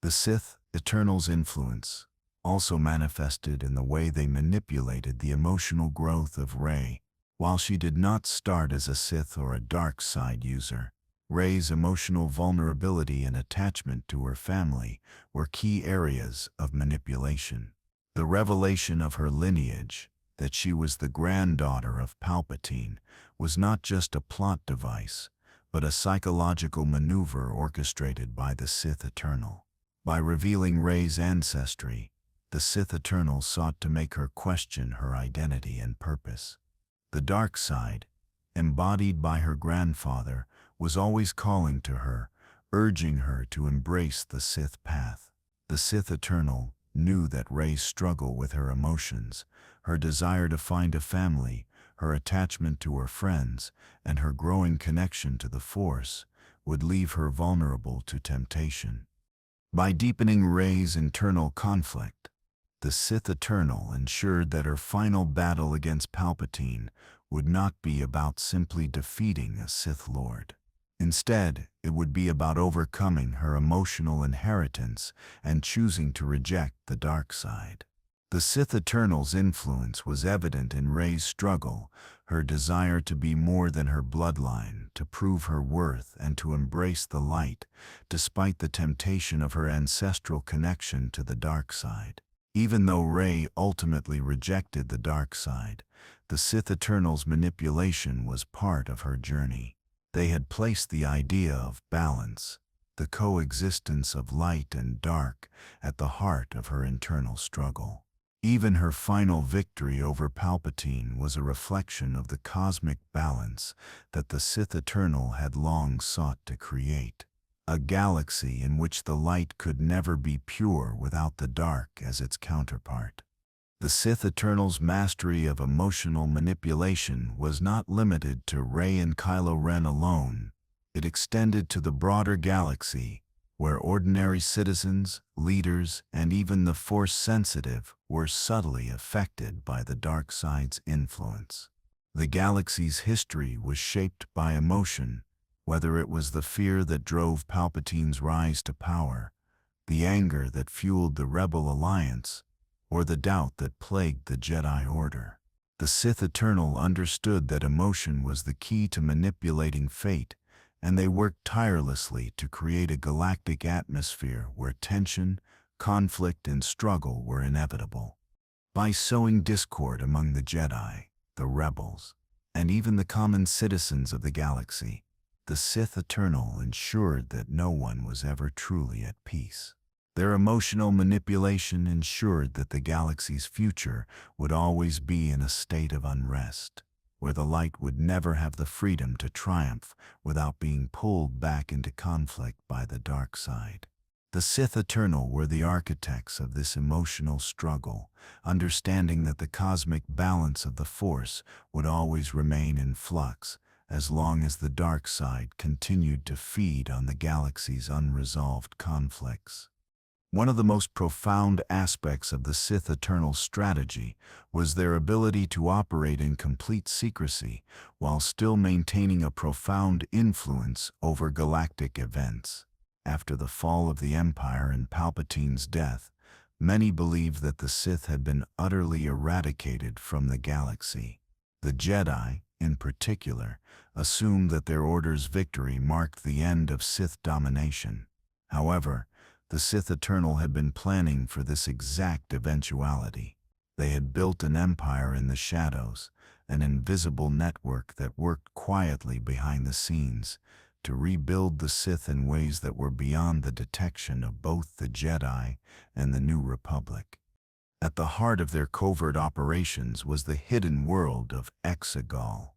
The Sith Eternal's influence also manifested in the way they manipulated the emotional growth of Rey. While she did not start as a Sith or a dark side user, Rey's emotional vulnerability and attachment to her family were key areas of manipulation. The revelation of her lineage, that she was the granddaughter of Palpatine, was not just a plot device, but a psychological maneuver orchestrated by the Sith Eternal. By revealing Rey's ancestry, the Sith Eternal sought to make her question her identity and purpose. The dark side, embodied by her grandfather, was always calling to her, urging her to embrace the Sith path. The Sith Eternal knew that Rey's struggle with her emotions, her desire to find a family, her attachment to her friends, and her growing connection to the Force would leave her vulnerable to temptation. By deepening Rey's internal conflict, the Sith Eternal ensured that her final battle against Palpatine would not be about simply defeating a Sith Lord. Instead, it would be about overcoming her emotional inheritance and choosing to reject the dark side. The Sith Eternal's influence was evident in Rey's struggle, her desire to be more than her bloodline, to prove her worth and to embrace the light, despite the temptation of her ancestral connection to the dark side. Even though Rey ultimately rejected the dark side, the Sith Eternal's manipulation was part of her journey. They had placed the idea of balance, the coexistence of light and dark, at the heart of her internal struggle. Even her final victory over Palpatine was a reflection of the cosmic balance that the Sith Eternal had long sought to create. A galaxy in which the light could never be pure without the dark as its counterpart. The Sith Eternal's mastery of emotional manipulation was not limited to Rey and Kylo Ren alone. It extended to the broader galaxy, where ordinary citizens, leaders, and even the Force-sensitive were subtly affected by the dark side's influence. The galaxy's history was shaped by emotion, whether it was the fear that drove Palpatine's rise to power, the anger that fueled the Rebel Alliance, or the doubt that plagued the Jedi Order. The Sith Eternal understood that emotion was the key to manipulating fate, and they worked tirelessly to create a galactic atmosphere where tension, conflict, and struggle were inevitable. By sowing discord among the Jedi, the rebels, and even the common citizens of the galaxy, the Sith Eternal ensured that no one was ever truly at peace. Their emotional manipulation ensured that the galaxy's future would always be in a state of unrest, where the light would never have the freedom to triumph without being pulled back into conflict by the dark side. The Sith Eternal were the architects of this emotional struggle, understanding that the cosmic balance of the Force would always remain in flux as long as the dark side continued to feed on the galaxy's unresolved conflicts. One of the most profound aspects of the Sith Eternal's strategy was their ability to operate in complete secrecy while still maintaining a profound influence over galactic events. After the fall of the Empire and Palpatine's death, many believed that the Sith had been utterly eradicated from the galaxy. The Jedi, in particular, assumed that their Order's victory marked the end of Sith domination. However, the Sith Eternal had been planning for this exact eventuality. They had built an empire in the shadows, an invisible network that worked quietly behind the scenes to rebuild the Sith in ways that were beyond the detection of both the Jedi and the New Republic. At the heart of their covert operations was the hidden world of Exegol,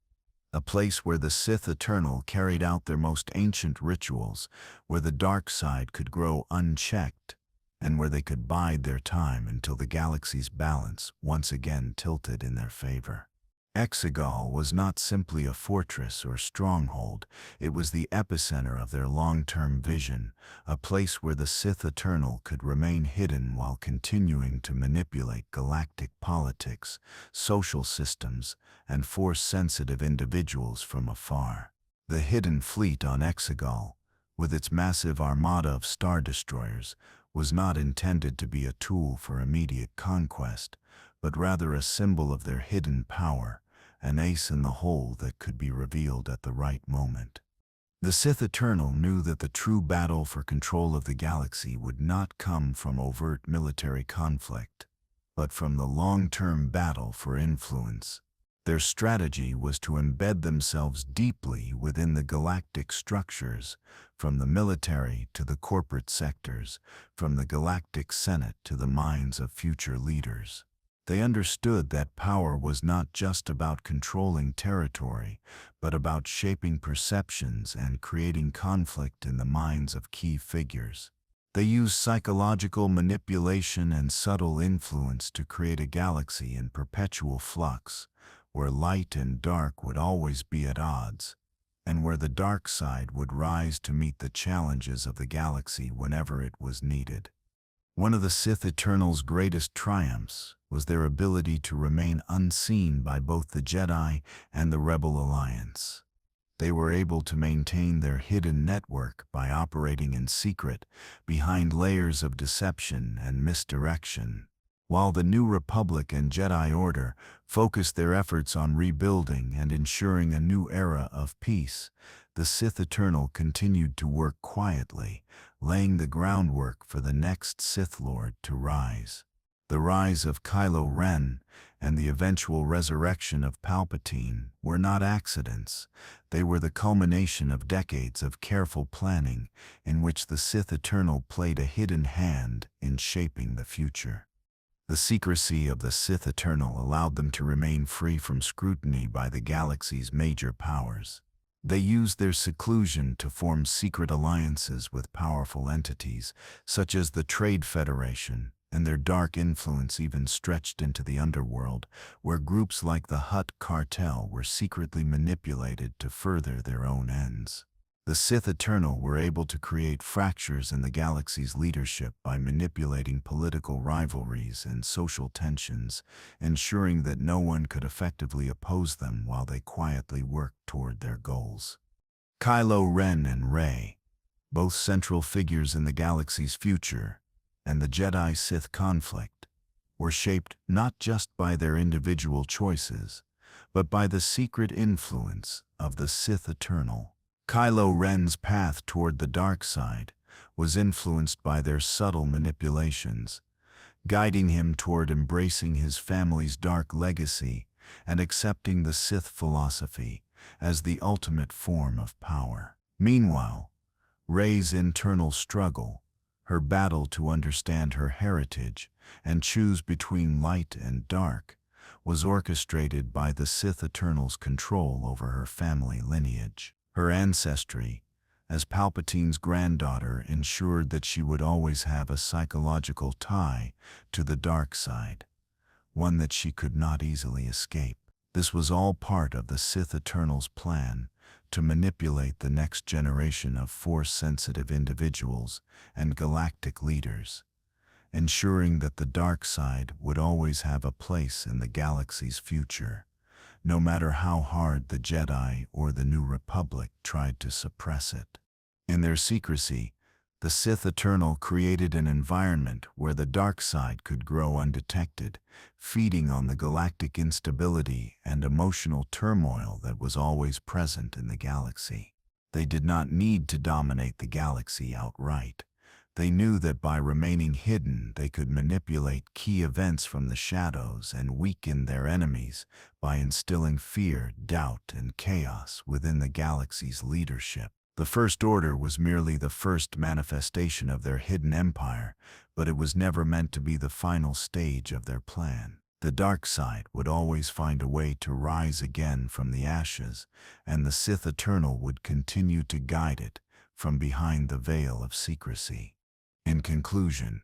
a place where the Sith Eternal carried out their most ancient rituals, where the dark side could grow unchecked, and where they could bide their time until the galaxy's balance once again tilted in their favor. Exegol was not simply a fortress or stronghold, it was the epicenter of their long-term vision, a place where the Sith Eternal could remain hidden while continuing to manipulate galactic politics, social systems, and Force-sensitive individuals from afar. The hidden fleet on Exegol, with its massive armada of star destroyers, was not intended to be a tool for immediate conquest, but rather a symbol of their hidden power, an ace in the hole that could be revealed at the right moment. The Sith Eternal knew that the true battle for control of the galaxy would not come from overt military conflict, but from the long-term battle for influence. Their strategy was to embed themselves deeply within the galactic structures, from the military to the corporate sectors, from the Galactic Senate to the minds of future leaders. They understood that power was not just about controlling territory, but about shaping perceptions and creating conflict in the minds of key figures. They used psychological manipulation and subtle influence to create a galaxy in perpetual flux, where light and dark would always be at odds, and where the dark side would rise to meet the challenges of the galaxy whenever it was needed. One of the Sith Eternal's greatest triumphs was their ability to remain unseen by both the Jedi and the Rebel Alliance. They were able to maintain their hidden network by operating in secret, behind layers of deception and misdirection. While the New Republic and Jedi Order focused their efforts on rebuilding and ensuring a new era of peace, the Sith Eternal continued to work quietly, laying the groundwork for the next Sith Lord to rise. The rise of Kylo Ren and the eventual resurrection of Palpatine were not accidents. They were the culmination of decades of careful planning in which the Sith Eternal played a hidden hand in shaping the future. The secrecy of the Sith Eternal allowed them to remain free from scrutiny by the galaxy's major powers. They used their seclusion to form secret alliances with powerful entities, such as the Trade Federation, and their dark influence even stretched into the underworld, where groups like the Hutt cartel were secretly manipulated to further their own ends. The Sith Eternal were able to create fractures in the galaxy's leadership by manipulating political rivalries and social tensions, ensuring that no one could effectively oppose them while they quietly worked toward their goals. Kylo Ren and Rey, both central figures in the galaxy's future, and the Jedi-Sith conflict, were shaped not just by their individual choices, but by the secret influence of the Sith Eternal. Kylo Ren's path toward the dark side was influenced by their subtle manipulations, guiding him toward embracing his family's dark legacy and accepting the Sith philosophy as the ultimate form of power. Meanwhile, Rey's internal struggle, her battle to understand her heritage and choose between light and dark, was orchestrated by the Sith Eternal's control over her family lineage. Her ancestry, as Palpatine's granddaughter, ensured that she would always have a psychological tie to the dark side, one that she could not easily escape. This was all part of the Sith Eternal's plan to manipulate the next generation of Force-sensitive individuals and galactic leaders, ensuring that the dark side would always have a place in the galaxy's future, no matter how hard the Jedi or the New Republic tried to suppress it. In their secrecy, the Sith Eternal created an environment where the dark side could grow undetected, feeding on the galactic instability and emotional turmoil that was always present in the galaxy. They did not need to dominate the galaxy outright. They knew that by remaining hidden, they could manipulate key events from the shadows and weaken their enemies by instilling fear, doubt, and chaos within the galaxy's leadership. The First Order was merely the first manifestation of their hidden empire, but it was never meant to be the final stage of their plan. The dark side would always find a way to rise again from the ashes, and the Sith Eternal would continue to guide it from behind the veil of secrecy. In conclusion,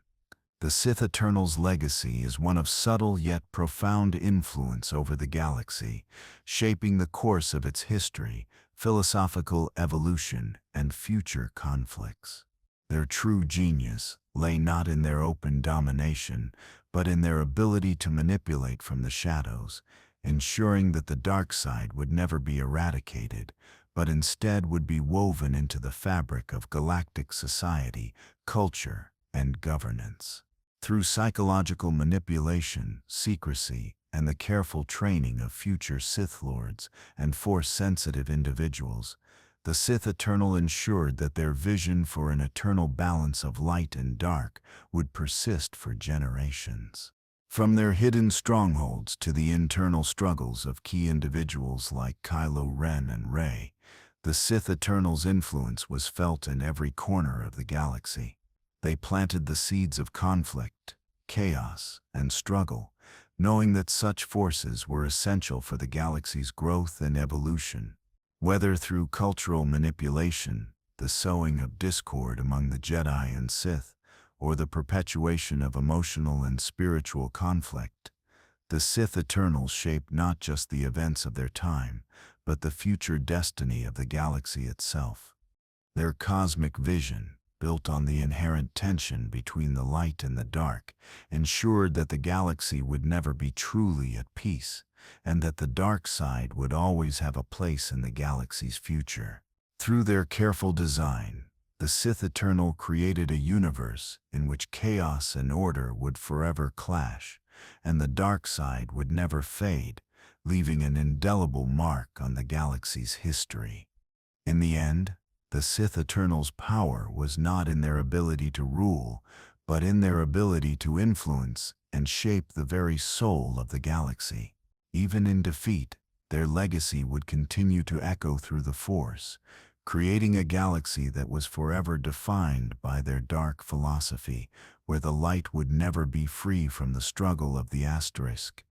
the Sith Eternal's legacy is one of subtle yet profound influence over the galaxy, shaping the course of its history, philosophical evolution, and future conflicts. Their true genius lay not in their open domination, but in their ability to manipulate from the shadows, ensuring that the dark side would never be eradicated, but instead would be woven into the fabric of galactic society, culture, and governance. Through psychological manipulation, secrecy, and the careful training of future Sith Lords and Force-sensitive individuals, the Sith Eternal ensured that their vision for an eternal balance of light and dark would persist for generations. From their hidden strongholds to the internal struggles of key individuals like Kylo Ren and Rey, the Sith Eternal's influence was felt in every corner of the galaxy. They planted the seeds of conflict, chaos, and struggle, knowing that such forces were essential for the galaxy's growth and evolution. Whether through cultural manipulation, the sowing of discord among the Jedi and Sith, or the perpetuation of emotional and spiritual conflict, the Sith Eternals shaped not just the events of their time, but the future destiny of the galaxy itself. Their cosmic vision, built on the inherent tension between the light and the dark, ensured that the galaxy would never be truly at peace, and that the dark side would always have a place in the galaxy's future. Through their careful design, The Sith Eternal created a universe in which chaos and order would forever clash, and the dark side would never fade, leaving an indelible mark on the galaxy's history. In the end, the Sith Eternal's power was not in their ability to rule, but in their ability to influence and shape the very soul of the galaxy. Even in defeat, their legacy would continue to echo through the Force, creating a galaxy that was forever defined by their dark philosophy, where the light would never be free from the struggle of the asterisk.